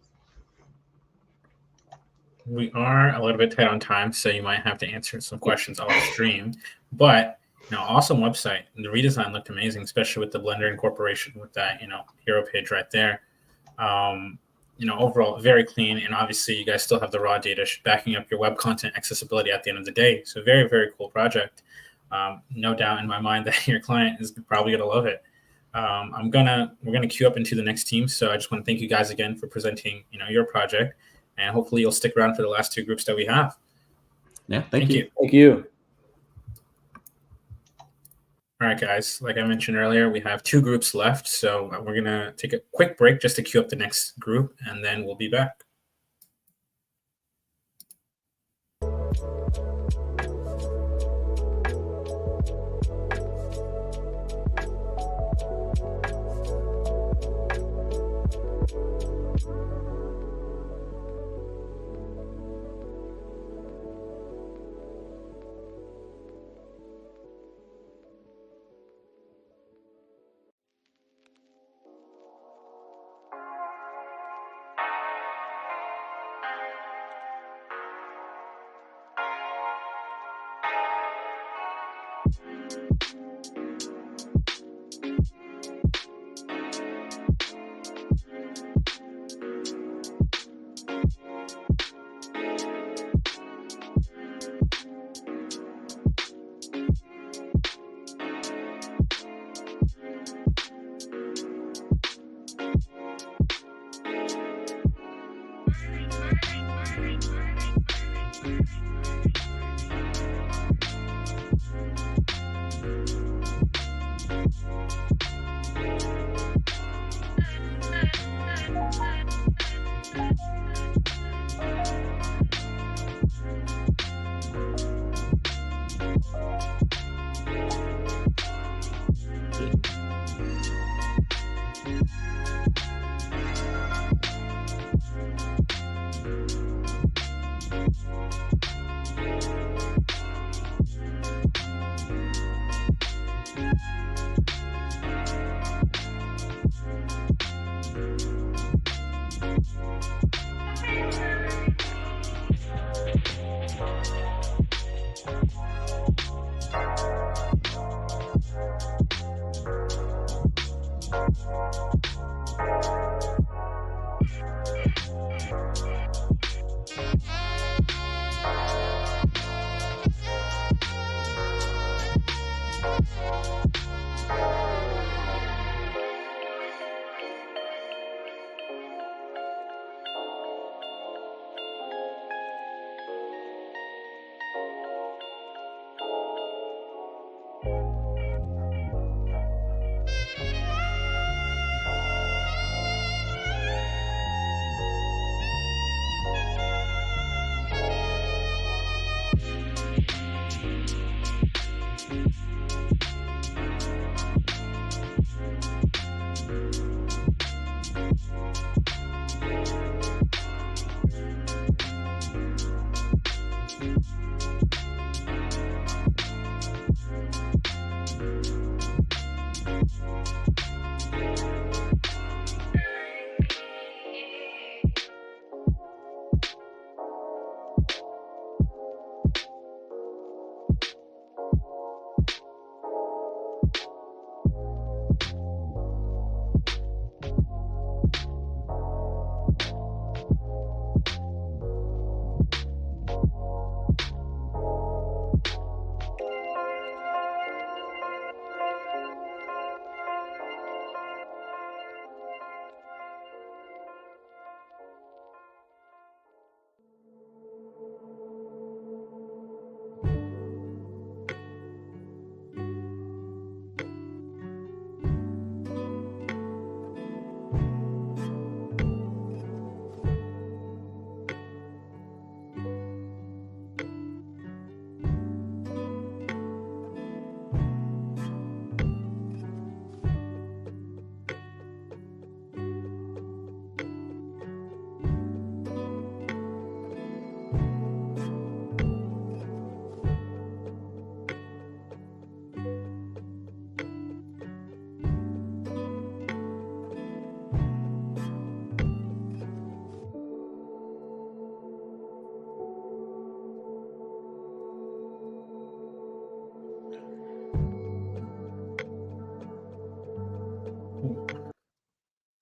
We are a little bit tight on time, so you might have to answer some questions off stream. But awesome website. The redesign looked amazing, especially with the Blender incorporation with that hero page right there. Overall very clean, and obviously you guys still have the raw data backing up your web content accessibility at the end of the day. So very, very cool project. No doubt in my mind that your client is probably gonna love it. We're gonna queue up into the next team. So I just want to thank you guys again for presenting your project, and hopefully you'll stick around for the last two groups that we have. Yeah, thank you. Thank you. All right, guys, like I mentioned earlier, we have two groups left. So we're going to take a quick break just to queue up the next group, and then we'll be back.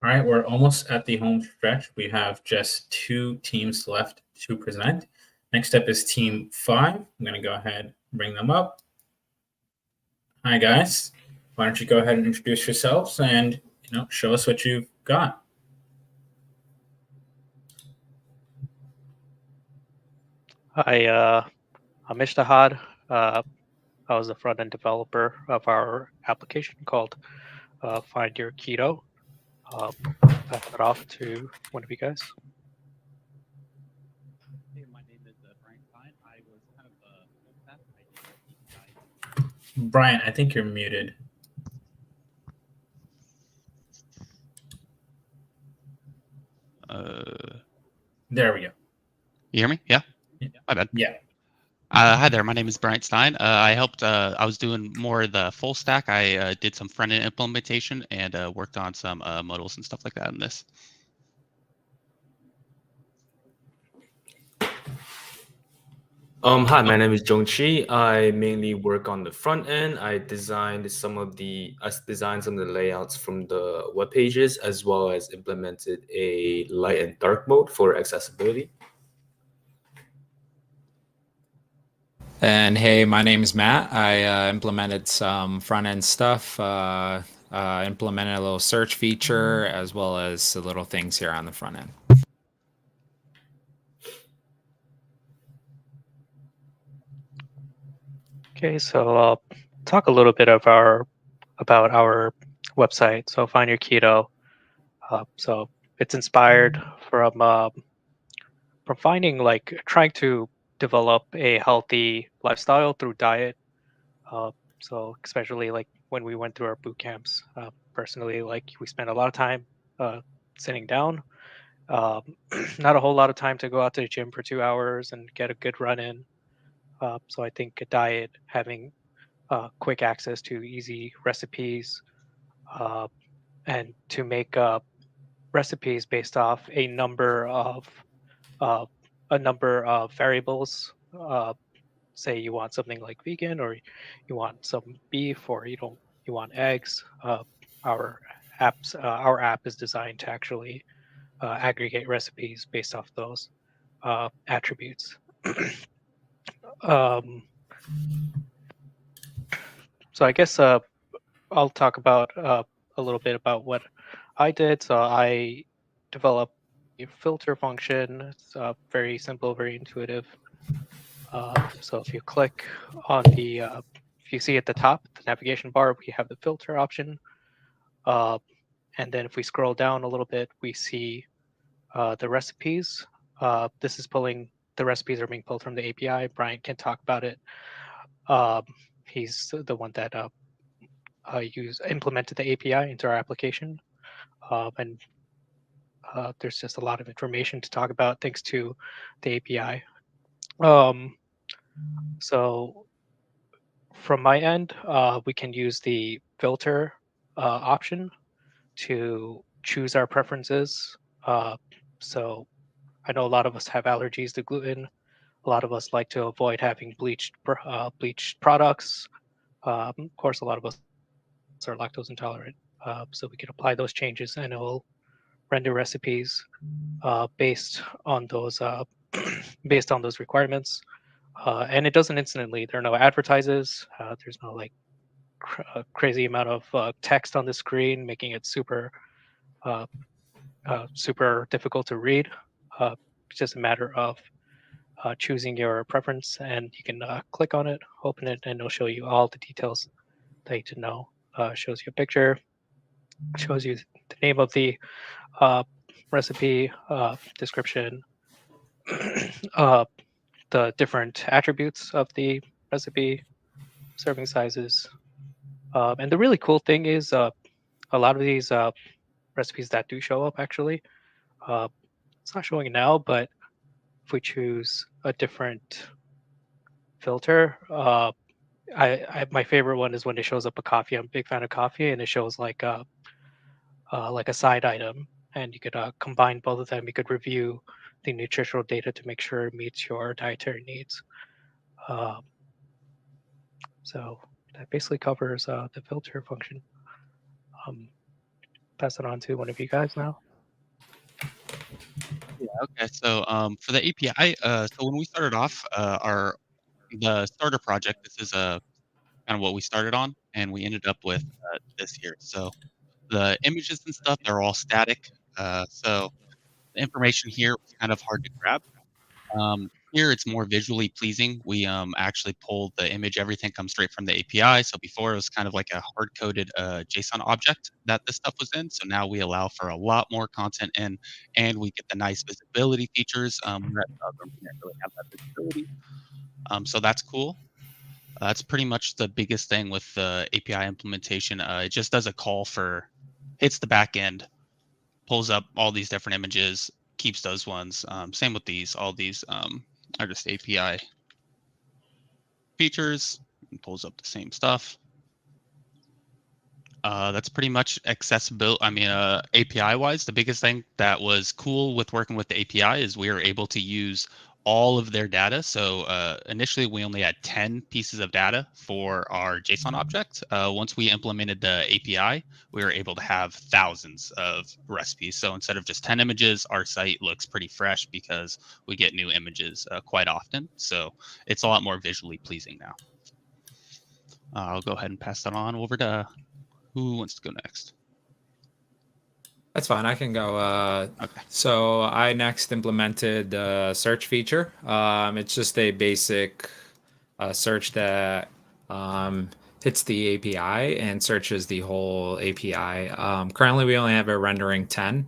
All right, we're almost at the home stretch. We have just 2 teams left to present. Next up is Team 5. I'm going to go ahead and bring them up. Hi, guys. Why don't you go ahead and introduce yourselves and show us what you've got. Hi, I'm Ishtahad. I was the front-end developer of our application called Find Your Keto. Pass it off to one of you guys. Hey, my name is Brian Stein. I was kind of full stack. I did API. Brian, I think you're muted. There we go. You hear me? Yeah? My bad. Yeah. Hi there. My name is Brian Stein. I helped. I was doing more of the full stack. I did some front end implementation and worked on some modals and stuff like that in this. Hi, my name is Jongchi. I mainly work on the front end. I designed some of the layouts from the web pages, as well as implemented a light and dark mode for accessibility. And hey, my name is Matt. I implemented some front end stuff, implemented a little search feature, as well as the little things here on the front end. Okay, so I'll talk a little bit of about our website. So Find Your Keto. So it's inspired from finding trying to develop a healthy lifestyle through diet. So especially when we went through our boot camps, personally, we spent a lot of time sitting down. Not a whole lot of time to go out to the gym for 2 hours and get a good run in. So I think a diet, having quick access to easy recipes, and to make recipes based off a number of variables. Say you want something like vegan, or you want some beef, or you want eggs. Our app is designed to actually aggregate recipes based off those attributes. So I guess I'll talk about a little bit about what I did. So I developed a filter function. It's very simple, very intuitive. So if you click on if you see at the top, the navigation bar, we have the filter option. And then if we scroll down a little bit, we see the recipes. The recipes are being pulled from the API. Brian can talk about it. He's the one that implemented the API into our application. And there's just a lot of information to talk about thanks to the API. So from my end, we can use the filter option to choose our preferences. So I know a lot of us have allergies to gluten. A lot of us like to avoid having bleached products. Of course, a lot of us are lactose intolerant. So we can apply those changes, and it will render recipes based on those requirements. And it does it instantly. There are no advertises. There's no crazy amount of text on the screen, making it super difficult to read. It's just a matter of choosing your preference, and you can click on it, open it, and it'll show you all the details that you need to know. Shows you a picture, shows you the name of the recipe, description, the different attributes of the recipe, serving sizes. And the really cool thing is a lot of these recipes that do show up, actually, it's not showing now, but if we choose a different filter, my favorite one is when it shows up a coffee. I'm a big fan of coffee, and it shows like a side item, and you could combine both of them. You could review the nutritional data to make sure it meets your dietary needs. So that basically covers the filter function. pass it on to one of you guys now. Yeah. Okay. So for the API, so when we started off, the starter project, this is kind of what we started on, and we ended up with this here. So the images and stuff, they're all static. So the information here was kind of hard to grab. Here it's more visually pleasing. We actually pulled the image, everything comes straight from the API. So before it was kind of like a hard-coded JSON object that this stuff was in. So now we allow for a lot more content in, and we get the nice visibility features. Whereas others didn't really have that visibility. So that's cool. That's pretty much the biggest thing with the API implementation. It just does a call for, hits the back end, pulls up all these different images, keeps those ones. Same with these. All these are just API features, and pulls up the same stuff. That's pretty much accessible. I mean, API wise, the biggest thing that was cool with working with the API is we were able to use all of their data. So initially we only had 10 pieces of data for our JSON object. Once we implemented the API, we were able to have thousands of recipes. So instead of just 10 images, our site looks pretty fresh because we get new images quite often. So it's a lot more visually pleasing now. I'll go ahead and pass that on over to who wants to go next? That's fine. I can go. Okay. So I next implemented the search feature. It's just a basic search that hits the API and searches the whole API. Currently, we only have a rendering 10.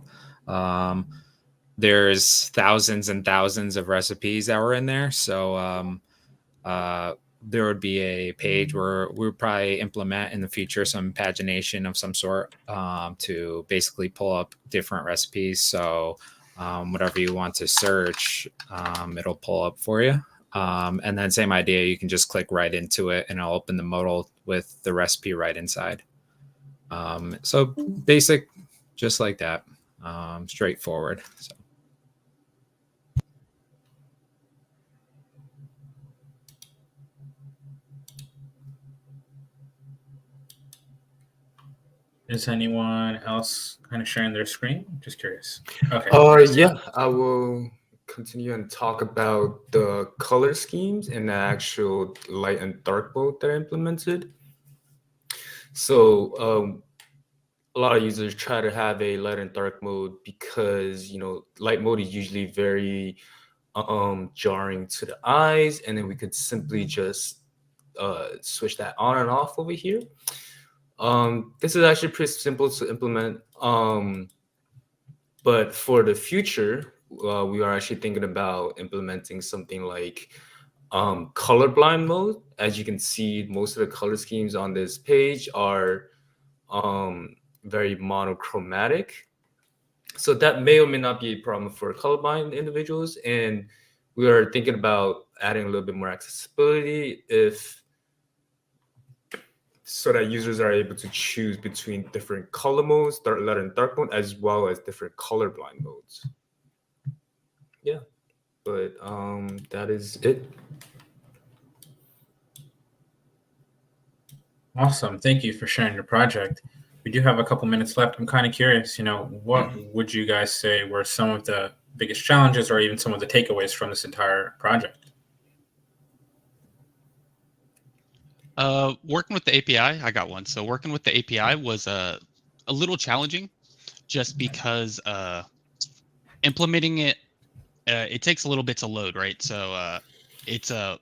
There's thousands and thousands of recipes that were in there. So there would be a page where we would probably implement in the future some pagination of some sort to basically pull up different recipes. So whatever you want to search, it'll pull up for you. And then same idea, you can just click right into it and it'll open the modal with the recipe right inside. So basic, just like that, straightforward. So. Is anyone else kind of sharing their screen? Just curious. Okay. Yeah, I will continue and talk about the color schemes and the actual light and dark mode that I implemented. So a lot of users try to have a light and dark mode because, you know, light mode is usually very jarring to the eyes, and then we could simply just switch that on and off over here. This is actually pretty simple to implement, but for the future, we are actually thinking about implementing something like colorblind mode. As you can see, most of the color schemes on this page are very monochromatic. So that may or may not be a problem for colorblind individuals. And we are thinking about adding a little bit more accessibility so that users are able to choose between different color modes, light and dark mode, as well as different colorblind modes. Yeah, but that is it. Awesome. Thank you for sharing your project. We do have a couple minutes left. I'm kind of curious, you know, what would you guys say were some of the biggest challenges or even some of the takeaways from this entire project? Working with the API, I got one. So working with the API was a little challenging just because implementing it, it takes a little bit to load, right? So it's to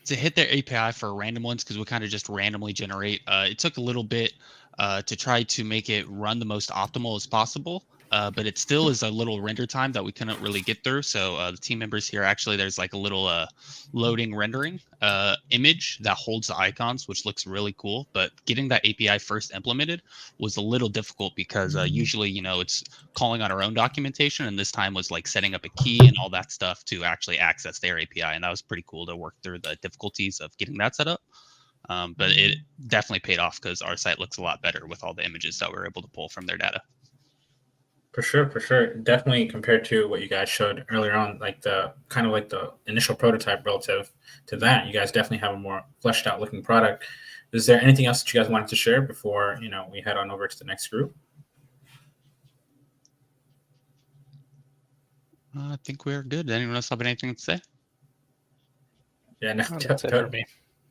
hit their API for random ones, because we kind of just randomly generate. It took a little bit to try to make it run the most optimal as possible. But it still is a little render time that we couldn't really get through. So the team members here, actually, there's like a little loading rendering image that holds the icons, which looks really cool. But getting that API first implemented was a little difficult because usually, you know, it's calling on our own documentation. And this time was like setting up a key and all that stuff to actually access their API. And that was pretty cool to work through the difficulties of getting that set up. But it definitely paid off because our site looks a lot better with all the images that we're able to pull from their data. For sure, for sure. Definitely compared to what you guys showed earlier on, like the kind of like the initial prototype relative to that, you guys definitely have a more fleshed out looking product. Is there anything else that you guys wanted to share before, you know, we head on over to the next group? I think we're good. Anyone else have anything to say? Yeah, no, Oh, that's it for me.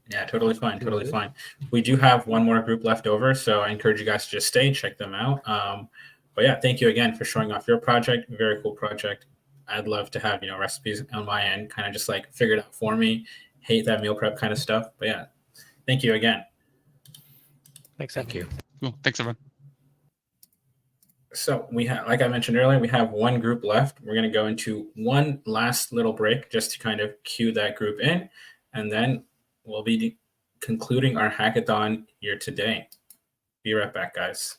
Yeah, totally fine. Totally fine. We do have one more group left over, so I encourage you guys to just stay, check them out. But yeah, thank you again for showing off your project. Very cool project. I'd love to have, recipes on my end, kind of just like figured out for me. Hate that meal prep kind of stuff. But yeah, thank you again. Thanks. Thank you. Cool. Thanks, everyone. So we have, like I mentioned earlier, we have one group left. We're going to go into one last little break just to kind of cue that group in, and then we'll be concluding our hackathon here today. Be right back, guys.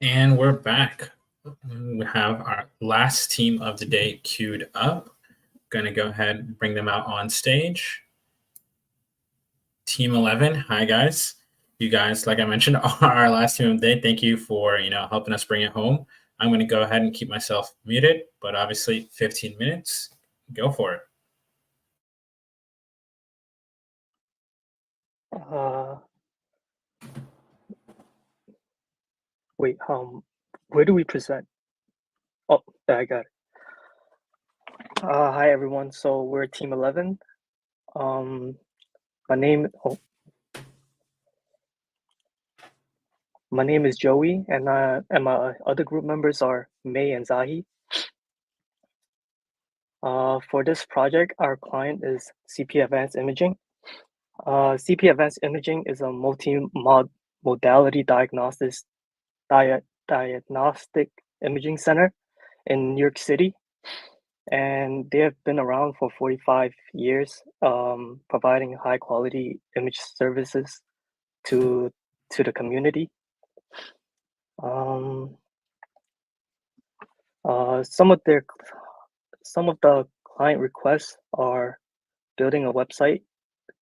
And we're back. We have our last team of the day queued up. Gonna go ahead and bring them out on stage. Team 11, hi guys. You guys, like I mentioned, are our last team of the day. Thank you for helping us bring it home. I'm gonna go ahead and keep myself muted, but obviously 15 minutes. Go for it. Wait, where do we present? Oh, I got it. Hi everyone. So we're team 11. My name is Joey, and my other group members are May and Zahi. For this project, our client is CP Advanced Imaging. CP Advanced Imaging is a multi-modality diagnostic imaging center in New York City, and they have been around for 45 years, providing high-quality image services to the community. Some of the client requests are building a website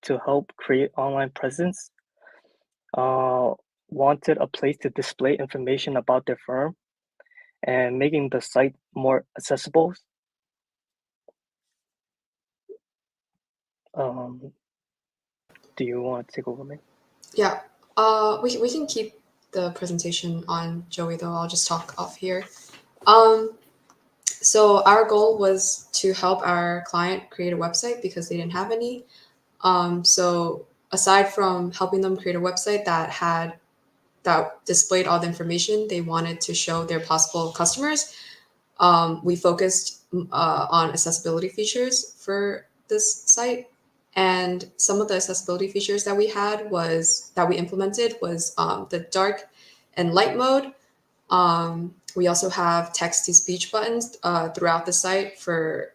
to help create online presence, wanted a place to display information about their firm, and making the site more accessible. Do you want to take over, May? Yeah, we can keep the presentation on Joey though. I'll just talk off here. So our goal was to help our client create a website because they didn't have any. So aside from helping them create a website that displayed all the information they wanted to show their possible customers, we focused on accessibility features for this site. And some of the accessibility features that we implemented was the dark and light mode. We also have text-to-speech buttons throughout the site for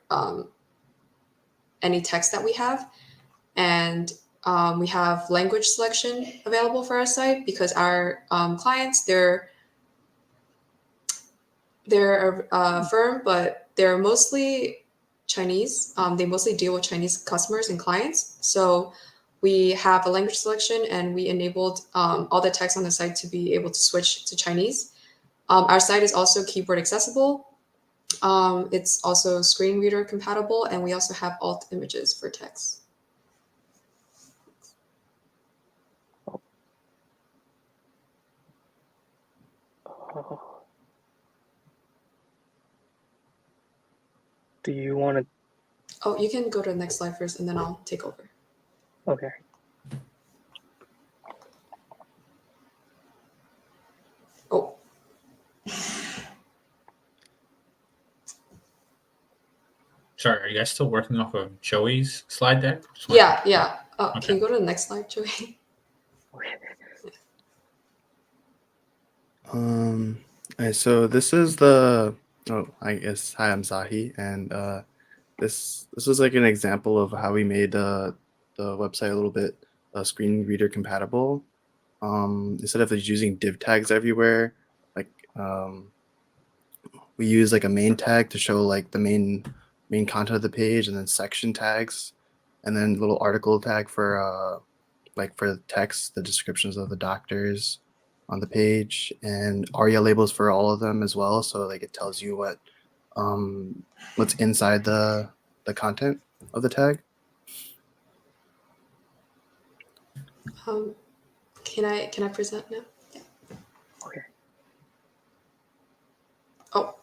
any text that we have. And we have language selection available for our site because our clients, they're a firm, but they're mostly Chinese. They mostly deal with Chinese customers and clients. So we have a language selection, and we enabled all the text on the site to be able to switch to Chinese. Our site is also keyboard accessible. It's also screen reader compatible, and we also have alt images for text. Do you want to? Oh, you can go to the next slide first, and then I'll take over. Okay. Oh. Sorry, are you guys still working off of Joey's slide deck? Yeah. Okay. Can you go to the next slide, Joey? Alright, so this is the hi, I'm Zahi, and this was like an example of how we made the website a little bit screen reader compatible. Instead of just using div tags everywhere, like we use like a main tag to show like the main content of the page, and then section tags, and then little article tag for like for the text, the descriptions of the doctors on the page, and ARIA labels for all of them as well. So like it tells you what's inside the content of the tag. Can I present now? Yeah. Okay. Oh,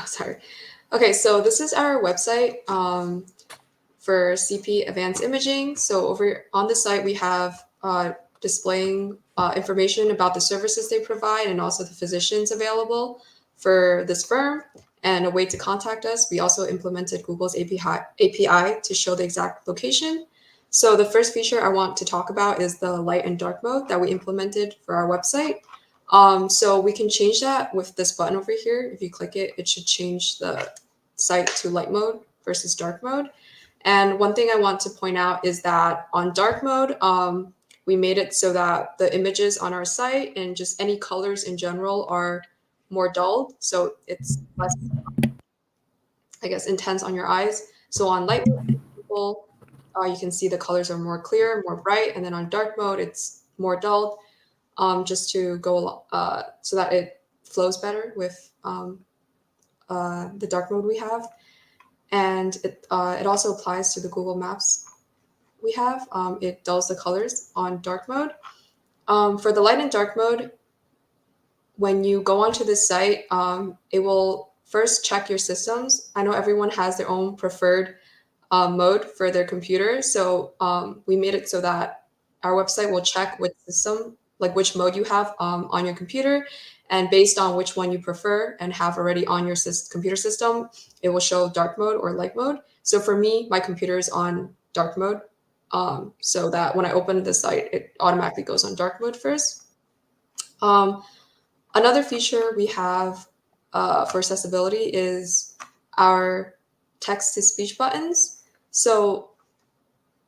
sorry. Okay, so this is our website for CP Advanced Imaging. So over on the site, we have displaying information about the services they provide and also the physicians available for this firm and a way to contact us. We also implemented Google's API to show the exact location. So the first feature I want to talk about is the light and dark mode that we implemented for our website. So we can change that with this button over here. If you click it, it should change the site to light mode versus dark mode. And one thing I want to point out is that on dark mode, we made it so that the images on our site and just any colors in general are more dulled, so it's less, I guess, intense on your eyes. So on light mode, people, you can see the colors are more clear, more bright, and then on dark mode, it's more dulled, just to go so that it flows better with the dark mode we have. And it also applies to the Google Maps we have. It dulls the colors on dark mode. For the light and dark mode, when you go onto this site, it will first check your systems. I know everyone has their own preferred mode for their computer. So we made it so that our website will check which system, like which mode you have on your computer. And based on which one you prefer and have already on your computer system, it will show dark mode or light mode. So for me, my computer is on dark mode, so that when I open the site, it automatically goes on dark mode first. Another feature we have for accessibility is our text-to-speech buttons. So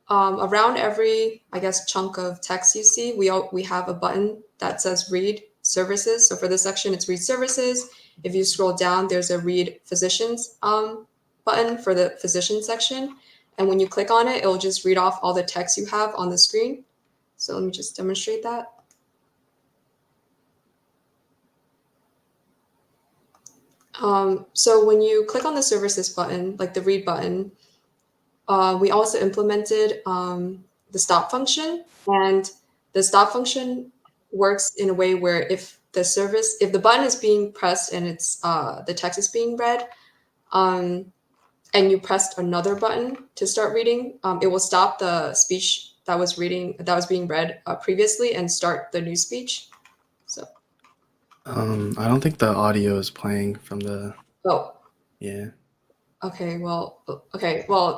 around every, I guess, chunk of text you see, we have a button that says Read Services. So for this section, it's Read Services. If you scroll down, there's a Read Physicians button for the physician section. And when you click on it, it'll just read off all the text you have on the screen. So let me just demonstrate that. So when you click on the services button, like the read button, we also implemented the stop function, and the stop function works in a way where if the button is being pressed and it's the text is being read, and you pressed another button to start reading, it will stop the speech that was being read previously and start the new speech. So. I don't think the audio is playing from the. Oh. Yeah. Okay. Well.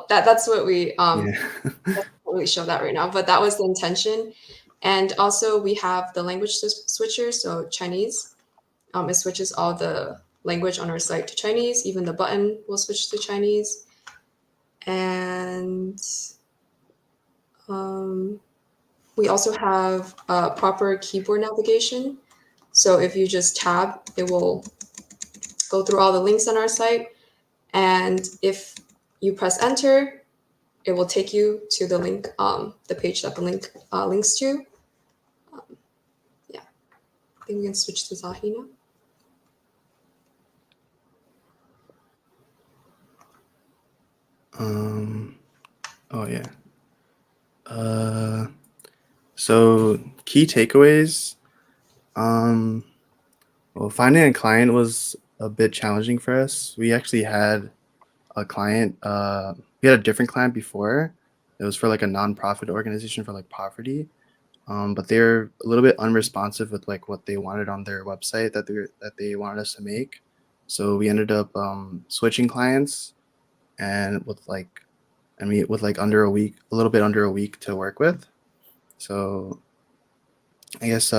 That's what we that's what we show that right now. But that was the intention, and also we have the language switcher. So Chinese, it switches all the language on our site to Chinese. Even the button will switch to Chinese, and we also have proper keyboard navigation. So if you just tab, it will go through all the links on our site. And if you press enter, it will take you to the link, the page that the link links to. Yeah, I think we can switch to Zahi now. Oh yeah. So key takeaways. Well, finding a client was a bit challenging for us. We actually had a client. We had a different client before. It was for like a nonprofit organization for like poverty. But they're a little bit unresponsive with like what they wanted on their website that they wanted us to make. So we ended up switching clients, and with like under a week, a little bit under a week to work with. So I guess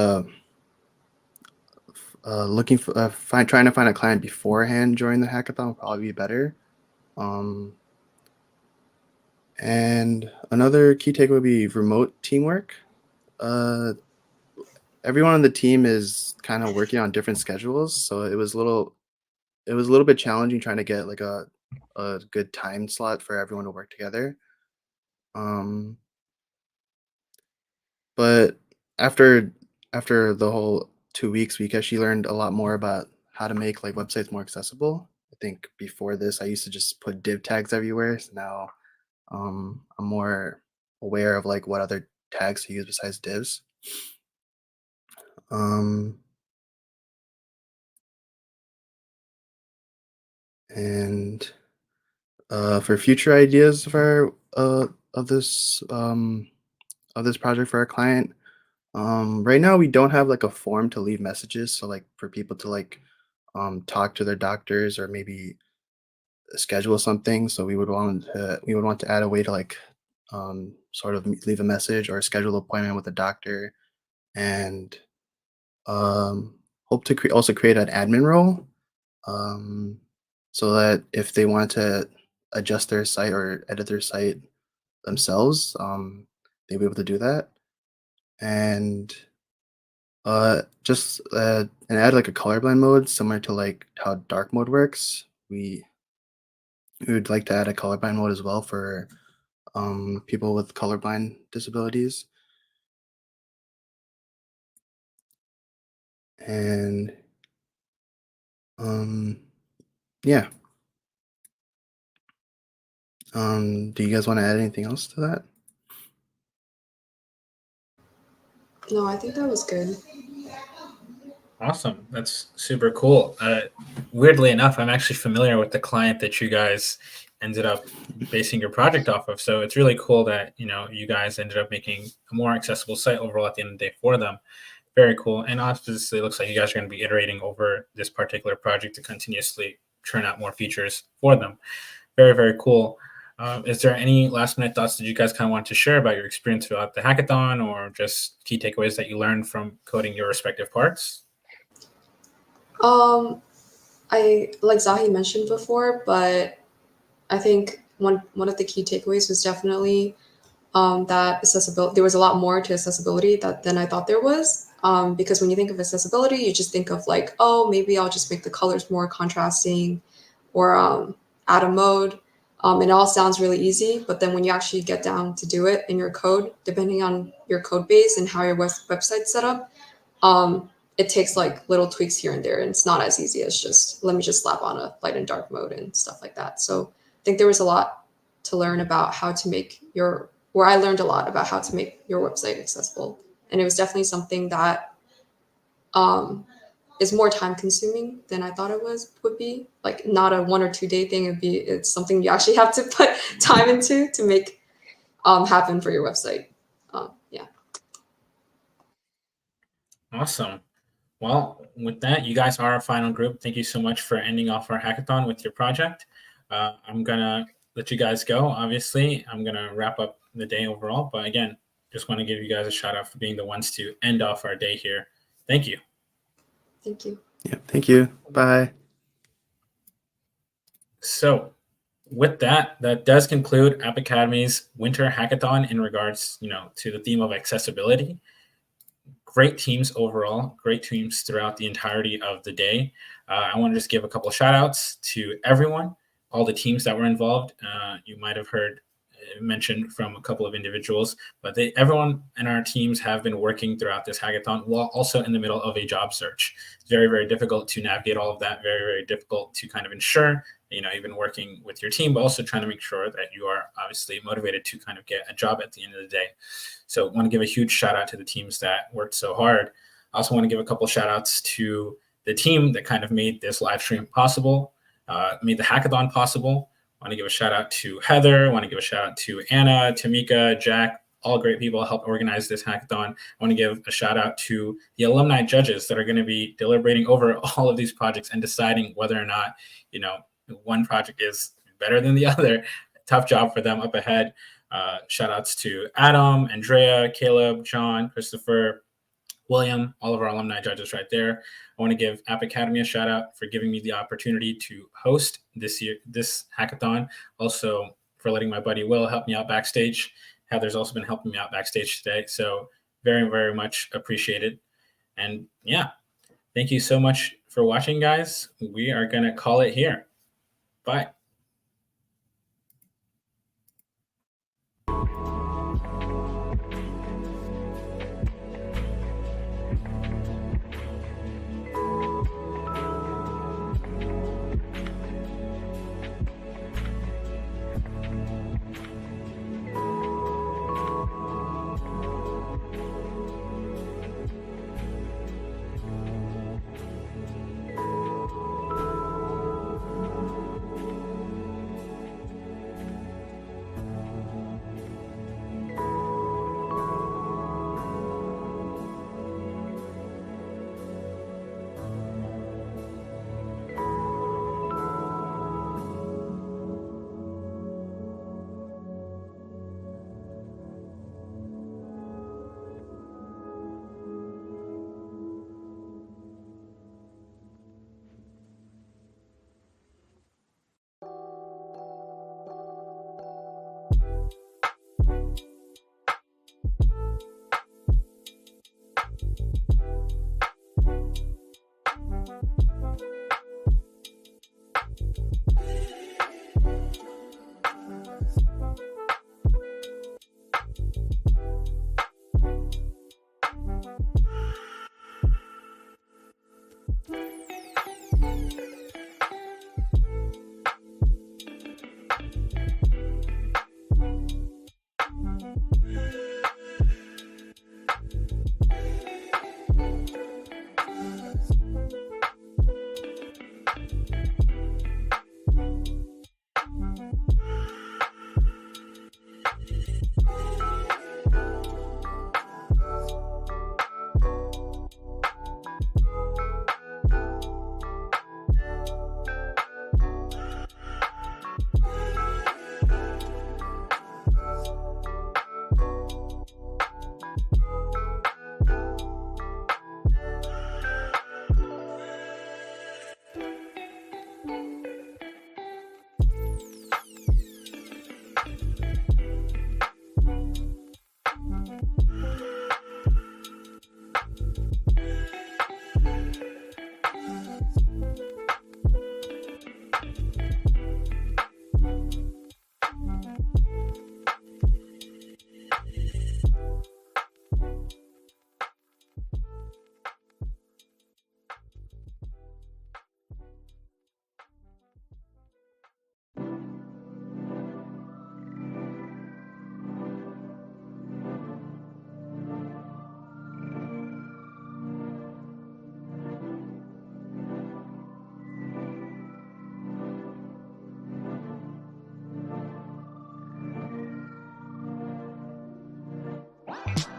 looking for trying to find a client beforehand during the hackathon would probably be better. And another key takeaway would be remote teamwork. Everyone on the team is kind of working on different schedules, so it was a little bit challenging trying to get like a good time slot for everyone to work together. But after the whole 2 weeks, we actually learned a lot more about how to make like websites more accessible. I think before this, I used to just put div tags everywhere. So now I'm more aware of like what other tags to use besides divs. And for future ideas for of this project for our client, right now we don't have like a form to leave messages, so like for people to like talk to their doctors or maybe schedule something. So we would want to add a way to like sort of leave a message or schedule an appointment with a doctor, and hope to also create an admin role, so that if they want to adjust their site or edit their site themselves, they'll be able to do that. And Just and add like a colorblind mode similar to like how dark mode works. We would like to add a colorblind mode as well for people with colorblind disabilities. And yeah. Do you guys want to add anything else to that? No, I think that was good. Awesome. That's super cool. Weirdly enough, I'm actually familiar with the client that you guys ended up basing your project off of. So it's really cool that, you guys ended up making a more accessible site overall at the end of the day for them. Very cool. And obviously, it looks like you guys are going to be iterating over this particular project to continuously churn out more features for them. Very, very cool. Is there any last minute thoughts that you guys kind of want to share about your experience throughout the hackathon, or just key takeaways that you learned from coding your respective parts? I like Zahi mentioned before, but I think one of the key takeaways was definitely that accessibility. There was a lot more to accessibility than I thought there was. Because when you think of accessibility, you just think of like, oh, maybe I'll just make the colors more contrasting, or add a mode. It all sounds really easy, but then when you actually get down to do it in your code, depending on your code base and how your website's set up, it takes like little tweaks here and there, and it's not as easy as just let me just slap on a light and dark mode and stuff like that. So I think there was a lot to learn about how to make I learned a lot about how to make your website accessible, and it was definitely something that is more time consuming than I thought it would be. Like not a 1 or 2 day thing. It's something you actually have to put time into to make happen for your website. Yeah. Awesome. Well, with that, you guys are our final group. Thank you so much for ending off our hackathon with your project. I'm going to let you guys go. Obviously, I'm going to wrap up the day overall. But again, just want to give you guys a shout out for being the ones to end off our day here. Thank you. Thank you. Yeah, thank you. Bye. So with that does conclude App Academy's Winter Hackathon in regards, to the theme of accessibility. Great teams overall, great teams throughout the entirety of the day. I want to just give a couple of shout outs to everyone, all the teams that were involved. You might have heard mentioned from a couple of individuals, but everyone in our teams have been working throughout this hackathon while also in the middle of a job search. It's very, very difficult to navigate all of that, very, very difficult to kind of ensure, even working with your team, but also trying to make sure that you are obviously motivated to kind of get a job at the end of the day. So I want to give a huge shout out to the teams that worked so hard. I also want to give a couple shout outs to the team that kind of made this live stream possible, made the hackathon possible. I want to give a shout out to Heather. I want to give a shout out to Anna, Tamika, Jack, all great people helped organize this hackathon. I want to give a shout out to the alumni judges that are going to be deliberating over all of these projects and deciding whether or not, one project is better than the other. Tough job for them up ahead. Shout outs to Adam, Andrea, Caleb, John, Christopher, William, all of our alumni judges right there. I want to give App Academy a shout out for giving me the opportunity to host this hackathon. Also for letting my buddy Will help me out backstage. Heather's also been helping me out backstage today. So very, very much appreciated. And yeah, thank you so much for watching, guys. We are going to call it here. Bye.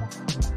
Bye.